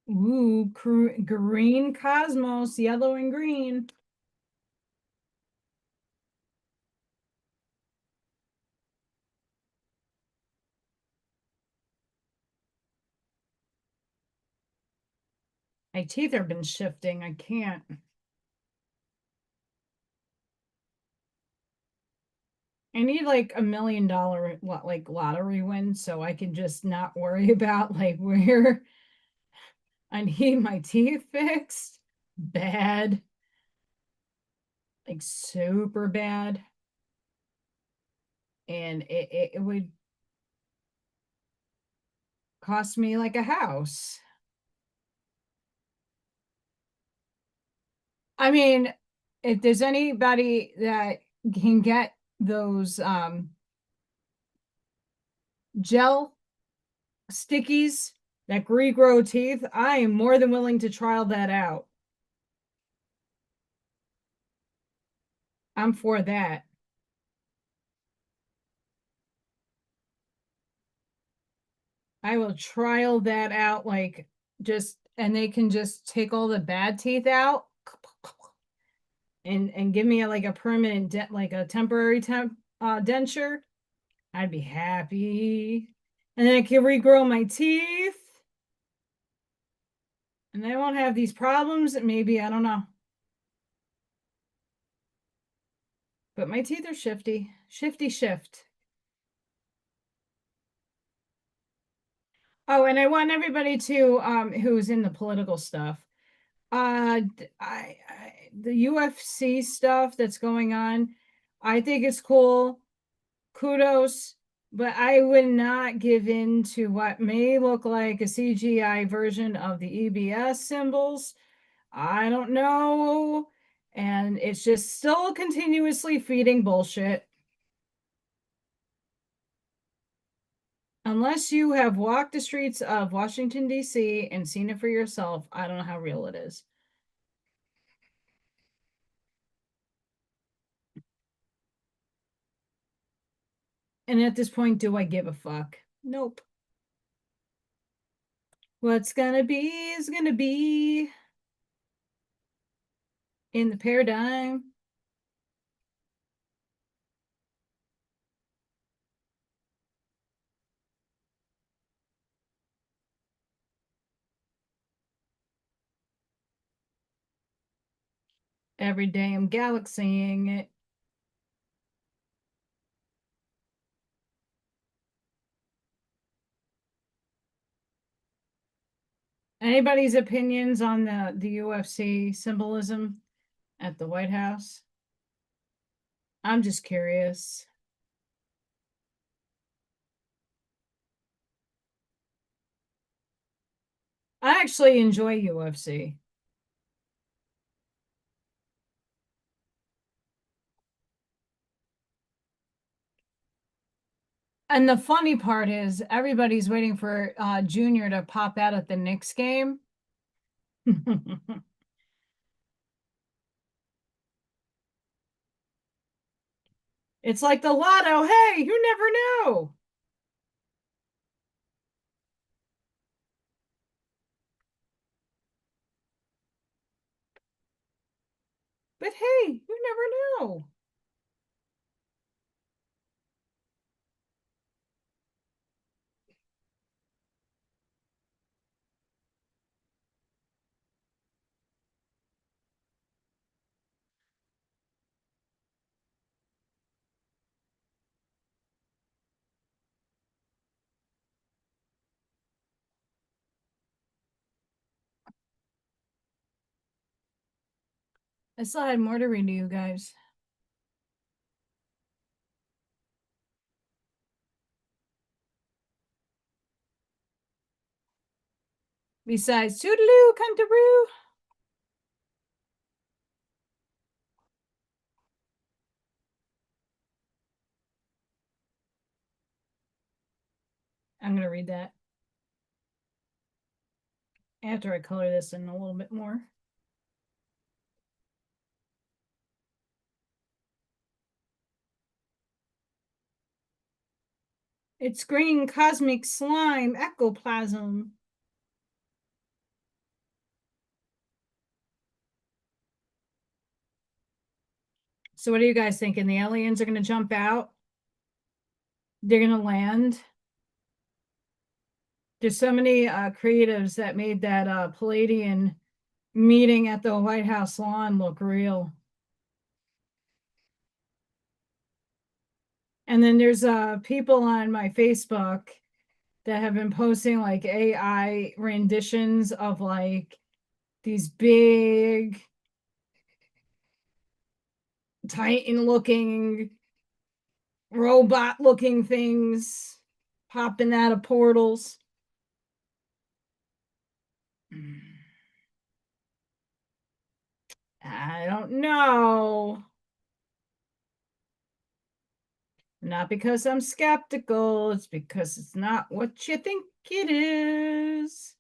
Ooh, green cosmos, yellow and green. My teeth have been shifting. I can't. I need like $1 million like lottery win so I can just not worry about like where I need my teeth fixed. Bad. Like super bad. And it would cost me like a house. I mean, if there's anybody that can get those gel stickies that regrow teeth, I am more than willing to trial that out. I'm for that. I will trial that out, like just, and they can just take all the bad teeth out and give me like a permanent like a temporary denture. I'd be happy. And then I can regrow my teeth. And I won't have these problems. Maybe, I don't know. But my teeth are shifty. Shifty shift. Oh, and I want everybody to who's in the political stuff. The UFC stuff that's going on, I think it's cool. Kudos, but I would not give in to what may look like a CGI version of the EBS symbols. I don't know. And it's just still continuously feeding bullshit. Unless you have walked the streets of Washington, D.C. and seen it for yourself, I don't know how real it is. And at this point, do I give a fuck? Nope. What's gonna be is gonna be in the paradigm. Every day I'm galaxying it. Anybody's opinions on the UFC symbolism at the White House? I'm just curious. I actually enjoy UFC. And the funny part is everybody's waiting for Junior to pop out at the Knicks game. It's like the lotto. Hey, you never know. But hey, you never know. I still had more to read to you guys. Besides, toodaloo, kangaroo. I'm going to read that after I color this in a little bit more. It's green cosmic slime ectoplasm. So what are you guys thinking? The aliens are going to jump out? They're going to land? There's so many creatives that made that Palladian meeting at the White House lawn look real. And then there's people on my Facebook that have been posting like AI renditions of like these big Titan looking robot looking things popping out of portals. I don't know. Not because I'm skeptical, it's because it's not what you think it is.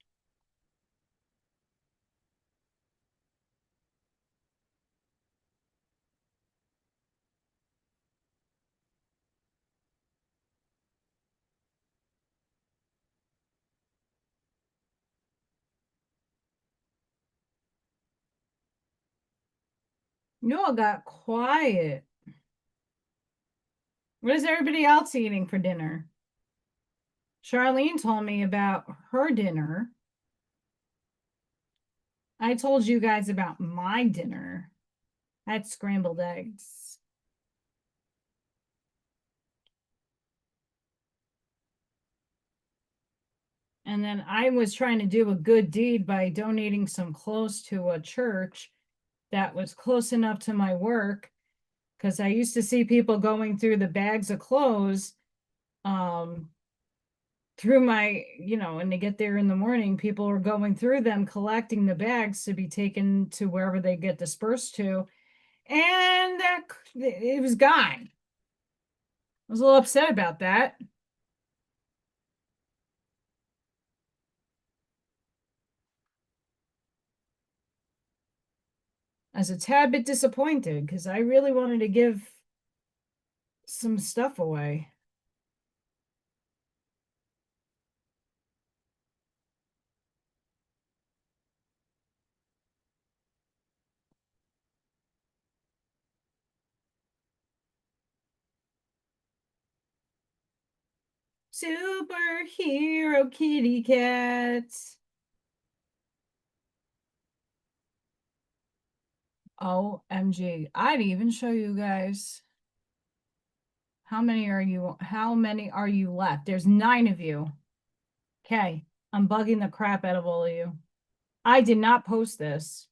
You all got quiet. What is everybody else eating for dinner? Charlene told me about her dinner. I told you guys about my dinner. I had scrambled eggs. And then I was trying to do a good deed by donating some clothes to a church that was close enough to my work, because I used to see people going through the bags of clothes through my, when they get there in the morning, people are going through them, collecting the bags to be taken to wherever they get dispersed to. And it was gone. I was a little upset about that. I was a tad bit disappointed because I really wanted to give some stuff away. Superhero kitty cats. OMG. I'd even show you guys. How many are you left? There's 9 of you. Okay. I'm bugging the crap out of all of you. I did not post this.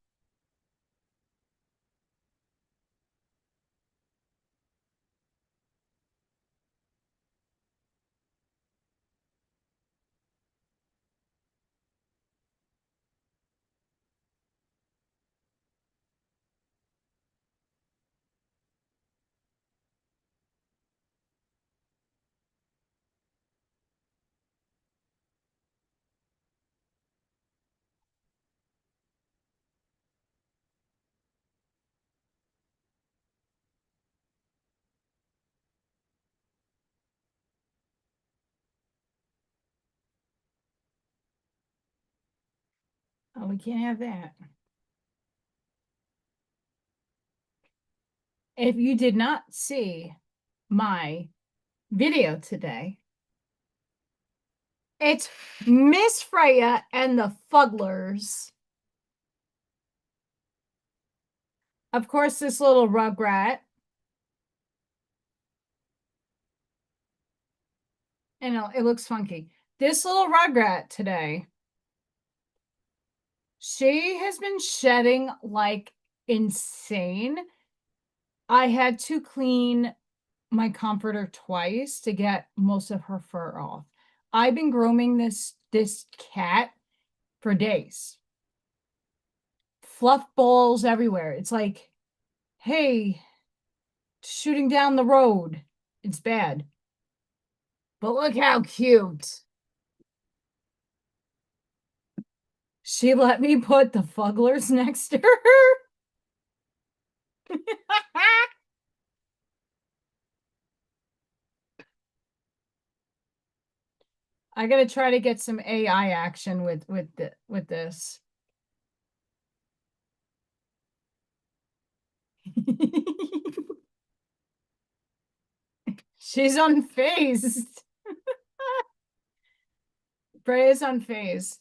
Oh, we can't have that. If you did not see my video today, it's Miss Freya and the Fugglers. Of course, this little rugrat. And it looks funky. This little rugrat today, she has been shedding like insane. I had to clean my comforter twice to get most of her fur off. I've been grooming this cat for days. Fluff balls everywhere. It's like, hey, shooting down the road. It's bad. But look how cute. She let me put the Fugglers next to her. I gotta try to get some AI action with this. She's unfazed. Bray is unfazed.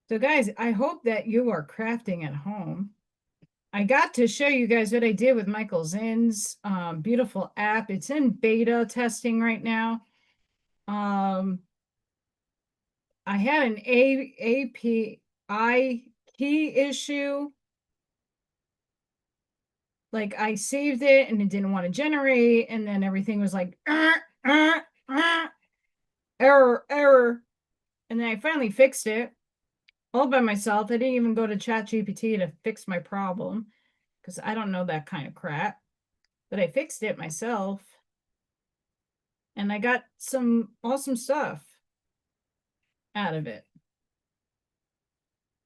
So guys, I hope that you are crafting at home. I got to show you guys what I did with Michael Zinn's beautiful app. It's in beta testing right now. I had an API key issue. Like I saved it and it didn't want to generate, and then everything was like error, error. And then I finally fixed it all by myself. I didn't even go to ChatGPT to fix my problem because I don't know that kind of crap. But I fixed it myself. And I got some awesome stuff out of it.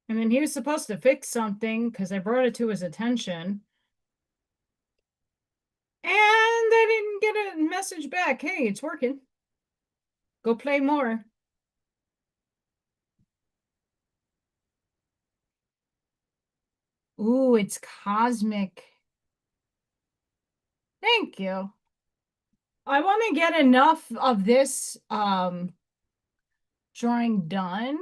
And then he was supposed to fix something because I brought it to his attention. And I didn't get a message back. Hey, it's working. Go play more. Ooh, it's cosmic. Thank you. I want to get enough of this drawing done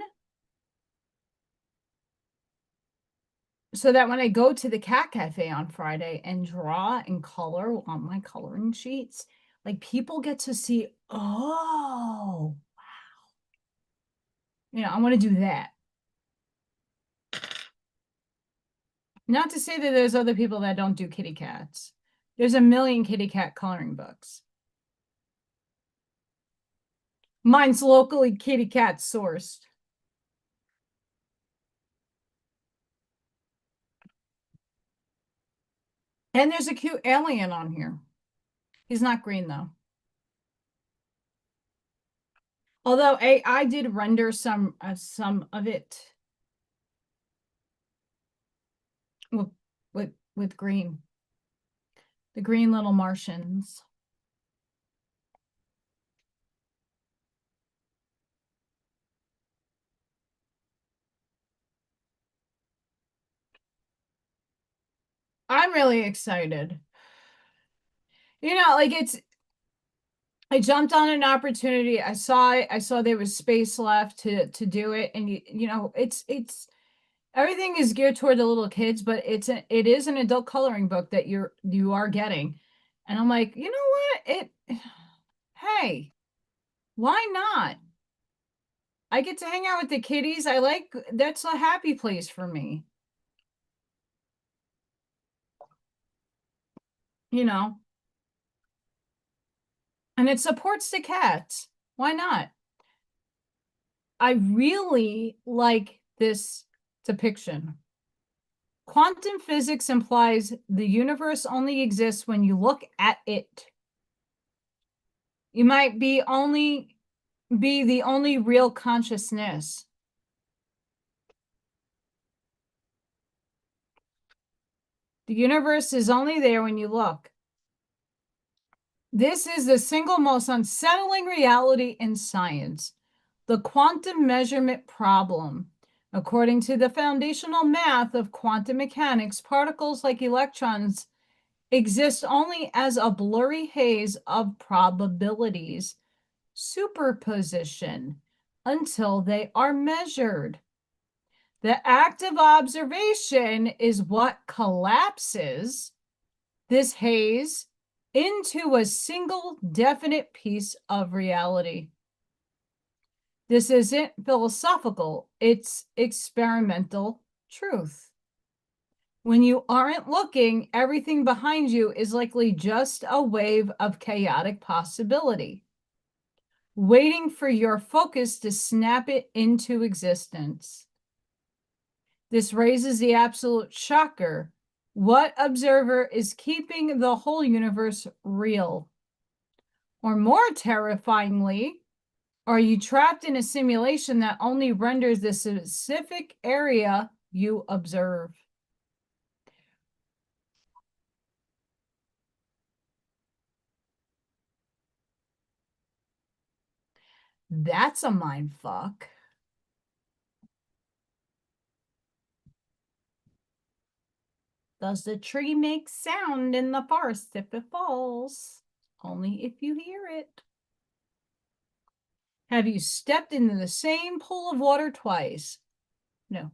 so that when I go to the cat cafe on Friday and draw and color on my coloring sheets, like people get to see, oh, wow. You know, I want to do that. Not to say that there's other people that don't do kitty cats. There's a million kitty cat coloring books. Mine's locally kitty cat sourced. And there's a cute alien on here. He's not green though. Although I did render some of it with green. The green little Martians. I'm really excited. You know, like I jumped on an opportunity. I saw there was space left to do it, and you know, it's everything is geared toward the little kids, but it is an adult coloring book that you are getting. And I'm like, you know what? Hey, why not? I get to hang out with the kitties. That's a happy place for me. You know, and it supports the cats. Why not? I really like this depiction. Quantum physics implies the universe only exists when you look at it. You might be the only real consciousness. The universe is only there when you look. This is the single most unsettling reality in science, the quantum measurement problem. According to the foundational math of quantum mechanics, particles like electrons exist only as a blurry haze of probabilities, superposition, until they are measured. The act of observation is what collapses this haze into a single definite piece of reality. This isn't philosophical, it's experimental truth. When you aren't looking, everything behind you is likely just a wave of chaotic possibility, waiting for your focus to snap it into existence. This raises the absolute shocker. What observer is keeping the whole universe real? Or more terrifyingly, are you trapped in a simulation that only renders the specific area you observe? That's a mind fuck. Does the tree make sound in the forest if it falls? Only if you hear it. Have you stepped into the same pool of water twice? No.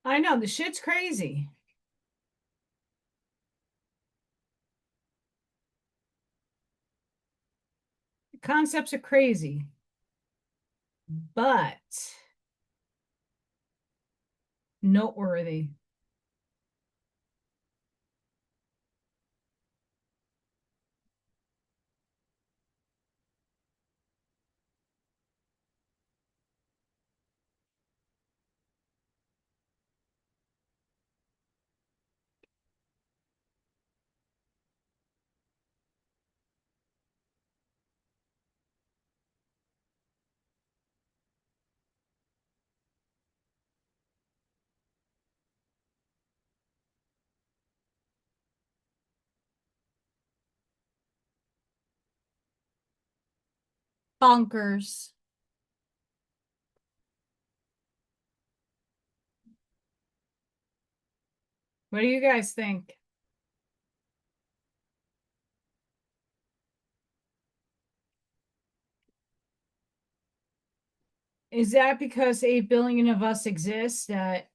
I know, the shit's crazy. The concepts are crazy. But noteworthy. Bonkers. What do you guys think? Is that because 8 billion of us exist that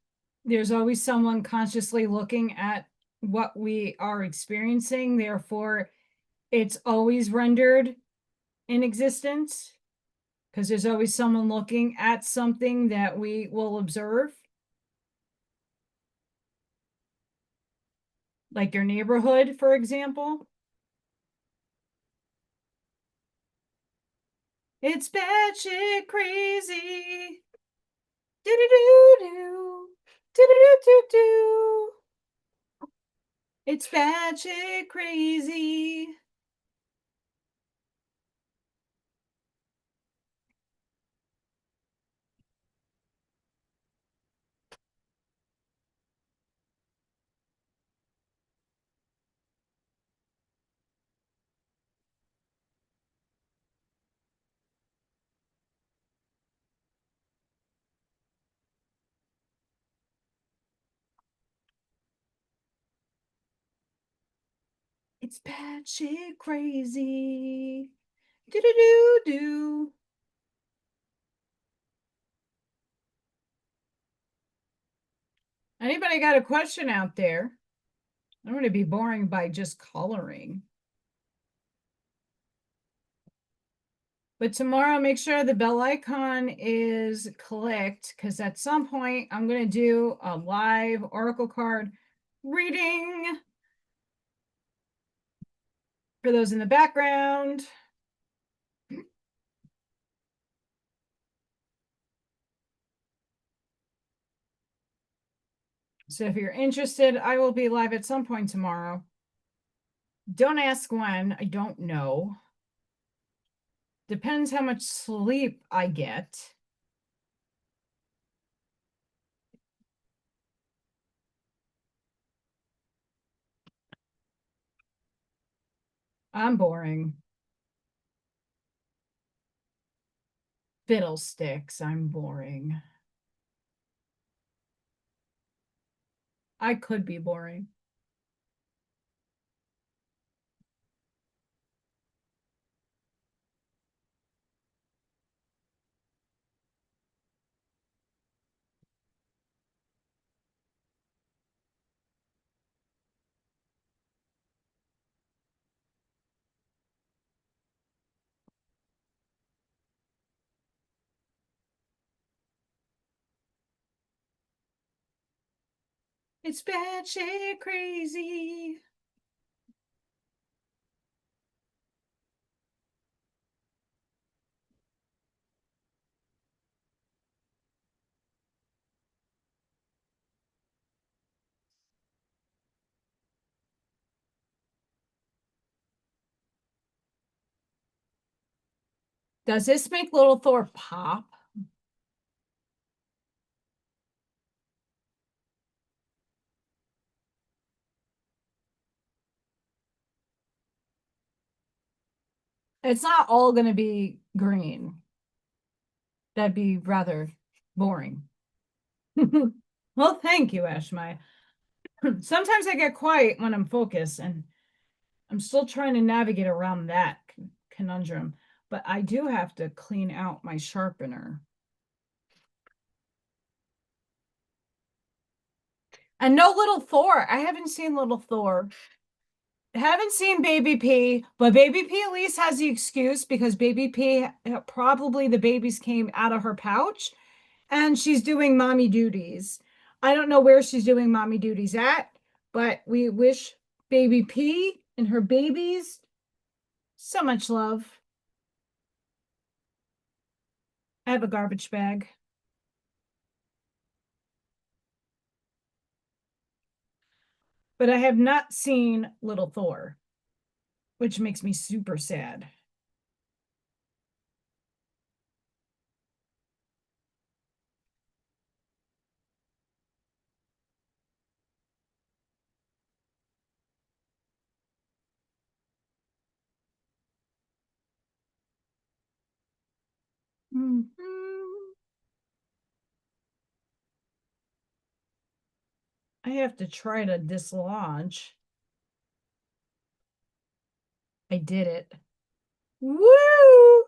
there's always someone consciously looking at what we are experiencing, therefore it's always rendered in existence? Because there's always someone looking at something that we will observe, like your neighborhood, for example. It's batshit crazy. Do do do do do do do do. It's batshit crazy. It's batshit crazy. Do do do do. Anybody got a question out there? I'm going to be boring by just coloring. But tomorrow, make sure the bell icon is clicked, because at some point I'm going to do a live oracle card reading for those in the background. So if you're interested, I will be live at some point tomorrow. Don't ask when, I don't know. Depends how much sleep I get. I'm boring. Fiddlesticks, I'm boring. I could be boring. It's batshit crazy. Does this make Little Thor pop? It's not all going to be green. That'd be rather boring. Well, thank you, Ashmai. Sometimes I get quiet when I'm focused, and I'm still trying to navigate around that conundrum. But I do have to clean out my sharpener. And no little Thor. I haven't seen little Thor. Haven't seen Baby P, but Baby P at least has the excuse because Baby P, probably the babies came out of her pouch and she's doing mommy duties. I don't know where she's doing mommy duties at, but we wish Baby P and her babies so much love. I have a garbage bag. But I have not seen Little Thor, which makes me super sad. Mhm. I have to try to dislodge. I did it. Woo!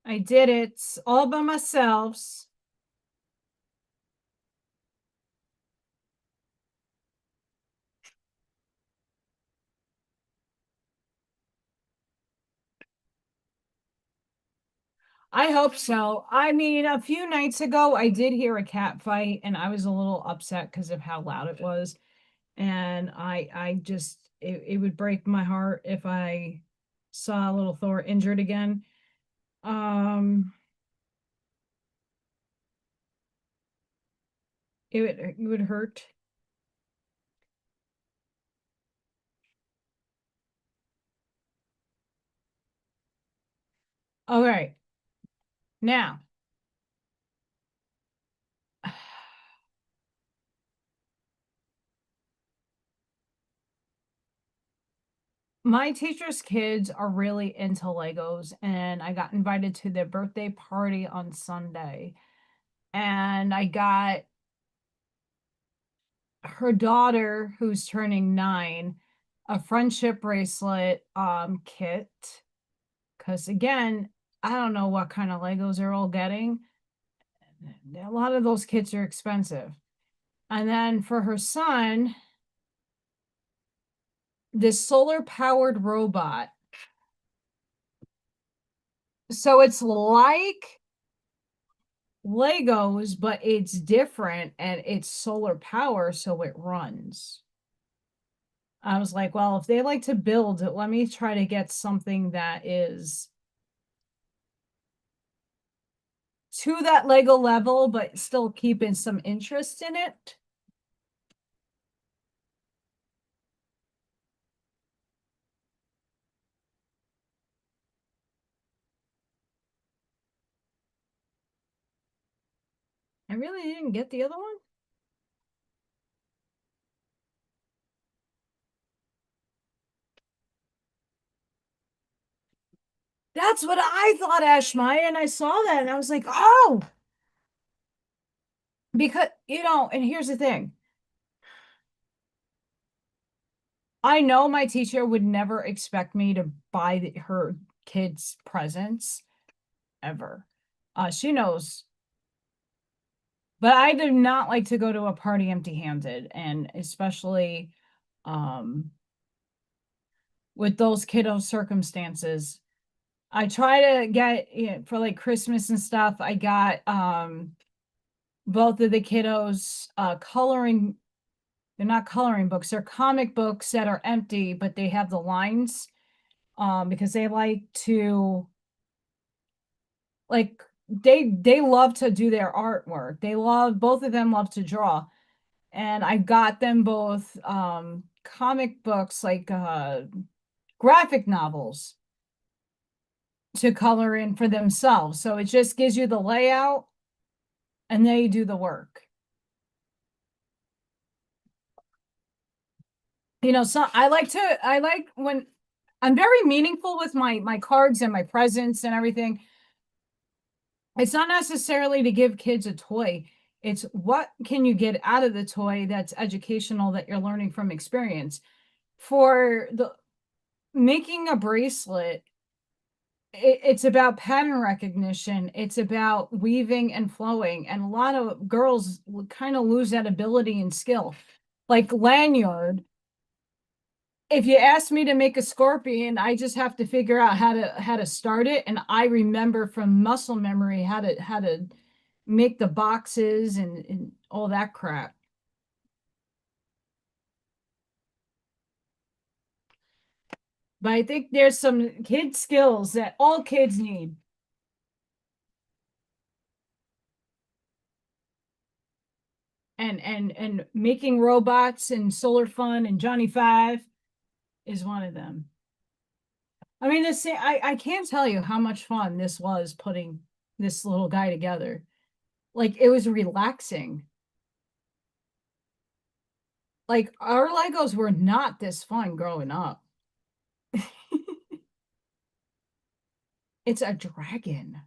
I did it all by myself. I hope so. I mean, a few nights ago, I did hear a cat fight, and I was a little upset because of how loud it was. And I just, it would break my heart if I saw little Thor injured again. Um, it would hurt. All right, now my teacher's kids are really into Legos, and I got invited to their birthday party on Sunday. And I got her daughter, who's turning 9, a friendship bracelet kit. Because again, I don't know what kind of Legos they're all getting. A lot of those kits are expensive. And then for her son, this solar powered robot. So it's like Legos, but it's different and it's solar power, so it runs. I was like, well, if they like to build it, let me try to get something that is to that Lego level, but still keeping some interest in it. I really didn't get the other one. That's what I thought, Ashmaya, and I saw that and I was like, oh, because, and here's the thing. I know my teacher would never expect me to buy her kids presents ever. She knows, but I do not like to go to a party empty-handed, and especially um with those kiddo circumstances. I try to get, for like Christmas and stuff, I got both of the kiddos coloring, they're not coloring books, they're comic books that are empty, but they have the lines because they like to, like, they love to do their artwork. Both of them love to draw. And I got them both comic books, like graphic novels, to color in for themselves. So it just gives you the layout and they do the work. So I like when I'm very meaningful with my cards and my presents and everything. It's not necessarily to give kids a toy. It's what can you get out of the toy that's educational, that you're learning from experience. For the making a bracelet, it's about pattern recognition. It's about weaving and flowing. And a lot of girls kind of lose that ability and skill. Like lanyard, if you ask me to make a scorpion, I just have to figure out how to start it. And I remember from muscle memory how to make the boxes and all that crap. But I think there's some kid skills that all kids need. And making robots and Solar Fun and Johnny Five is one of them. I mean, I can't tell you how much fun this was putting this little guy together. Like it was relaxing. Like our Legos were not this fun growing up. It's a dragon.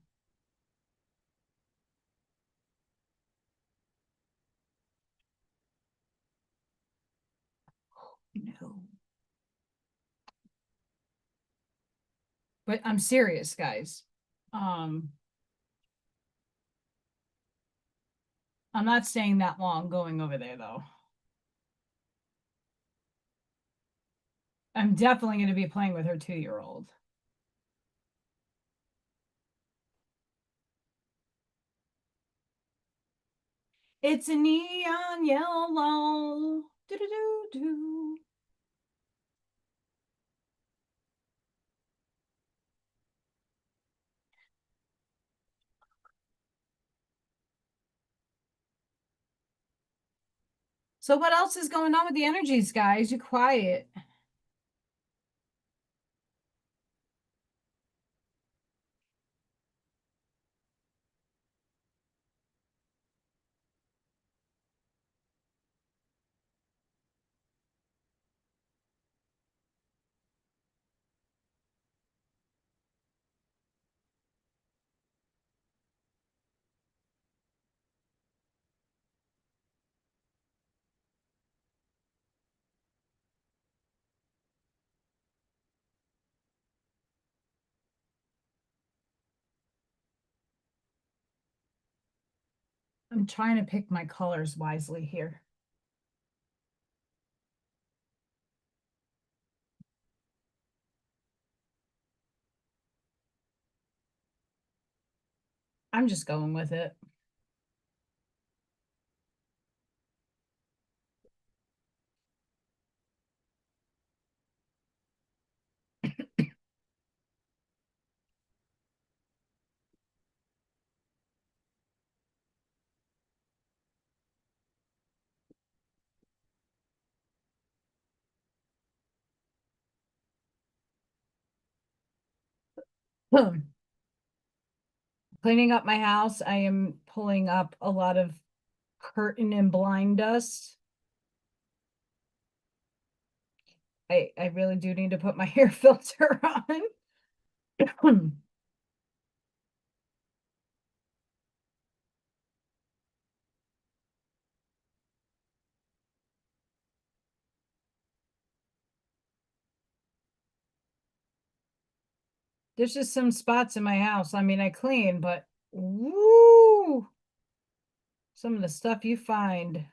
No. But I'm serious, guys. Um, I'm not staying that long going over there though. I'm definitely going to be playing with her 2-year-old. It's a neon yellow. Do do do do. So what else is going on with the energies, guys? You quiet. I'm trying to pick my colors wisely here. I'm just going with it. Cleaning up my house, I am pulling up a lot of curtain and blind dust. I really do need to put my hair filter on. There's just some spots in my house. I mean, I clean, but woo, some of the stuff you find.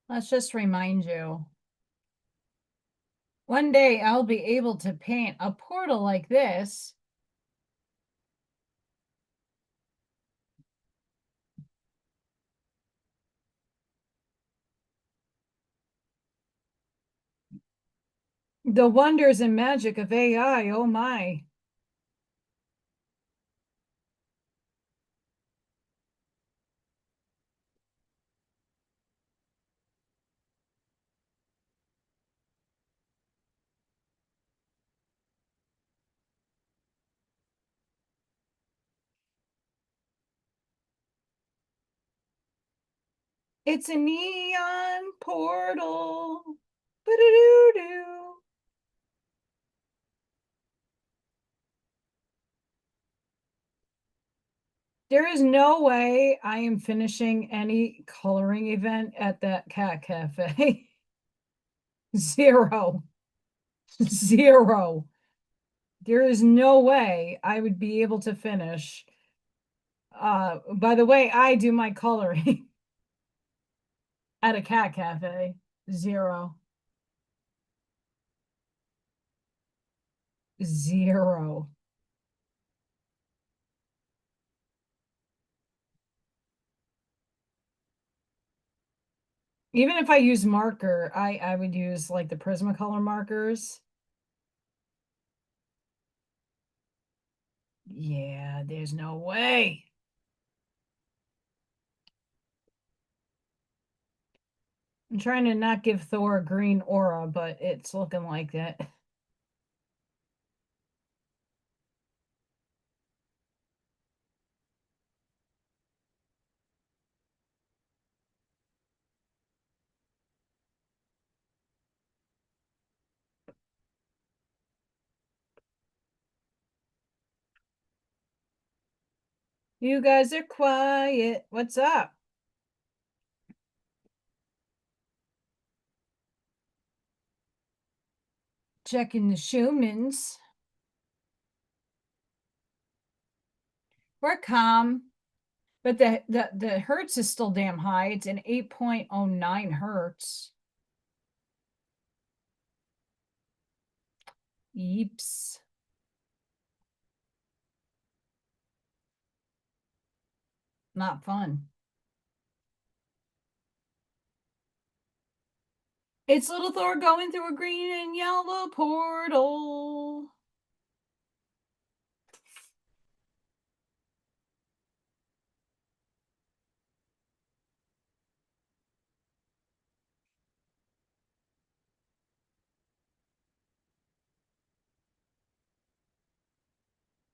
Let's just remind you. One day I'll be able to paint a portal like this. The wonders and magic of AI, oh my. It's a neon portal. Ba-do-do-do. There is no way I am finishing any coloring event at that cat cafe. Zero. Zero. There is no way I would be able to finish. By the way, I do my coloring at a cat cafe. Zero. Zero. Even if I use marker, I would use like the Prismacolor markers. Yeah, there's no way. I'm trying to not give Thor a green aura, but it's looking like that. You guys are quiet. What's up? Checking the Schumans. We're calm, but the hertz is still damn high. It's an 8.09 hertz. Yeeps. Not fun. It's little Thor going through a green and yellow portal.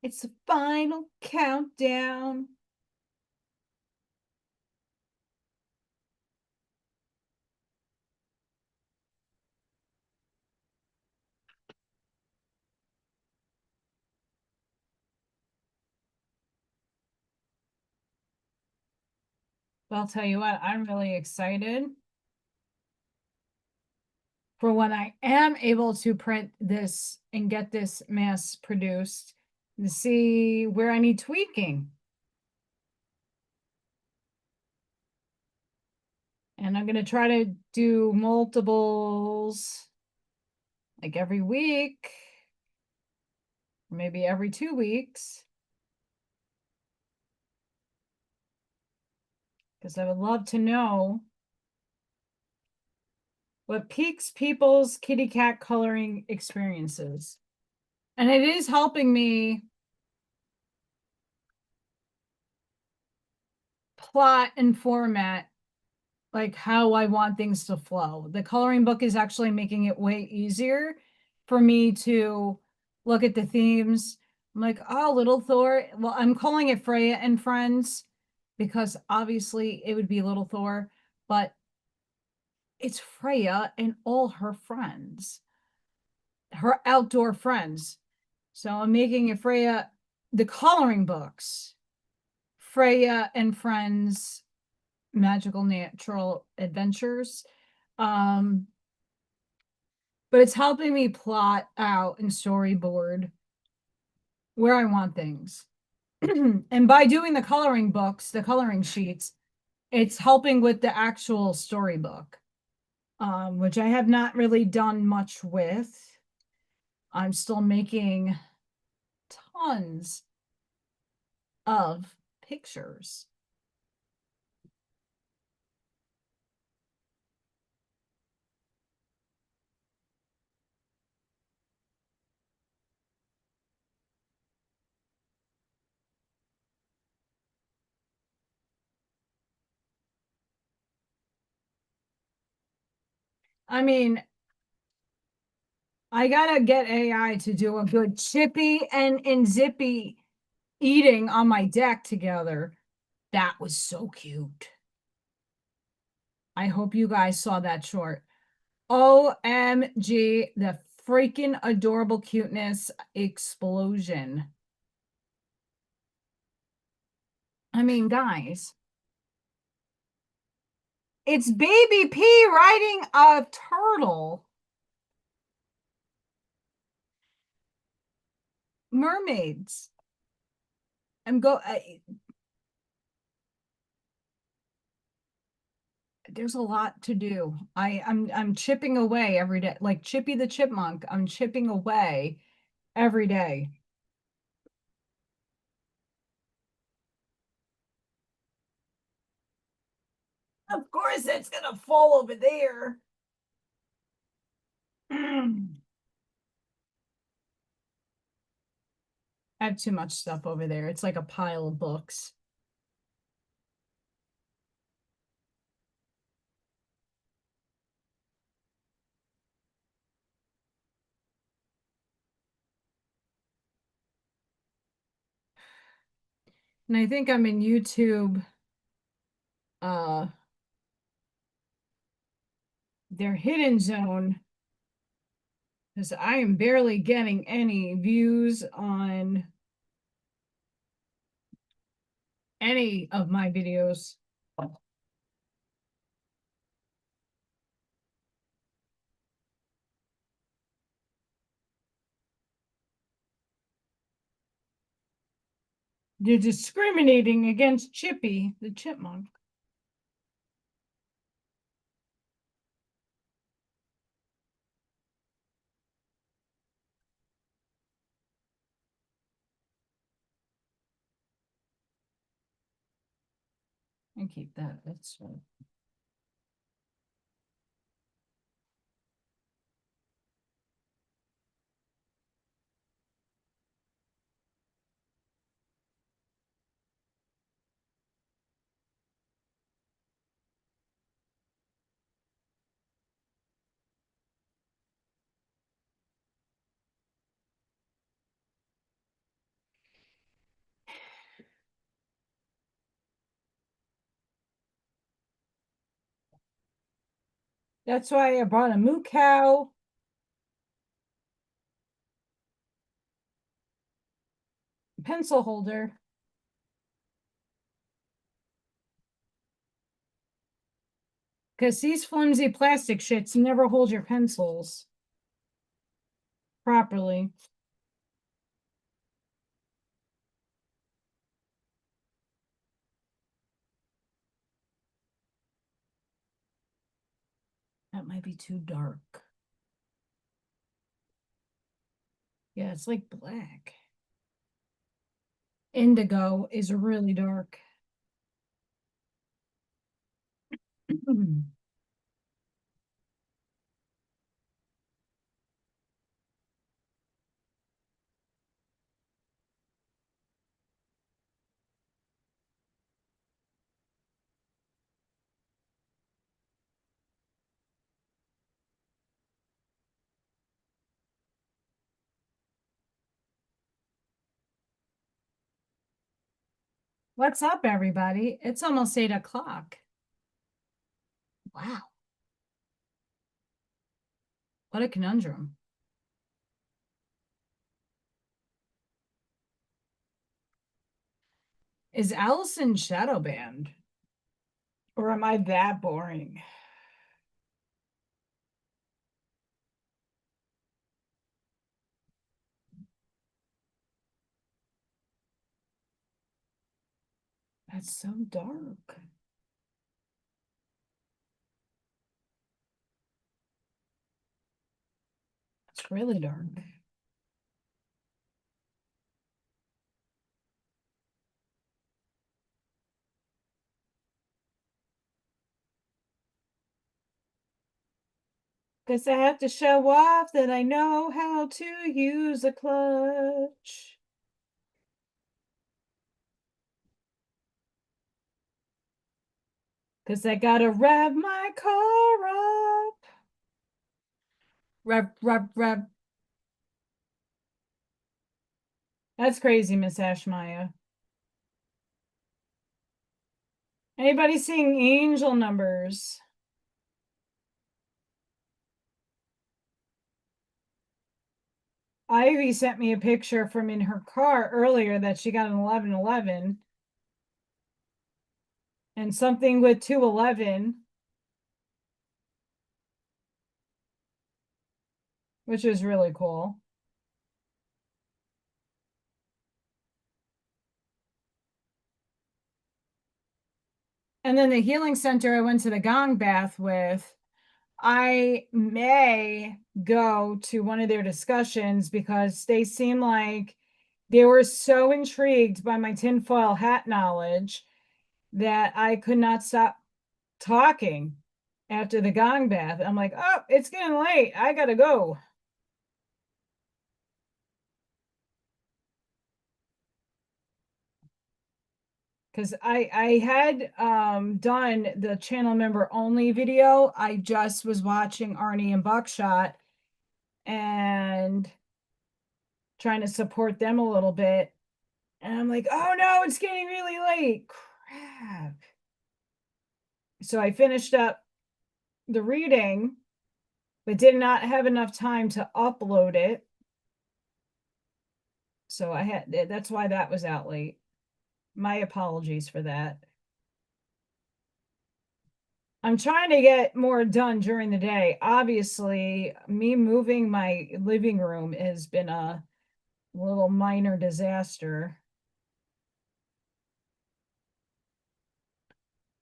It's the final countdown. But I'll tell you what, I'm really excited for when I am able to print this and get this mass produced to see where I need tweaking. And I'm going to try to do multiples like every week, maybe every 2 weeks. Because I would love to know what piques people's kitty cat coloring experiences. And it is helping me plot and format like how I want things to flow. The coloring book is actually making it way easier for me to look at the themes. I'm like, oh, Little Thor. Well, I'm calling it Freya and Friends because obviously it would be Little Thor, but it's Freya and all her friends, her outdoor friends. So I'm making it Freya, the coloring books, Freya and Friends Magical Natural Adventures. But it's helping me plot out and storyboard where I want things. And by doing the coloring books, the coloring sheets, it's helping with the actual storybook, which I have not really done much with. I'm still making tons of pictures. I mean, I gotta get AI to do a good Chippy and Zippy eating on my deck together. That was so cute. I hope you guys saw that short. OMG, the freaking adorable cuteness explosion. I mean, guys, it's Baby P riding a turtle. Mermaids. There's a lot to do. I'm chipping away every day, like Chippy the Chipmunk. I'm chipping away every day. Of course, it's gonna fall over there. I have too much stuff over there. It's like a pile of books. And I think I'm in YouTube. Their hidden zone, because I am barely getting any views on any of my videos. They're discriminating against Chippy the Chipmunk. And keep that. That's That's why I brought a moo cow. Pencil holder. Because these flimsy plastic shits never hold your pencils properly. That might be too dark. Yeah, it's like black. Indigo is really dark. What's up, everybody? It's almost 8 o'clock. Wow. What a conundrum. Is Allison shadow banned? Or am I that boring? That's so dark. It's really dark. Because I have to show off that I know how to use a clutch. Because I gotta rev my car up. Rev, rev, rev. That's crazy, Miss Ashmaya. Anybody seeing angel numbers? Ivy sent me a picture from in her car earlier that she got an 1111 and something with 211, which is really cool. And then the healing center I went to the gong bath with, I may go to one of their discussions because they seem like they were so intrigued by my tinfoil hat knowledge that I could not stop talking after the gong bath. I'm like, oh, it's getting late. I gotta go. Because I had done the channel member only video. I just was watching Arnie and Buckshot and trying to support them a little bit. And I'm like, oh no, it's getting really late. Crap. So I finished up the reading, but did not have enough time to upload it. So I had, that's why that was out late. My apologies for that. I'm trying to get more done during the day. Obviously, me moving my living room has been a little minor disaster.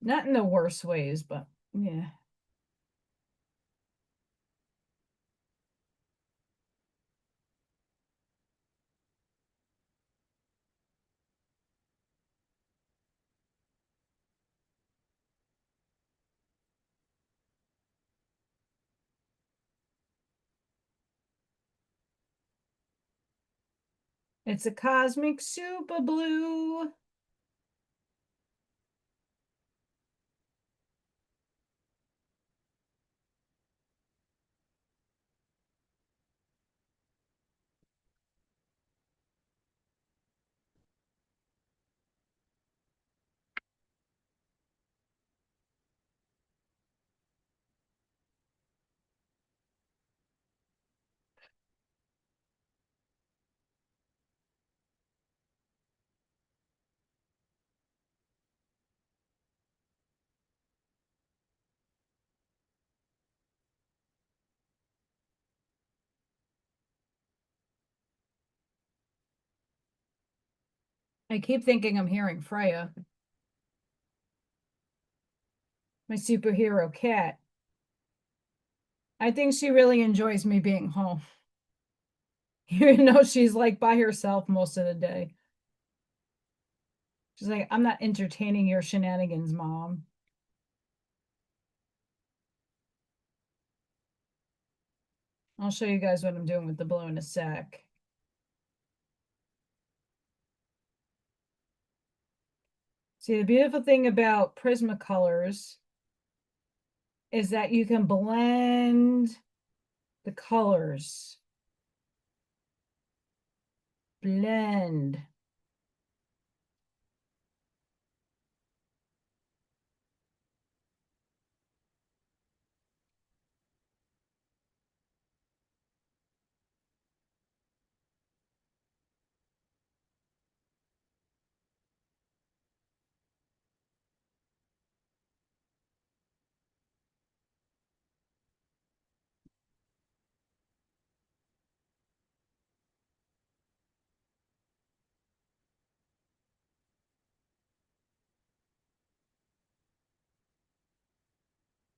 Not in the worst ways, but yeah. It's a cosmic super blue. I keep thinking I'm hearing Freya, my superhero cat. I think she really enjoys me being home. Even though she's like by herself most of the day. She's like, I'm not entertaining your shenanigans, Mom. I'll show you guys what I'm doing with the blue in a sec. See, the beautiful thing about Prismacolors is that you can blend the colors. Blend.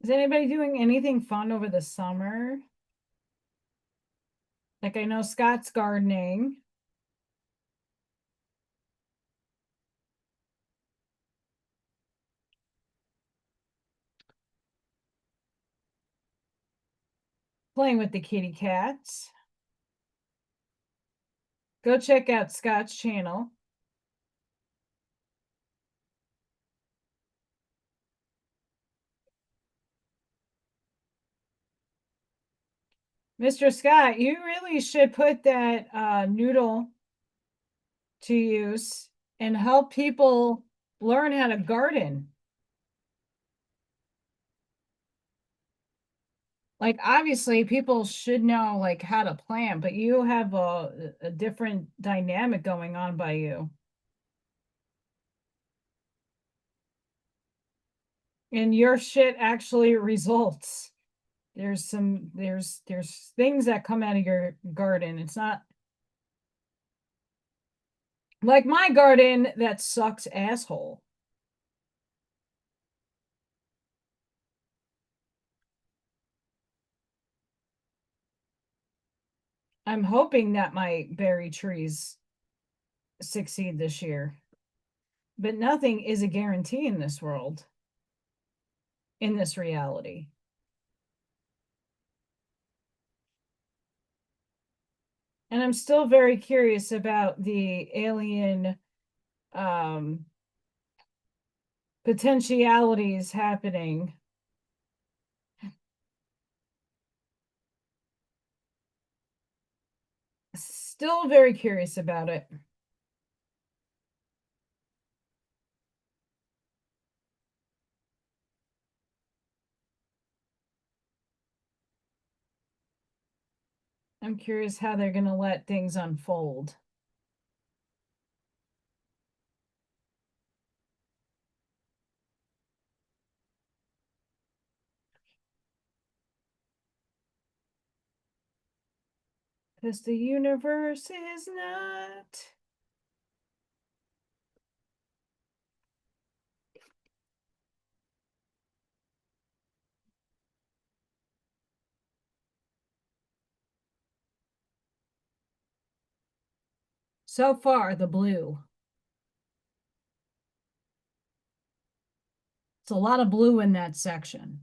Is anybody doing anything fun over the summer? Like I know Scott's gardening. Playing with the kitty cats. Go check out Scott's channel. Mr. Scott, you really should put that noodle to use and help people learn how to garden. like, obviously people should know like how to plant, but you have a different dynamic going on by you. And your shit actually results. There's things that come out of your garden. It's not like my garden that sucks asshole. I'm hoping that my berry trees succeed this year. But nothing is a guarantee in this world, in this reality. And I'm still very curious about the alien potentialities happening. Still very curious about it. I'm curious how they're going to let things unfold. Because the universe is not. So far, the blue. It's a lot of blue in that section.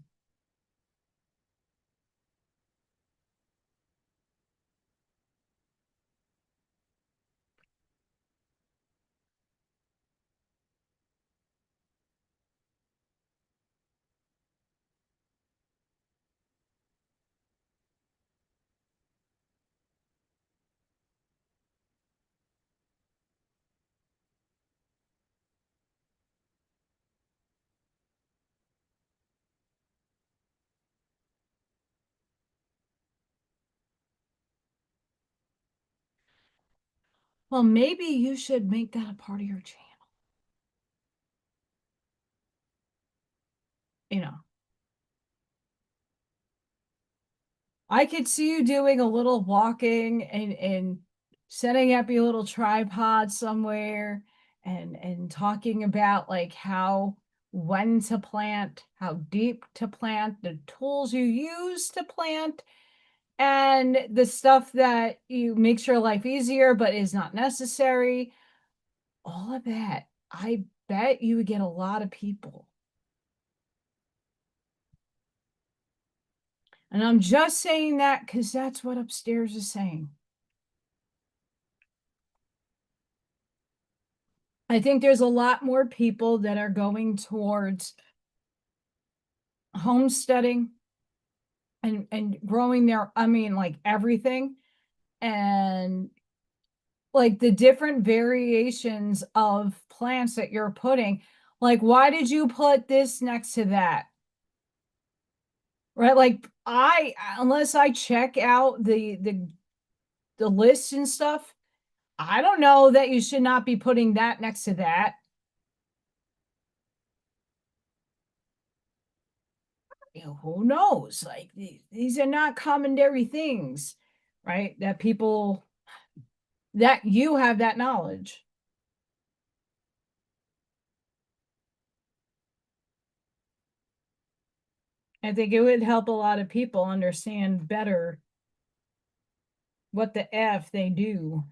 Well, maybe you should make that a part of your channel. You know, I could see you doing a little walking and setting up your little tripod somewhere and talking about like how when to plant, how deep to plant, the tools you use to plant, and the stuff that you makes your life easier but is not necessary. All of that. I bet you would get a lot of people. And I'm just saying that because that's what upstairs is saying. I think there's a lot more people that are going towards homesteading and growing their, I mean, like everything. And like the different variations of plants that you're putting. Like, why did you put this next to that? Right? Like unless I check out the list and stuff, I don't know that you should not be putting that next to that. You know, who knows? Like these are not commentary things, right? That people that you have that knowledge. I think it would help a lot of people understand better what the F they do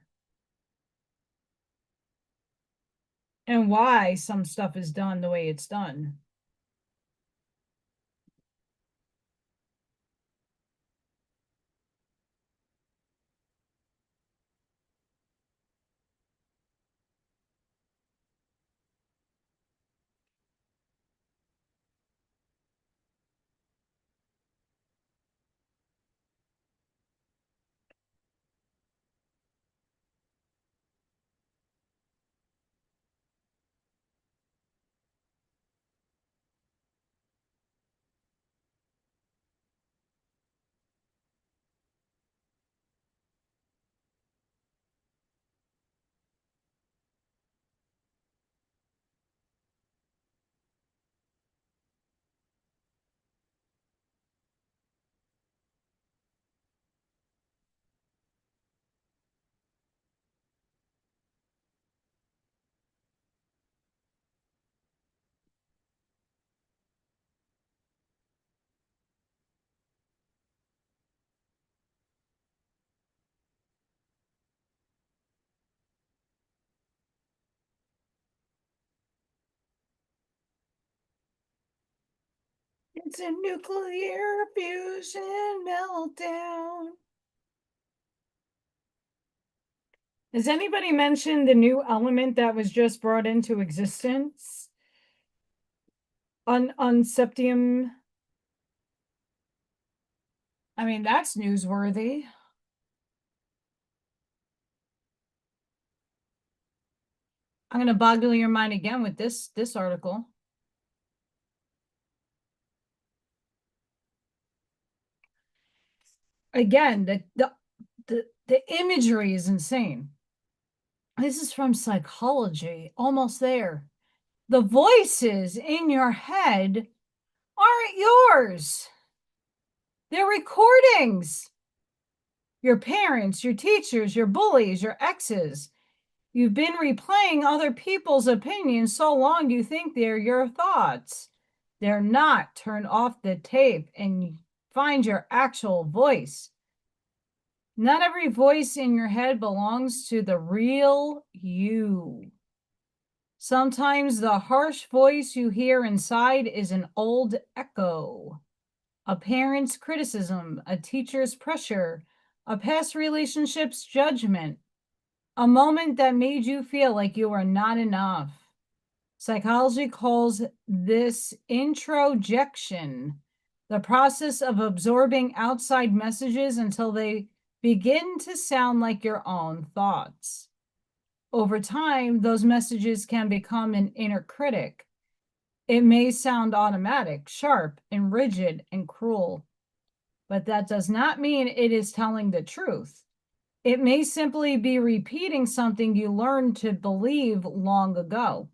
and why some stuff is done the way it's done. It's a nuclear fusion meltdown. Has anybody mentioned the new element that was just brought into existence? Unseptium. I mean, that's newsworthy. I'm going to boggle your mind again with this article. Again, the imagery is insane. This is from psychology, almost there. The voices in your head aren't yours. They're recordings. Your parents, your teachers, your bullies, your exes. You've been replaying other people's opinions so long you think they're your thoughts. They're not. Turn off the tape and find your actual voice. Not every voice in your head belongs to the real you. Sometimes the harsh voice you hear inside is an old echo, a parent's criticism, a teacher's pressure, a past relationship's judgment, a moment that made you feel like you are not enough. Psychology calls this introjection, the process of absorbing outside messages until they begin to sound like your own thoughts. Over time, those messages can become an inner critic. It may sound automatic, sharp, and rigid and cruel, but that does not mean it is telling the truth. It may simply be repeating something you learned to believe long ago.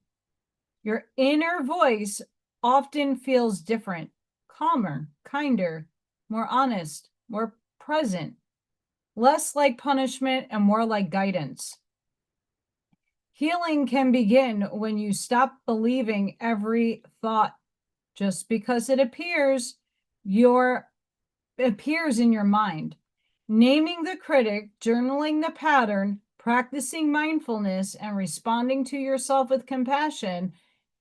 Your inner voice often feels different, calmer, kinder, more honest, more present, less like punishment and more like guidance. Healing can begin when you stop believing every thought just because it appears in your mind. Naming the critic, journaling the pattern, practicing mindfulness, and responding to yourself with compassion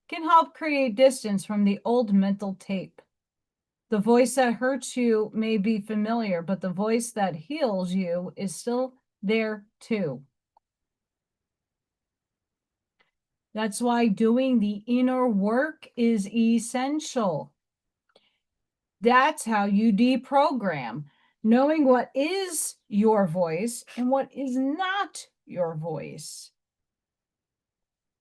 can help create distance from the old mental tape. The voice that hurts you may be familiar, but the voice that heals you is still there too. That's why doing the inner work is essential. That's how you deprogram, knowing what is your voice and what is not your voice.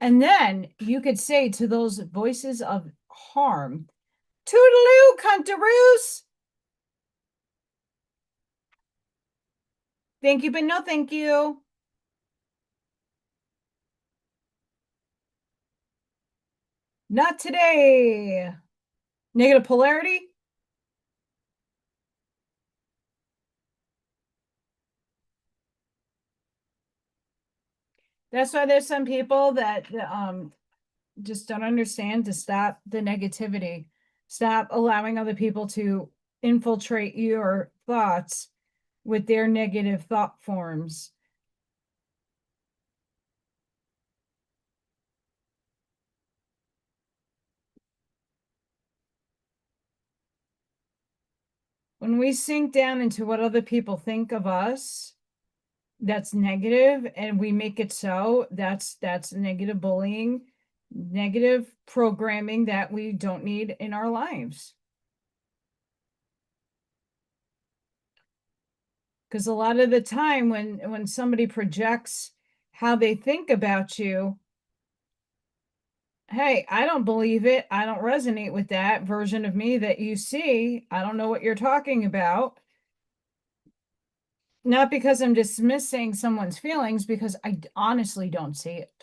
And then you could say to those voices of harm, toodaloo, cuntaroos. Thank you, but no thank you. Not today. Negative polarity. That's why there's some people that just don't understand to stop the negativity. Stop allowing other people to infiltrate your thoughts with their negative thought forms. When we sink down into what other people think of us, that's negative, and we make it so, that's negative bullying, negative programming that we don't need in our lives. Because a lot of the time when somebody projects how they think about you, hey, I don't believe it. I don't resonate with that version of me that you see. I don't know what you're talking about. Not because I'm dismissing someone's feelings, because I honestly don't see it.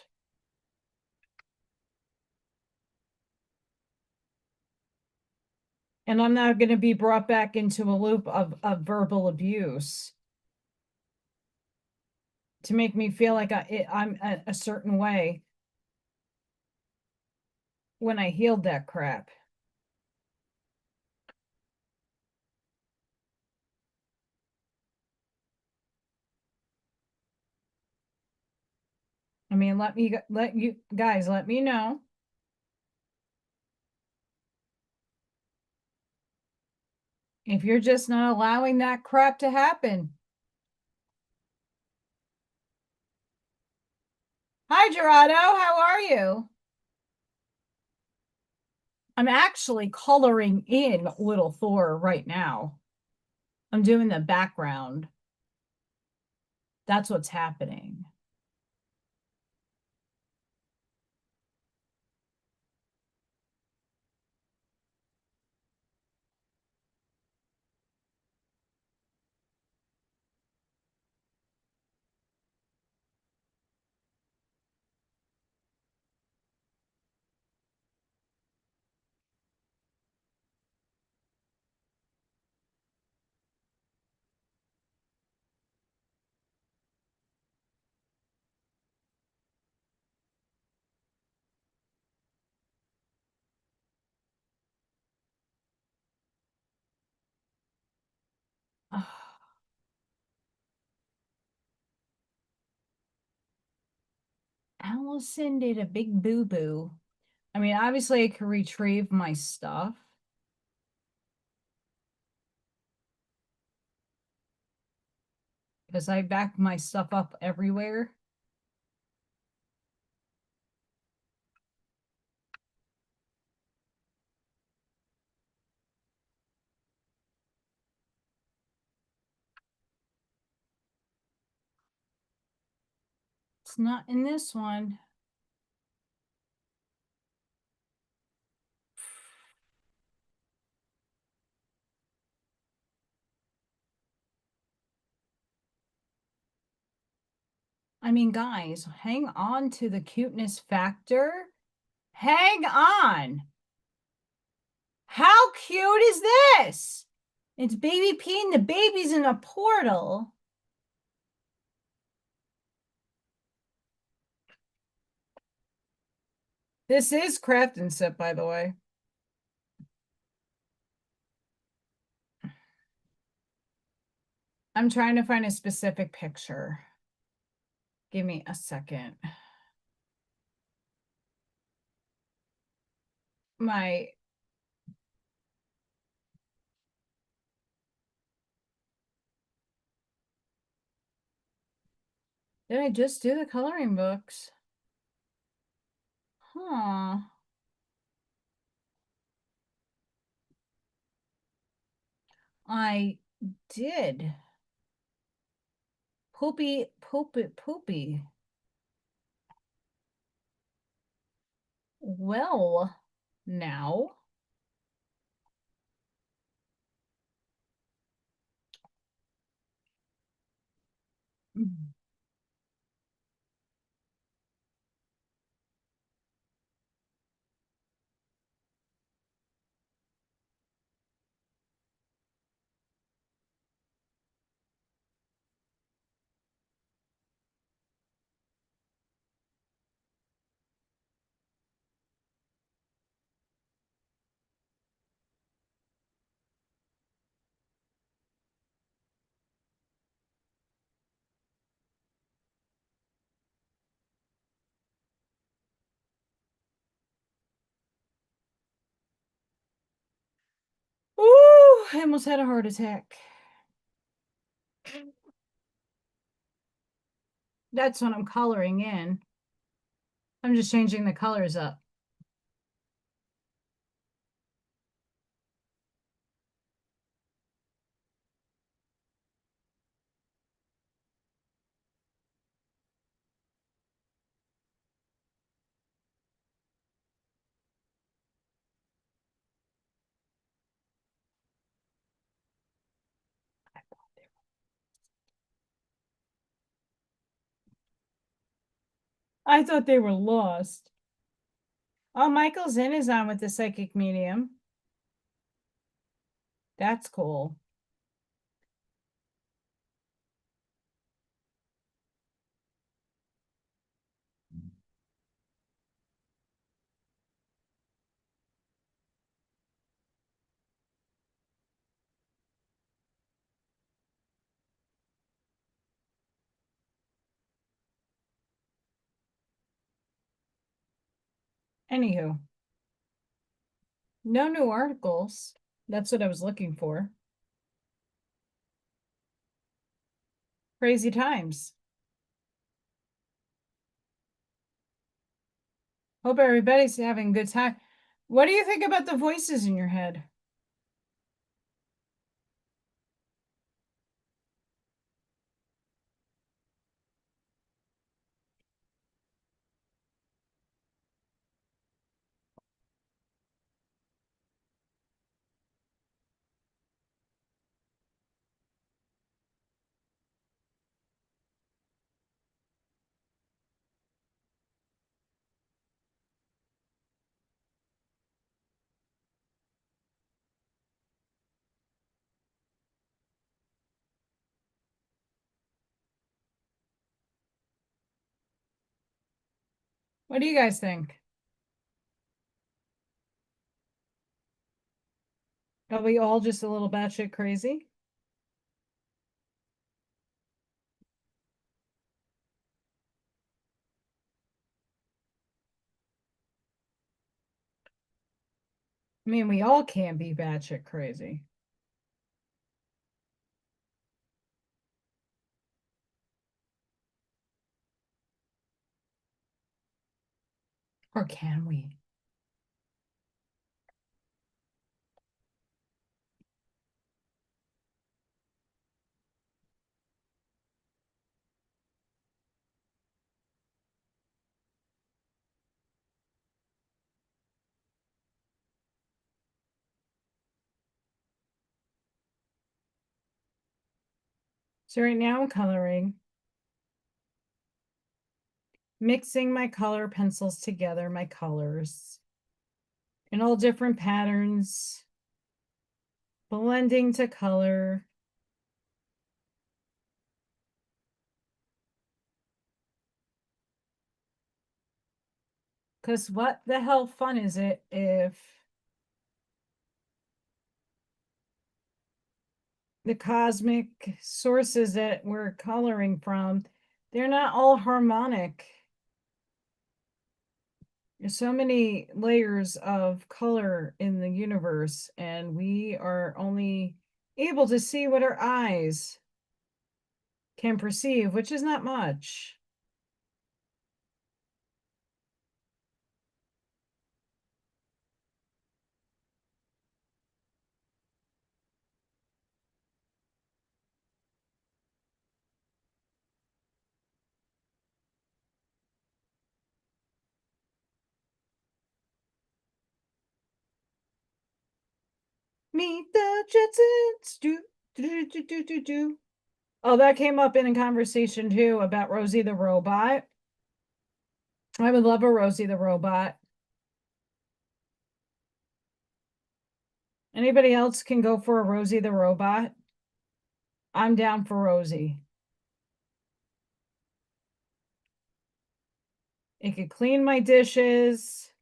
And I'm not going to be brought back into a loop of verbal abuse to make me feel like I'm a certain way when I healed that crap. I mean, let you guys let me know if you're just not allowing that crap to happen. Hi, Gerardo. How are you? I'm actually coloring in Little Thor right now. I'm doing the background. That's what's happening. Allison did a big boo-boo. I mean, obviously I could retrieve my stuff. Because I back my stuff up everywhere. It's not in this one. I mean, guys, hang on to the cuteness factor. Hang on. How cute is this? It's Baby P and the baby's in a portal. This is Craft and Sip, by the way. I'm trying to find a specific picture. Give me a second. Did I just do the coloring books? Huh. I did. Poopy. Well, now. Ooh, I almost had a heart attack. That's what I'm coloring in. I'm just changing the colors up. I thought they were lost. Oh, Michael Zinn is on with the psychic medium. That's cool. Anywho, no new articles. That's what I was looking for. Crazy times. Hope everybody's having a good time. What do you think about the voices in your head? What do you guys think? Are we all just a little batshit crazy? I mean, we all can be batshit crazy. Or can we? So right now I'm coloring, mixing my color pencils together, my colors in all different patterns, blending to color. Because what the hell fun is it if the cosmic sources that we're coloring from, they're not all harmonic. There's so many layers of color in the universe, and we are only able to see what our eyes can perceive, which is not much. Meet the Jetsons. Do. Oh, that came up in a conversation too about Rosie the robot. I would love a Rosie the robot. Anybody else can go for a Rosie the robot? I'm down for Rosie. It could clean my dishes.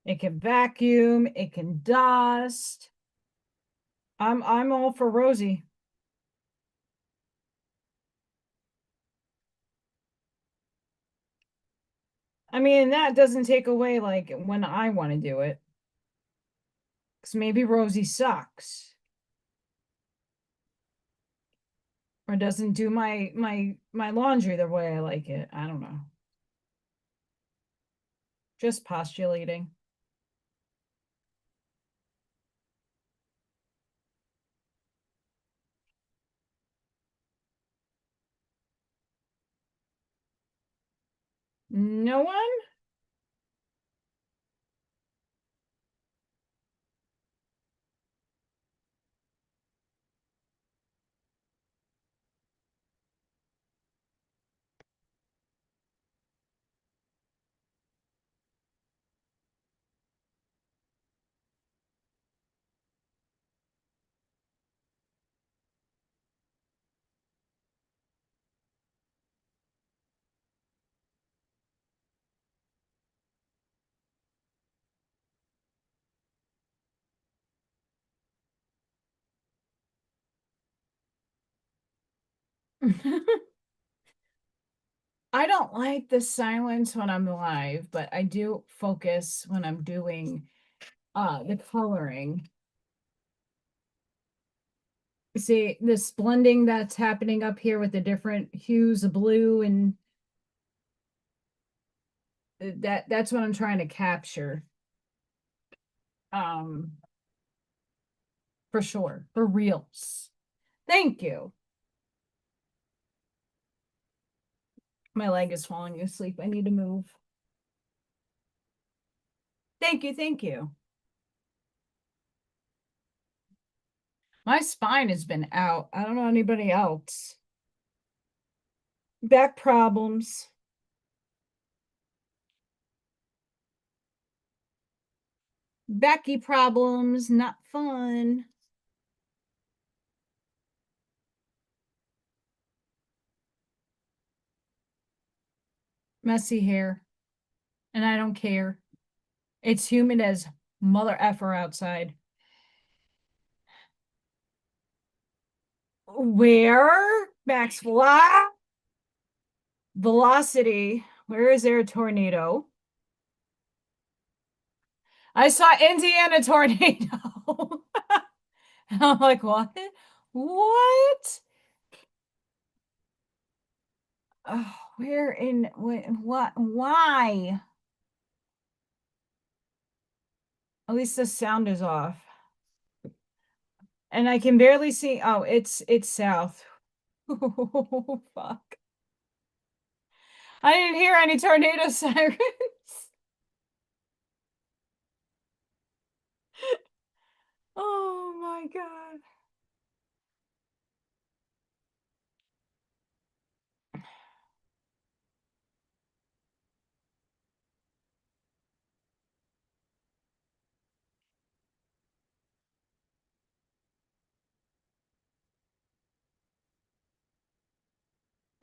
It can vacuum. It can dust. I'm all for Rosie. I mean, that doesn't take away like when I want to do it. Because maybe Rosie sucks. Or doesn't do my laundry the way I like it. I don't know. Just postulating. No one? I don't like the silence when I'm live, but I do focus when I'm doing the coloring. See this blending that's happening up here with the different hues of blue, and that's what I'm trying to capture. For sure, for reals. Thank you. My leg is falling asleep. I need to move. Thank you, thank you. My spine has been out. I don't know anybody else. Back problems. Backy problems, not fun. Messy hair. And I don't care. It's humid as mother effer outside. Where? Max velocity. Where is there a tornado? I saw Indiana tornado. I'm like, what? What? Oh, where in what? Why? At least the sound is off. And I can barely see. Oh, it's south. Oh, fuck. I didn't hear any tornado sirens. Oh my God.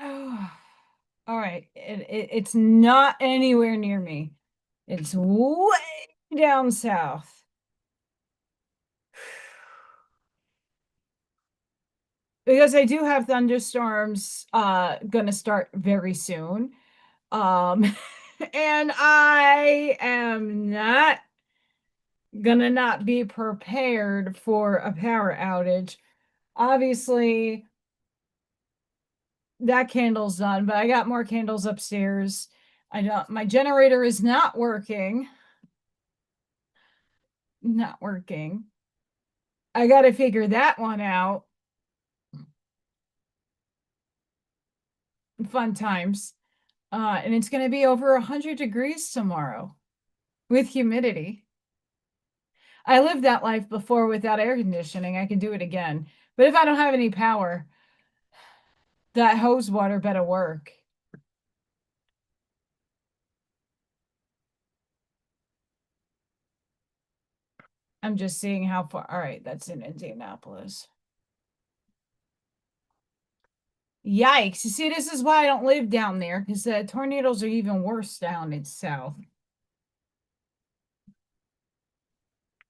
Oh, all right. It's not anywhere near me. It's way down south. Because I do have thunderstorms gonna start very soon. And I am not gonna not be prepared for a power outage. Obviously, that candle's done, but I got more candles upstairs. I don't, my generator is not working. Not working. I got to figure that one out. Fun times. And it's going to be over 100 degrees tomorrow with humidity. I lived that life before without air conditioning. I can do it again. But if I don't have any power, that hose water better work. I'm just seeing how far. All right, that's in Indianapolis. Yikes. You see, this is why I don't live down there, because the tornadoes are even worse down in south.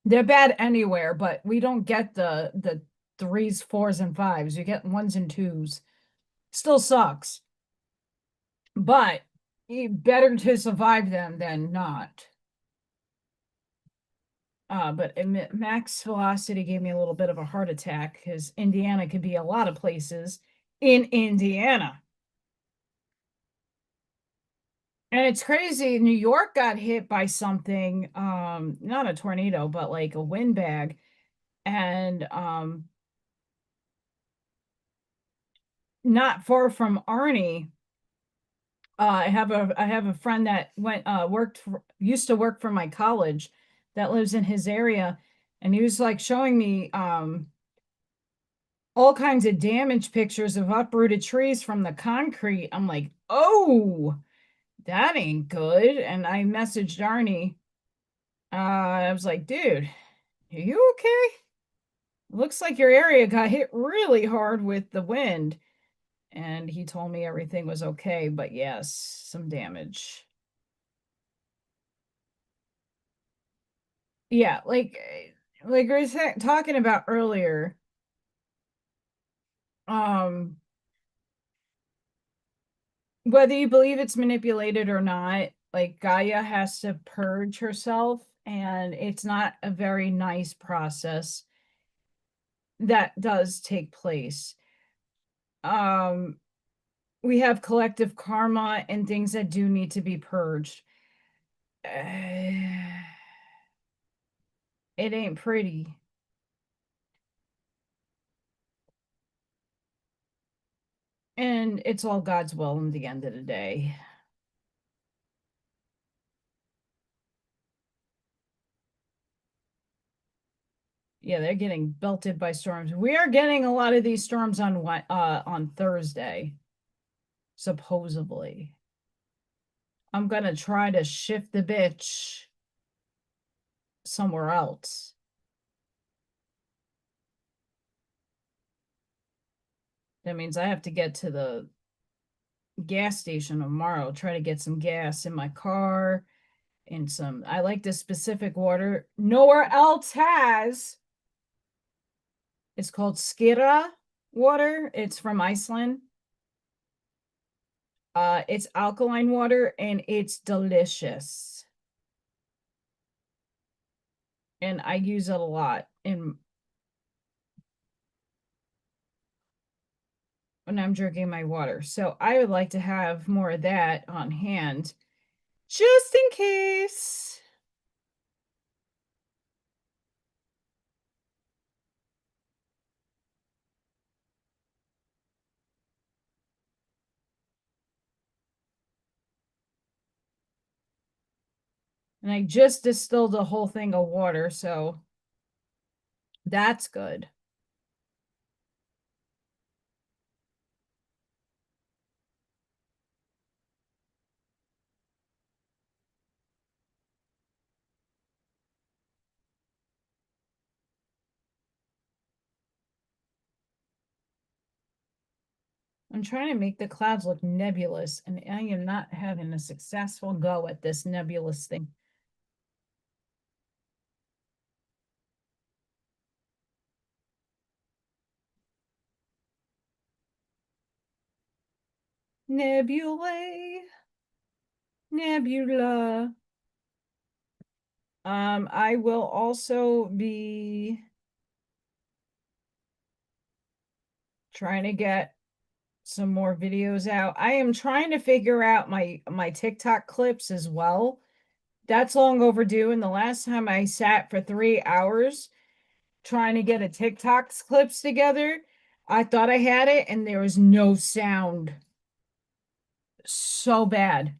They're bad anywhere, but we don't get the threes, fours, and fives. You get ones and twos. Still sucks. But better to survive them than not. But max velocity gave me a little bit of a heart attack because Indiana could be a lot of places in Indiana. And it's crazy. New York got hit by something, not a tornado, but like a windbag. And not far from Arnie, I have a friend that used to work for my college that lives in his area, and he was like showing me all kinds of damage pictures of uprooted trees from the concrete. I'm like, oh, that ain't good. And I messaged Arnie. I was like, dude, are you okay? Looks like your area got hit really hard with the wind. And he told me everything was okay, but yes, some damage. Yeah, like we were talking about earlier, um, whether you believe it's manipulated or not, like Gaia has to purge herself, and it's not a very nice process. that does take place. We have collective karma and things that do need to be purged. It ain't pretty. And it's all God's will in the end of the day. Yeah, they're getting belted by storms. We are getting a lot of these storms on Thursday, supposedly. I'm gonna try to shift the bitch somewhere else. That means I have to get to the gas station tomorrow, try to get some gas in my car and some, I like this specific water nowhere else has. It's called Skira water. It's from Iceland. It's alkaline water and it's delicious. And I use it a lot when I'm drinking my water. So I would like to have more of that on hand just in case. And I just distilled a whole thing of water, so that's good. I'm trying to make the clouds look nebulous, and I am not having a successful go at this nebulous thing. Nebulae. Nebula. I will also be trying to get some more videos out. I am trying to figure out my TikTok clips as well. That's long overdue. And the last time I sat for 3 hours trying to get a TikTok's clips together, I thought I had it and there was no sound. So bad.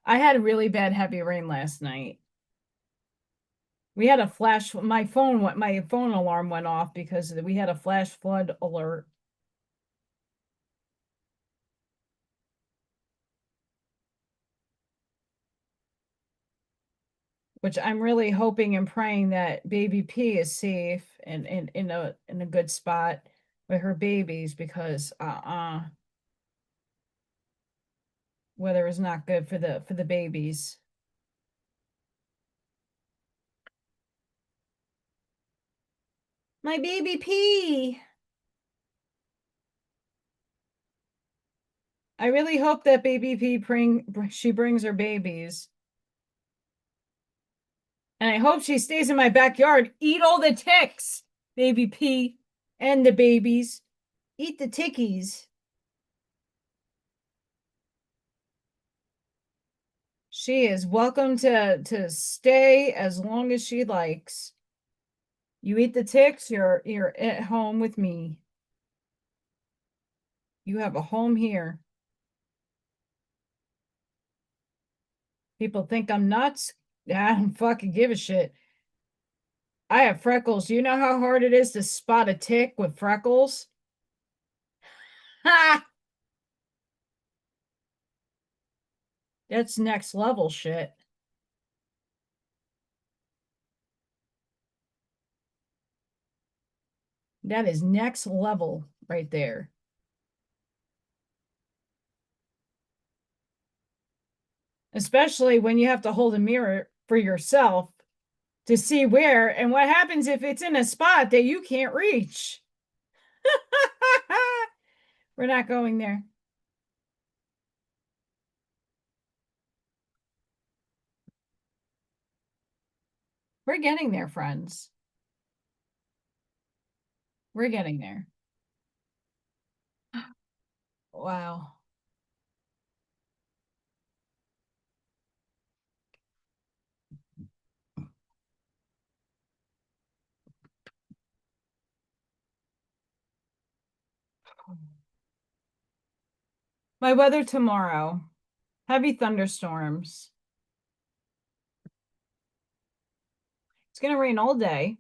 I had really bad heavy rain last night. We had a flash, my phone alarm went off because we had a flash flood alert. Which I'm really hoping and praying that baby P is safe and in a good spot with her babies, because weather is not good for the babies. My baby P. I really hope that baby P she brings her babies. And I hope she stays in my backyard. Eat all the ticks, baby P, and the babies. Eat the tickies. She is welcome to stay as long as she likes. You eat the ticks, you're at home with me. You have a home here. People think I'm nuts. I don't fucking give a shit. I have freckles. Do you know how hard it is to spot a tick with freckles? Ha! That's next level shit. That is next level right there. Especially when you have to hold a mirror for yourself to see where, and what happens if it's in a spot that you can't reach. We're not going there. We're getting there, friends. We're getting there. Wow. My weather tomorrow, heavy thunderstorms. It's going to rain all day.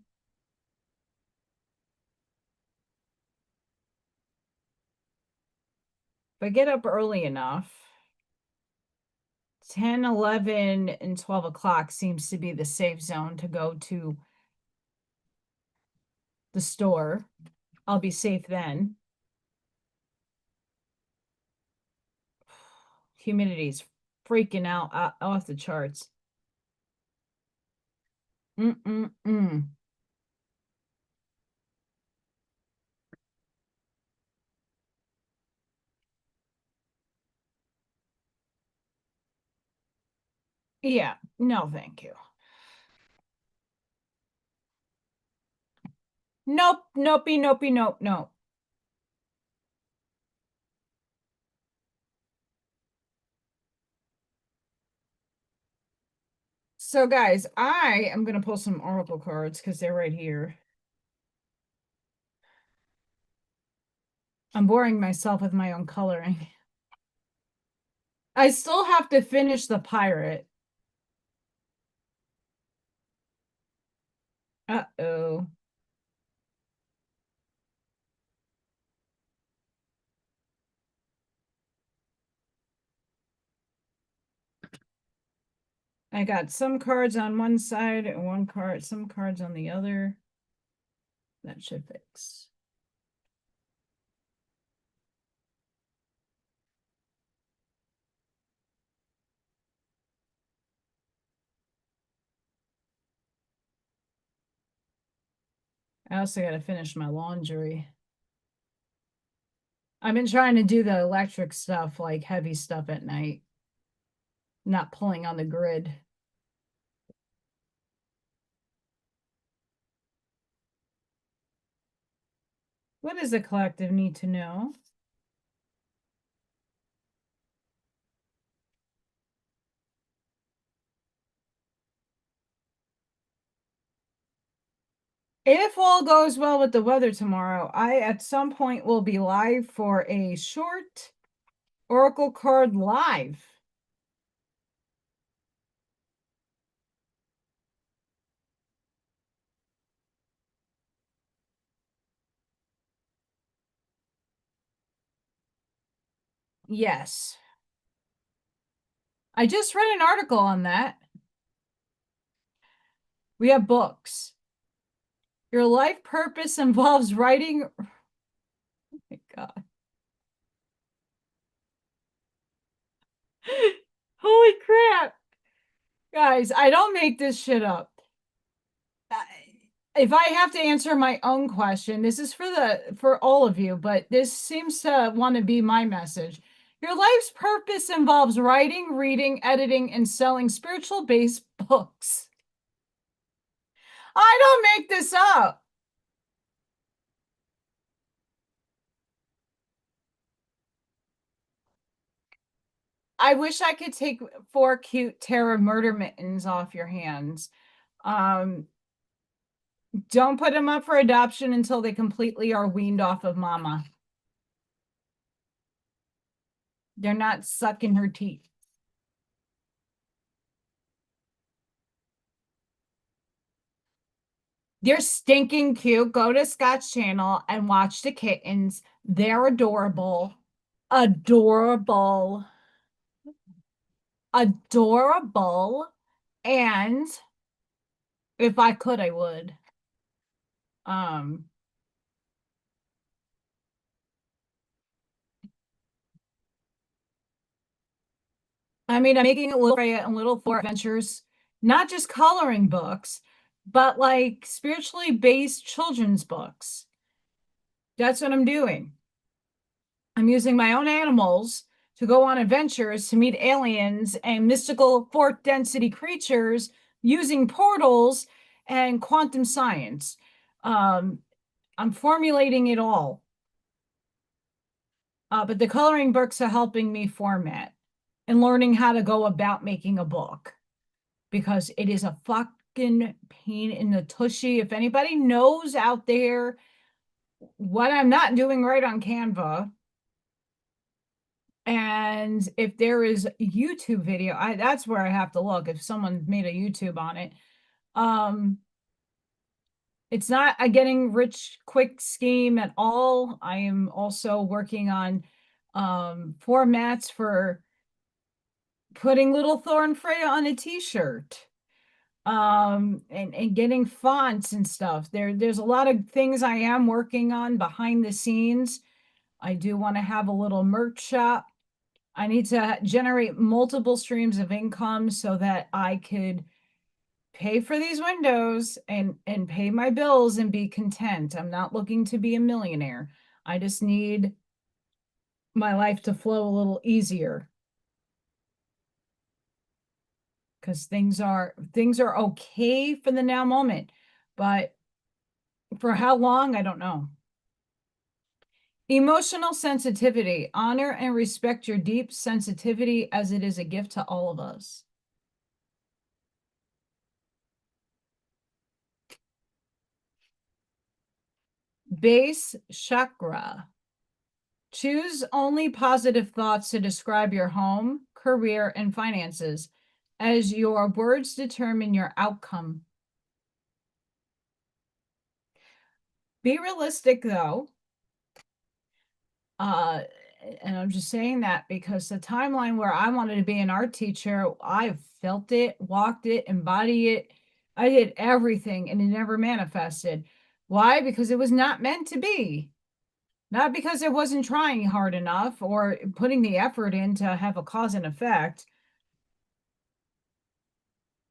If I get up early enough, 10, 11, and 12 o'clock seems to be the safe zone to go to the store. I'll be safe then. Humidity's freaking out off the charts. Yeah, no, thank you. Nope, nopey, nopey, nope, nope. So guys, I am going to pull some oracle cards because they're right here. I'm boring myself with my own coloring. I still have to finish the pirate. Uh-oh. I got some cards on one side and some cards on the other. That should fix. I also got to finish my laundry. I've been trying to do the electric stuff, like heavy stuff at night. Not pulling on the grid. What does the collective need to know? If all goes well with the weather tomorrow, I at some point will be live for a short Oracle card live. Yes. I just read an article on that. We have books. Your life purpose involves writing. Oh my God. Holy crap. Guys, I don't make this shit up. If I have to answer my own question, this is for all of you, but this seems to want to be my message. Your life's purpose involves writing, reading, editing, and selling spiritual-based books. I don't make this up. I wish I could take 4 cute Terra murder mittens off your hands. Don't put them up for adoption until they completely are weaned off of mama. They're not sucking her teeth. They're stinking cute. Go to Scott's channel and watch the kittens. They're adorable. Adorable. Adorable. And if I could, I would. I mean, I'm making a little Freya and Lil Thor adventures, not just coloring books, but like spiritually based children's books. That's what I'm doing. I'm using my own animals to go on adventures to meet aliens and mystical fourth density creatures using portals and quantum science. I'm formulating it all. But the coloring books are helping me format and learning how to go about making a book, because it is a fucking pain in the tushy. If anybody knows out there what I'm not doing right on Canva, and if there is a YouTube video, that's where I have to look if someone made a YouTube on it. It's not a getting rich quick scheme at all. I am also working on formats for putting Little Thor and Freya on a t-shirt, and getting fonts and stuff. There's a lot of things I am working on behind the scenes. I do want to have a little merch shop. I need to generate multiple streams of income so that I could pay for these windows and pay my bills and be content. I'm not looking to be a millionaire. I just need my life to flow a little easier, because things are okay for the now moment, but for how long, I don't know. Emotional sensitivity. Honor and respect your deep sensitivity, as it is a gift to all of us. Base chakra. Choose only positive thoughts to describe your home, career, and finances, as your words determine your outcome. Be realistic, though. And I'm just saying that because the timeline where I wanted to be an art teacher, I felt it, walked it, embodied it. I did everything, and it never manifested. Why? Because it was not meant to be. Not because I wasn't trying hard enough or putting the effort in to have a cause and effect.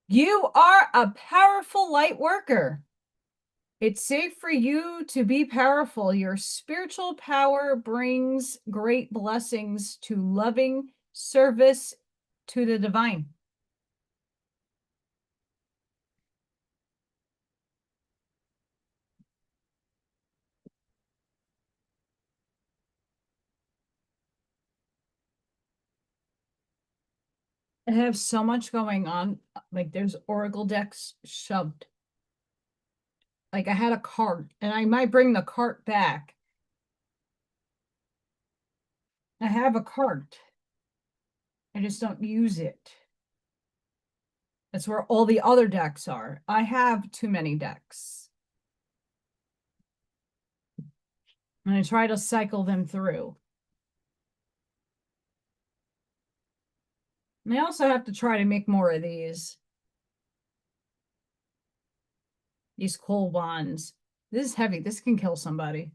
You are a powerful light worker. It's safe for you to be powerful. Your spiritual power brings great blessings to loving service to the divine. I have so much going on. Like, there's oracle decks shoved. Like, I had a cart, and I might bring the cart back. I have a cart. I just don't use it. That's where all the other decks are. I have too many decks. And I try to cycle them through. And I also have to try to make more of these. These coal wands. This is heavy. This can kill somebody.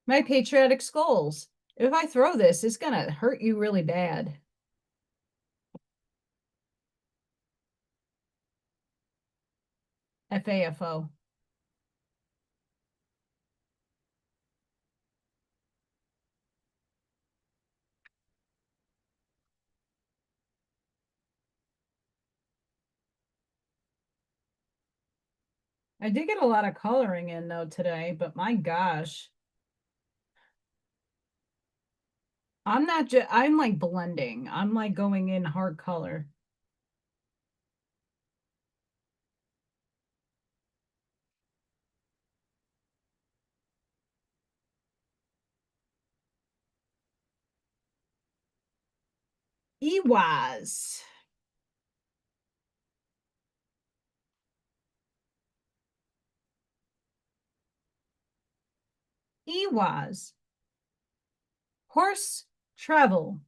My patriotic skulls. If I throw this, it's going to hurt you really bad. FAFO. I did get a lot of coloring in, though, today, but my gosh. I'm like blending. I'm like going in hard color. EWAS. EWAS. Horse travel.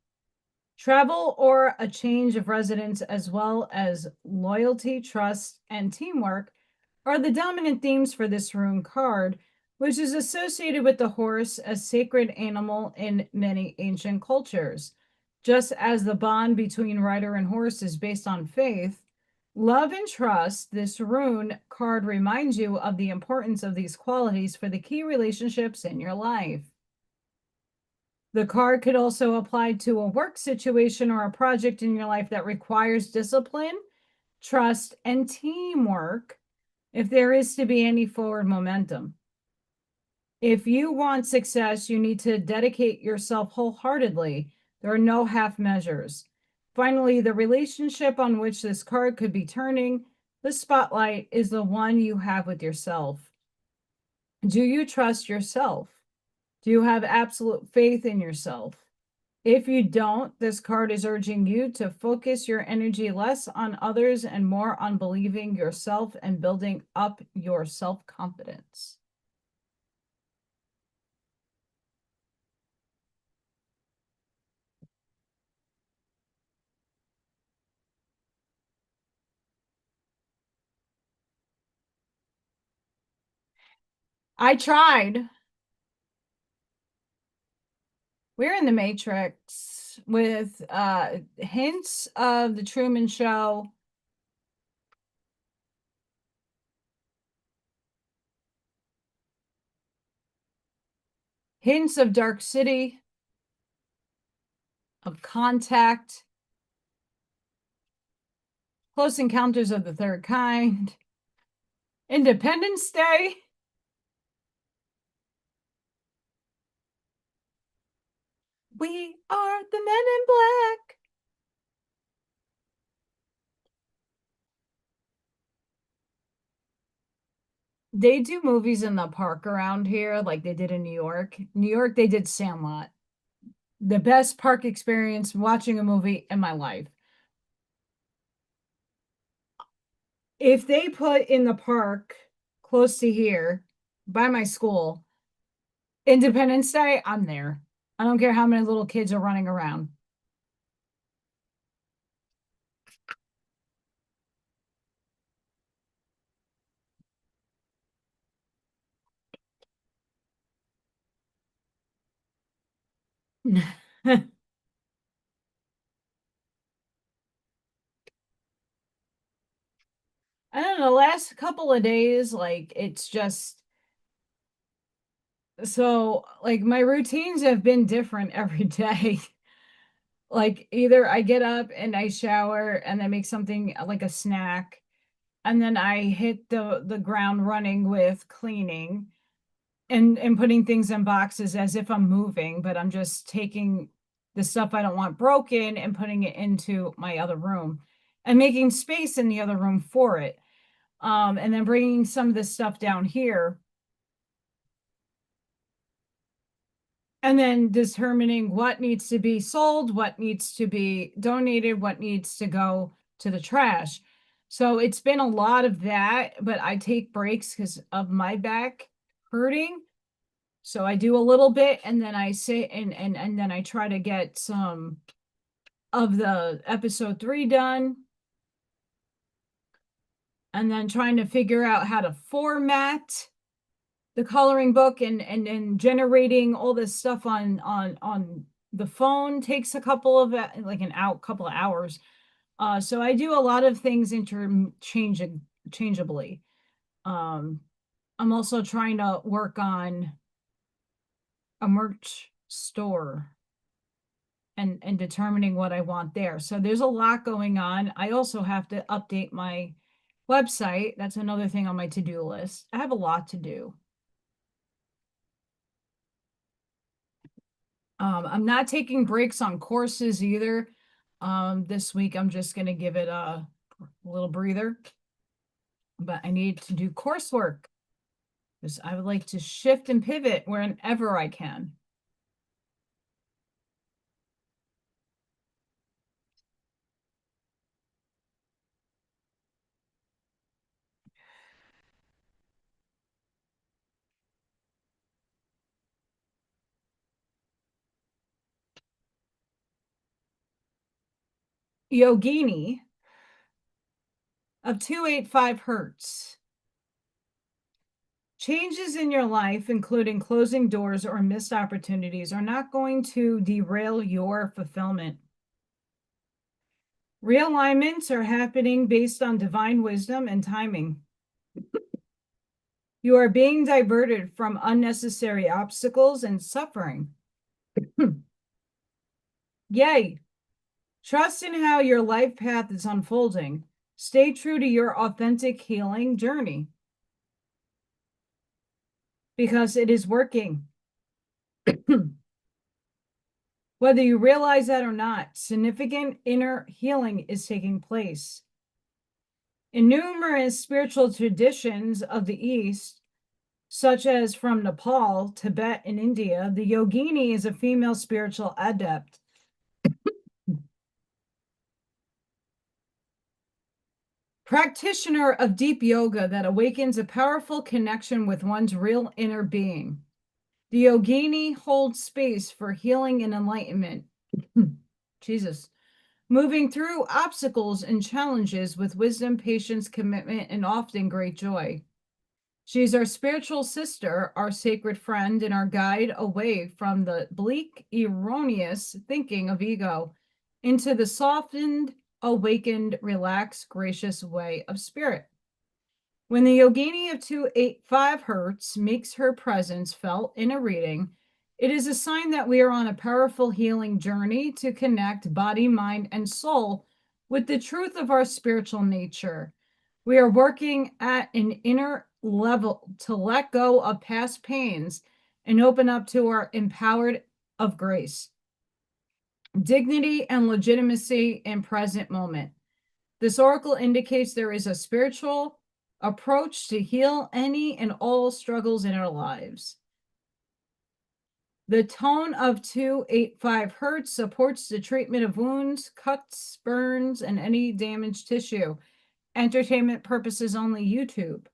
Travel or a change of residence, as well as loyalty, trust, and teamwork, are the dominant themes for this rune card, which is associated with the horse, a sacred animal in many ancient cultures. Just as the bond between rider and horse is based on faith, love, and trust, this rune card reminds you of the importance of these qualities for the key relationships in your life. The card could also apply to a work situation or a project in your life that requires discipline, trust, and teamwork. if there is to be any forward momentum. If you want success, you need to dedicate yourself wholeheartedly. There are no half measures. Finally, the relationship on which this card could be turning the spotlight is the one you have with yourself. Do you trust yourself? Do you have absolute faith in yourself? If you don't, this card is urging you to focus your energy less on others and more on believing yourself and building up your self-confidence. I tried. We're in the Matrix with hints of the Truman Show. Hints of Dark City, of Contact, Close Encounters of the Third Kind, Independence Day. We are the Men in Black. They do movies in the park around here like they did in New York. New York, they did Sandlot. The best park experience watching a movie in my life. If they put in the park close to here by my school, Independence Day, I'm there. I don't care how many little kids are running around. I don't know, the last couple of days, like it's just so like my routines have been different every day. Like either I get up and I shower and I make something like a snack, and then I hit the ground running with cleaning and putting things in boxes as if I'm moving, but I'm just taking the stuff I don't want broken and putting it into my other room and making space in the other room for it. And then bringing some of this stuff down here and then determining what needs to be sold, what needs to be donated, what needs to go to the trash. So it's been a lot of that, but I take breaks because of my back hurting. So I do a little bit and then I sit and then I try to get some of the episode 3 done. And then trying to figure out how to format the coloring book and generating all this stuff on the phone takes a couple of like couple of hours. So I do a lot of things interchangeably. I'm also trying to work on a merch store and determining what I want there. So there's a lot going on. I also have to update my website. That's another thing on my to-do list. I have a lot to do. I'm not taking breaks on courses either. This week I'm just going to give it a little breather. But I need to do coursework because I would like to shift and pivot whenever I can. Yogini of 285 hertz. Changes in your life, including closing doors or missed opportunities, are not going to derail your fulfillment. Realignments are happening based on divine wisdom and timing. You are being diverted from unnecessary obstacles and suffering. Yay! Trust in how your life path is unfolding. Stay true to your authentic healing journey. because it is working. Whether you realize that or not, significant inner healing is taking place. In numerous spiritual traditions of the East, such as from Nepal, Tibet, and India, the yogini is a female spiritual adept. Practitioner of deep yoga that awakens a powerful connection with one's real inner being. The yogini holds space for healing and enlightenment. Jesus. Moving through obstacles and challenges with wisdom, patience, commitment, and often great joy. She's our spiritual sister, our sacred friend, and our guide away from the bleak, erroneous thinking of ego into the softened, awakened, relaxed, gracious way of spirit. When the yogini of 285 Hertz makes her presence felt in a reading, it is a sign that we are on a powerful healing journey to connect body, mind, and soul with the truth of our spiritual nature. We are working at an inner level to let go of past pains and open up to our empowered of grace, dignity, and legitimacy in present moment. This oracle indicates there is a spiritual approach to heal any and all struggles in our lives. The tone of 285 Hertz supports the treatment of wounds, cuts, burns, and any damaged tissue. Entertainment purposes only. YouTube.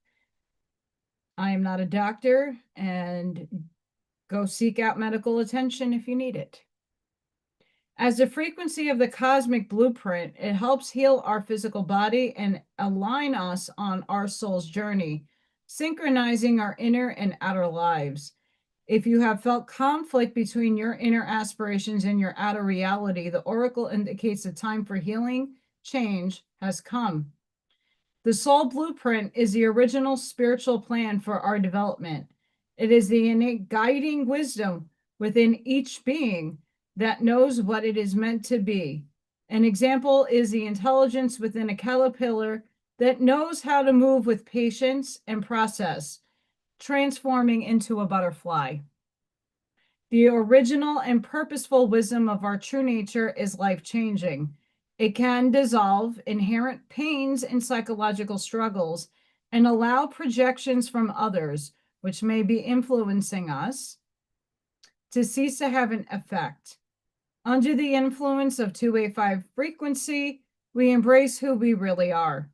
I am not a doctor, and go seek out medical attention if you need it. As the frequency of the cosmic blueprint, it helps heal our physical body and align us on our soul's journey, synchronizing our inner and outer lives. If you have felt conflict between your inner aspirations and your outer reality, the oracle indicates the time for healing change has come. The soul blueprint is the original spiritual plan for our development. It is the innate guiding wisdom within each being that knows what it is meant to be. An example is the intelligence within a caterpillar that knows how to move with patience and process, transforming into a butterfly. The original and purposeful wisdom of our true nature is life-changing. It can dissolve inherent pains and psychological struggles and allow projections from others, which may be influencing us, to cease to have an effect. Under the influence of 285 frequency, we embrace who we really are.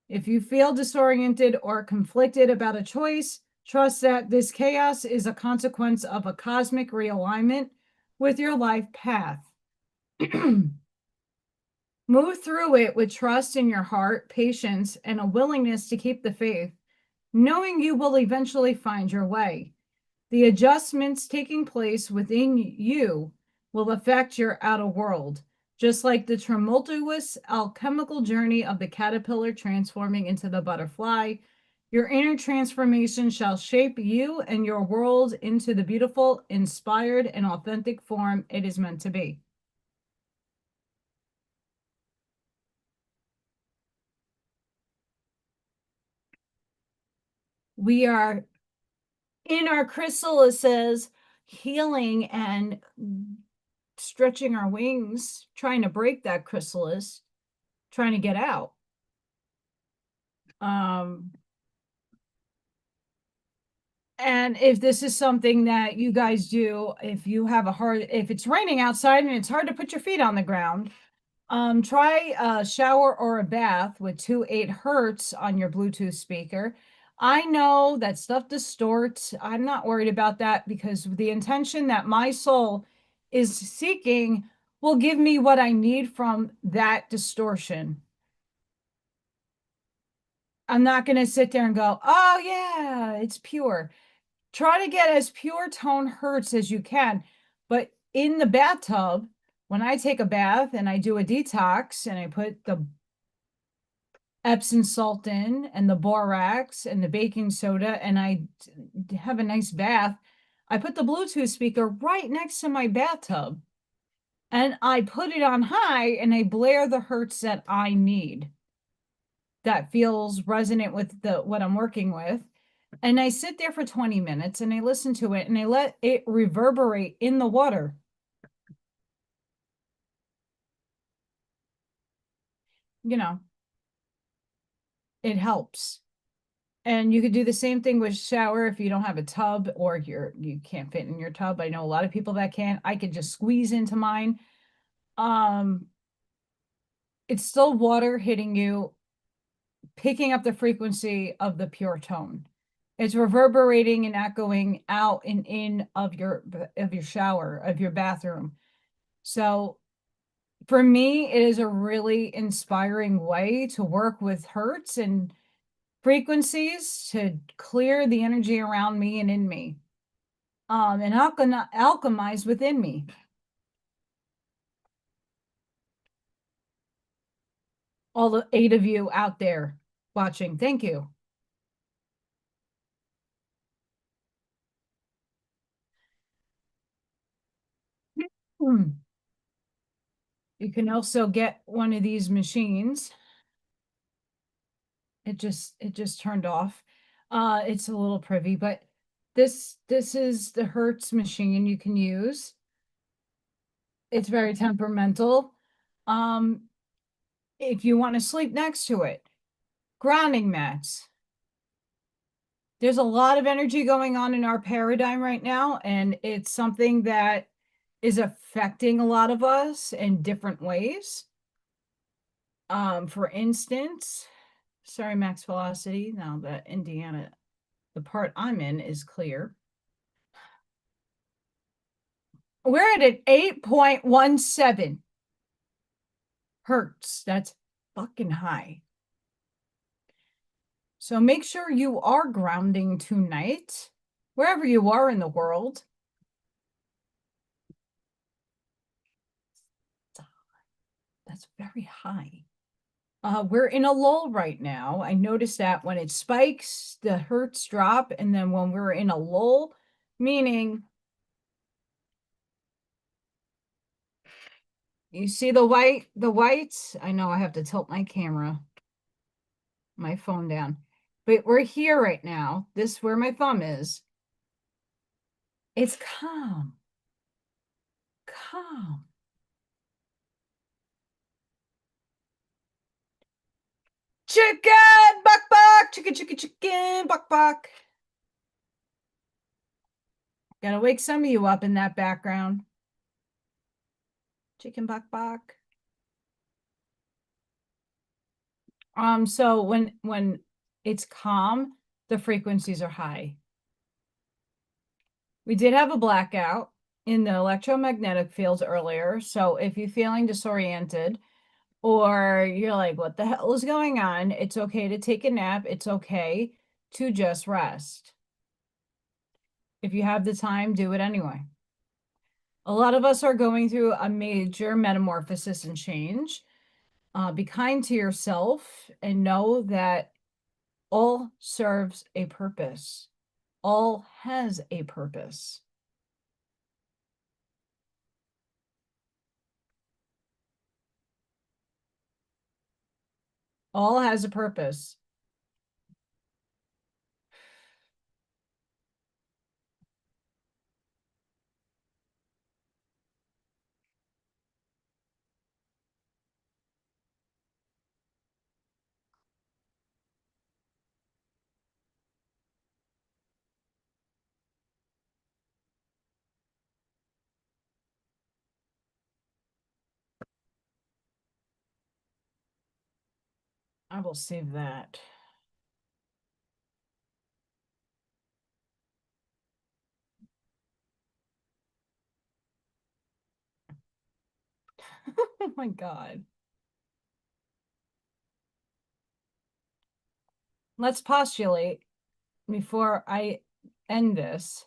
If you feel disoriented or conflicted about a choice, trust that this chaos is a consequence of a cosmic realignment with your life path. Move through it with trust in your heart, patience, and a willingness to keep the faith, knowing you will eventually find your way. The adjustments taking place within you will affect your outer world, just like the tumultuous alchemical journey of the caterpillar transforming into the butterfly. Your inner transformation shall shape you and your world into the beautiful, inspired, and authentic form it is meant to be. We are in our chrysalises, healing and stretching our wings, trying to break that chrysalis, trying to get out. And if this is something that you guys do, if you have if it's raining outside and it's hard to put your feet on the ground, try a shower or a bath with 2.8 Hertz on your Bluetooth speaker. I know that stuff distorts. I'm not worried about that because the intention that my soul is seeking will give me what I need from that distortion. I'm not going to sit there and go, oh yeah, it's pure. Try to get as pure tone hertz as you can. But in the bathtub, when I take a bath and I do a detox and I put the Epsom salt in and the borax and the baking soda and I have a nice bath, I put the Bluetooth speaker right next to my bathtub and I put it on high and I blare the hertz that I need that feels resonant with what I'm working with. And I sit there for 20 minutes and I listen to it and I let it reverberate in the water. You know, it helps. And you could do the same thing with shower if you don't have a tub or you can't fit in your tub. I know a lot of people that can't. I could just squeeze into mine. It's still water hitting you, picking up the frequency of the pure tone. It's reverberating and echoing out and in of your shower, of your bathroom. So for me, it is a really inspiring way to work with hertz and frequencies to clear the energy around me and in me, and alchemize within me. All the 8 of you out there watching, thank you. You can also get one of these machines. It just turned off. It's a little privy, but this is the Hertz machine you can use. It's very temperamental. If you want to sleep next to it, grounding mats. There's a lot of energy going on in our paradigm right now, and it's something that is affecting a lot of us in different ways. For instance, sorry, max velocity. Now that Indiana, the part I'm in is clear. We're at an 8.17 hertz. That's fucking high. So make sure you are grounding tonight, wherever you are in the world. That's very high. We're in a lull right now. I noticed that when it spikes, the hertz drop, and then when we're in a lull, meaning you see the whites. I know I have to tilt my camera, my phone down, but we're here right now. This is where my thumb is. It's calm. Calm. Chicken, buck, buck, chicken, chicken, chicken, buck, buck. Gotta wake some of you up in that background. Chicken, buck, buck. So when it's calm, the frequencies are high. We did have a blackout in the electromagnetic fields earlier. So if you're feeling disoriented or you're like, what the hell is going on? It's okay to take a nap. It's okay to just rest. If you have the time, do it anyway. A lot of us are going through a major metamorphosis and change. Be kind to yourself and know that all serves a purpose. All has a purpose. All has a purpose. I will save that. Oh my God. Let's postulate before I end this.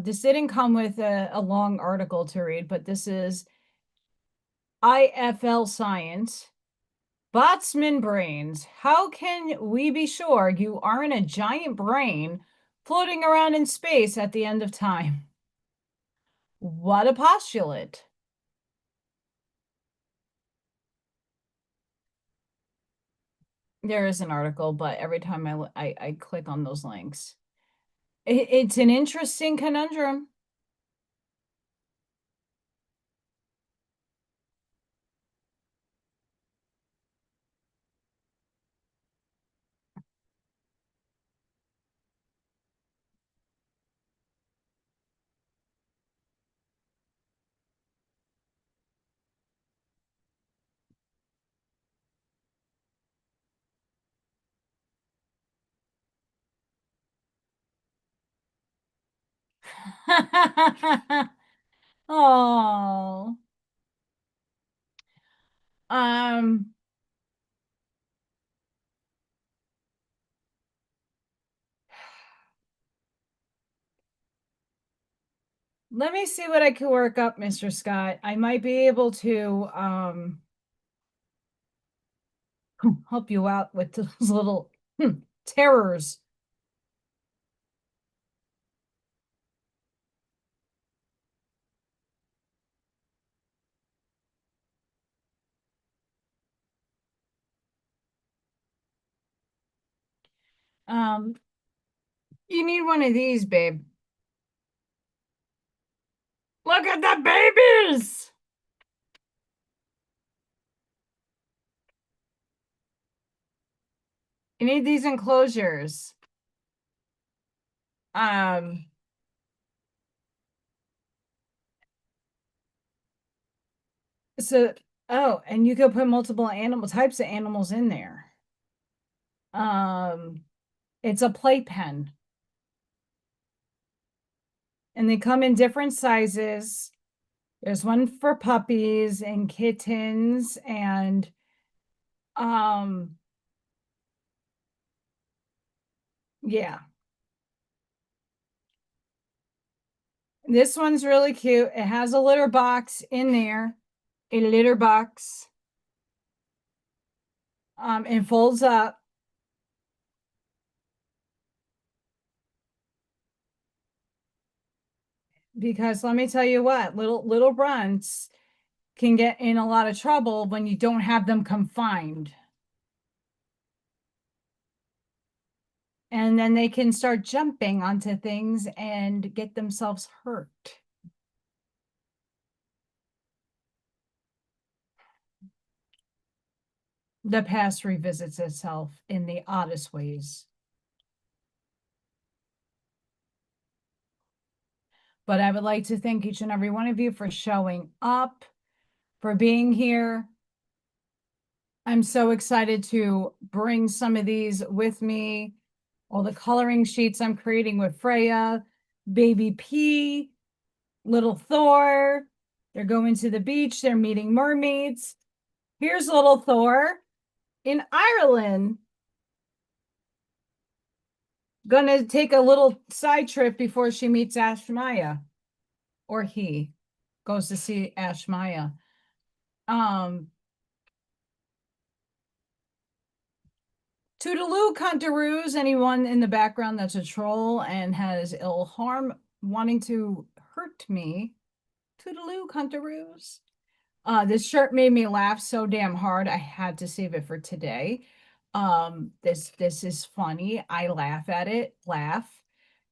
This didn't come with a long article to read, but this is IFL Science. Botsman brains. How can we be sure you aren't a giant brain floating around in space at the end of time? What a postulate. There is an article, but every time I click on those links, it's an interesting conundrum. Oh. Um, let me see what I can work up, Mr. Scott. I might be able to help you out with those little terrors. Um, you need one of these, babe. Look at the babies. You need these enclosures. Um, so oh, and you could put multiple types of animals in there. Um, it's a playpen. And they come in different sizes. There's one for puppies and kittens and yeah. This one's really cute. It has a litter box in there, a litter box. It folds up. Because let me tell you what, little runts can get in a lot of trouble when you don't have them confined. And then they can start jumping onto things and get themselves hurt. The past revisits itself in the oddest ways. But I would like to thank each and every one of you for showing up, for being here. I'm so excited to bring some of these with me. All the coloring sheets I'm creating with Freya, Baby P, Little Thor. They're going to the beach. They're meeting mermaids. Here's Little Thor in Ireland. Gonna take a little side trip before she meets Ash Maya. Or he goes to see Ash Maya. Toodaloo, Cuntaroos, anyone in the background that's a troll and has ill harm wanting to hurt me. Toodaloo, Cuntaroos. This shirt made me laugh so damn hard. I had to save it for today. This is funny. I laugh at it. Laugh.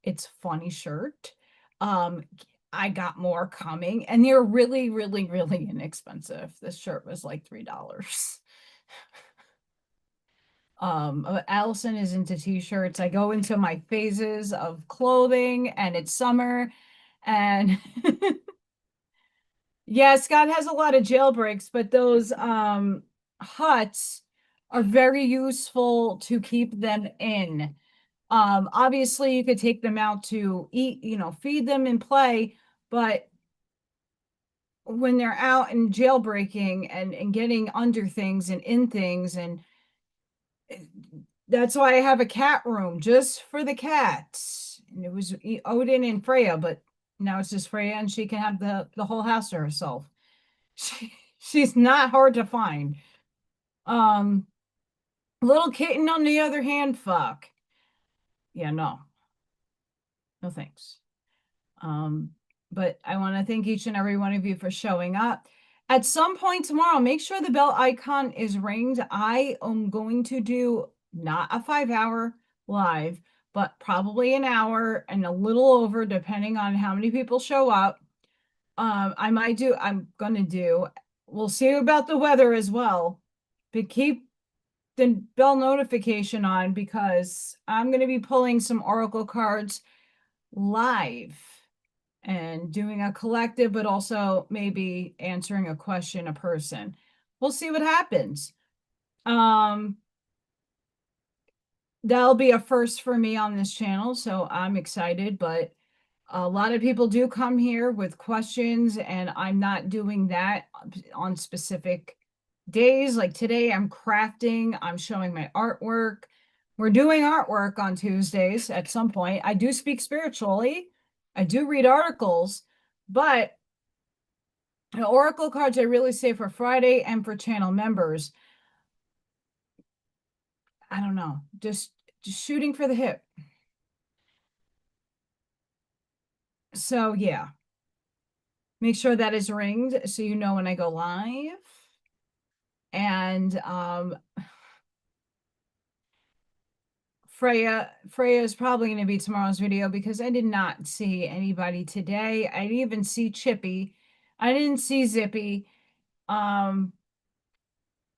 It's funny shirt. I got more coming, and they're really, really, really inexpensive. This shirt was like $3. Allison is into t-shirts. I go into my phases of clothing, and it's summer, and yeah, Scott has a lot of jailbreaks, but those huts are very useful to keep them in. Obviously you could take them out to eat, feed them and play, but when they're out and jailbreaking and getting under things and in things, and that's why I have a cat room just for the cats. And it was Odin and Freya, but now it's just Freya, and she can have the whole house to herself. She's not hard to find. Um, Little kitten, on the other hand, fuck. Yeah, no. No thanks. But I want to thank each and every one of you for showing up. At some point tomorrow, make sure the bell icon is ringed. I am going to do not a 5-hour live, but probably an hour and a little over, depending on how many people show up. We'll see about the weather as well, but keep the bell notification on because I'm going to be pulling some oracle cards live and doing a collective, but also maybe answering a question a person. We'll see what happens. That'll be a first for me on this channel, so I'm excited, but a lot of people do come here with questions, and I'm not doing that on specific days. Like today, I'm crafting, I'm showing my artwork. We're doing artwork on Tuesdays at some point. I do speak spiritually. I do read articles, but the oracle cards I really say for Friday and for channel members. I don't know, just shooting for the hip. So yeah, make sure that is ringed so you know when I go live. And Freya is probably going to be tomorrow's video because I did not see anybody today. I didn't even see Chippy. I didn't see Zippy. I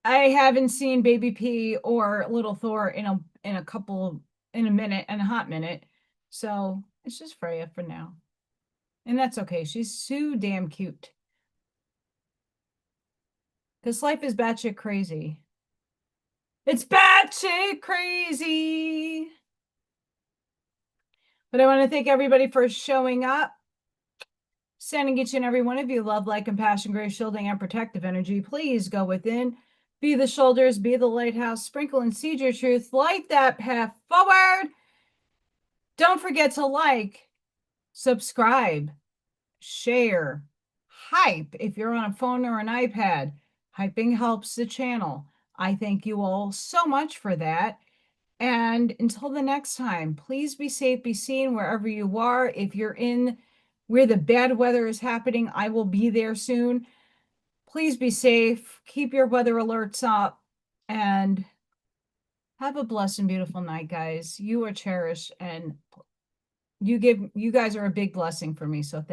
haven't seen Baby P or Little Thor in a minute and a hot minute. So it's just Freya for now. And that's okay. She's so damn cute. Because life is batshit crazy. It's batshit crazy. But I want to thank everybody for showing up. Sending each and every one of you love, light, compassion, grace, shielding, and protective energy. Please go within. Be the shoulders, be the lighthouse, sprinkle and seed your truth. Light that path forward. Don't forget to like, subscribe, share, hype if you're on a phone or an iPad. Hyping helps the channel. I thank you all so much for that. And until the next time, please be safe, be seen wherever you are. If you're in where the bad weather is happening, I will be there soon. Please be safe. Keep your weather alerts up. And have a blessed and beautiful night, guys. You are cherished, and you guys are a big blessing for me. So thank you.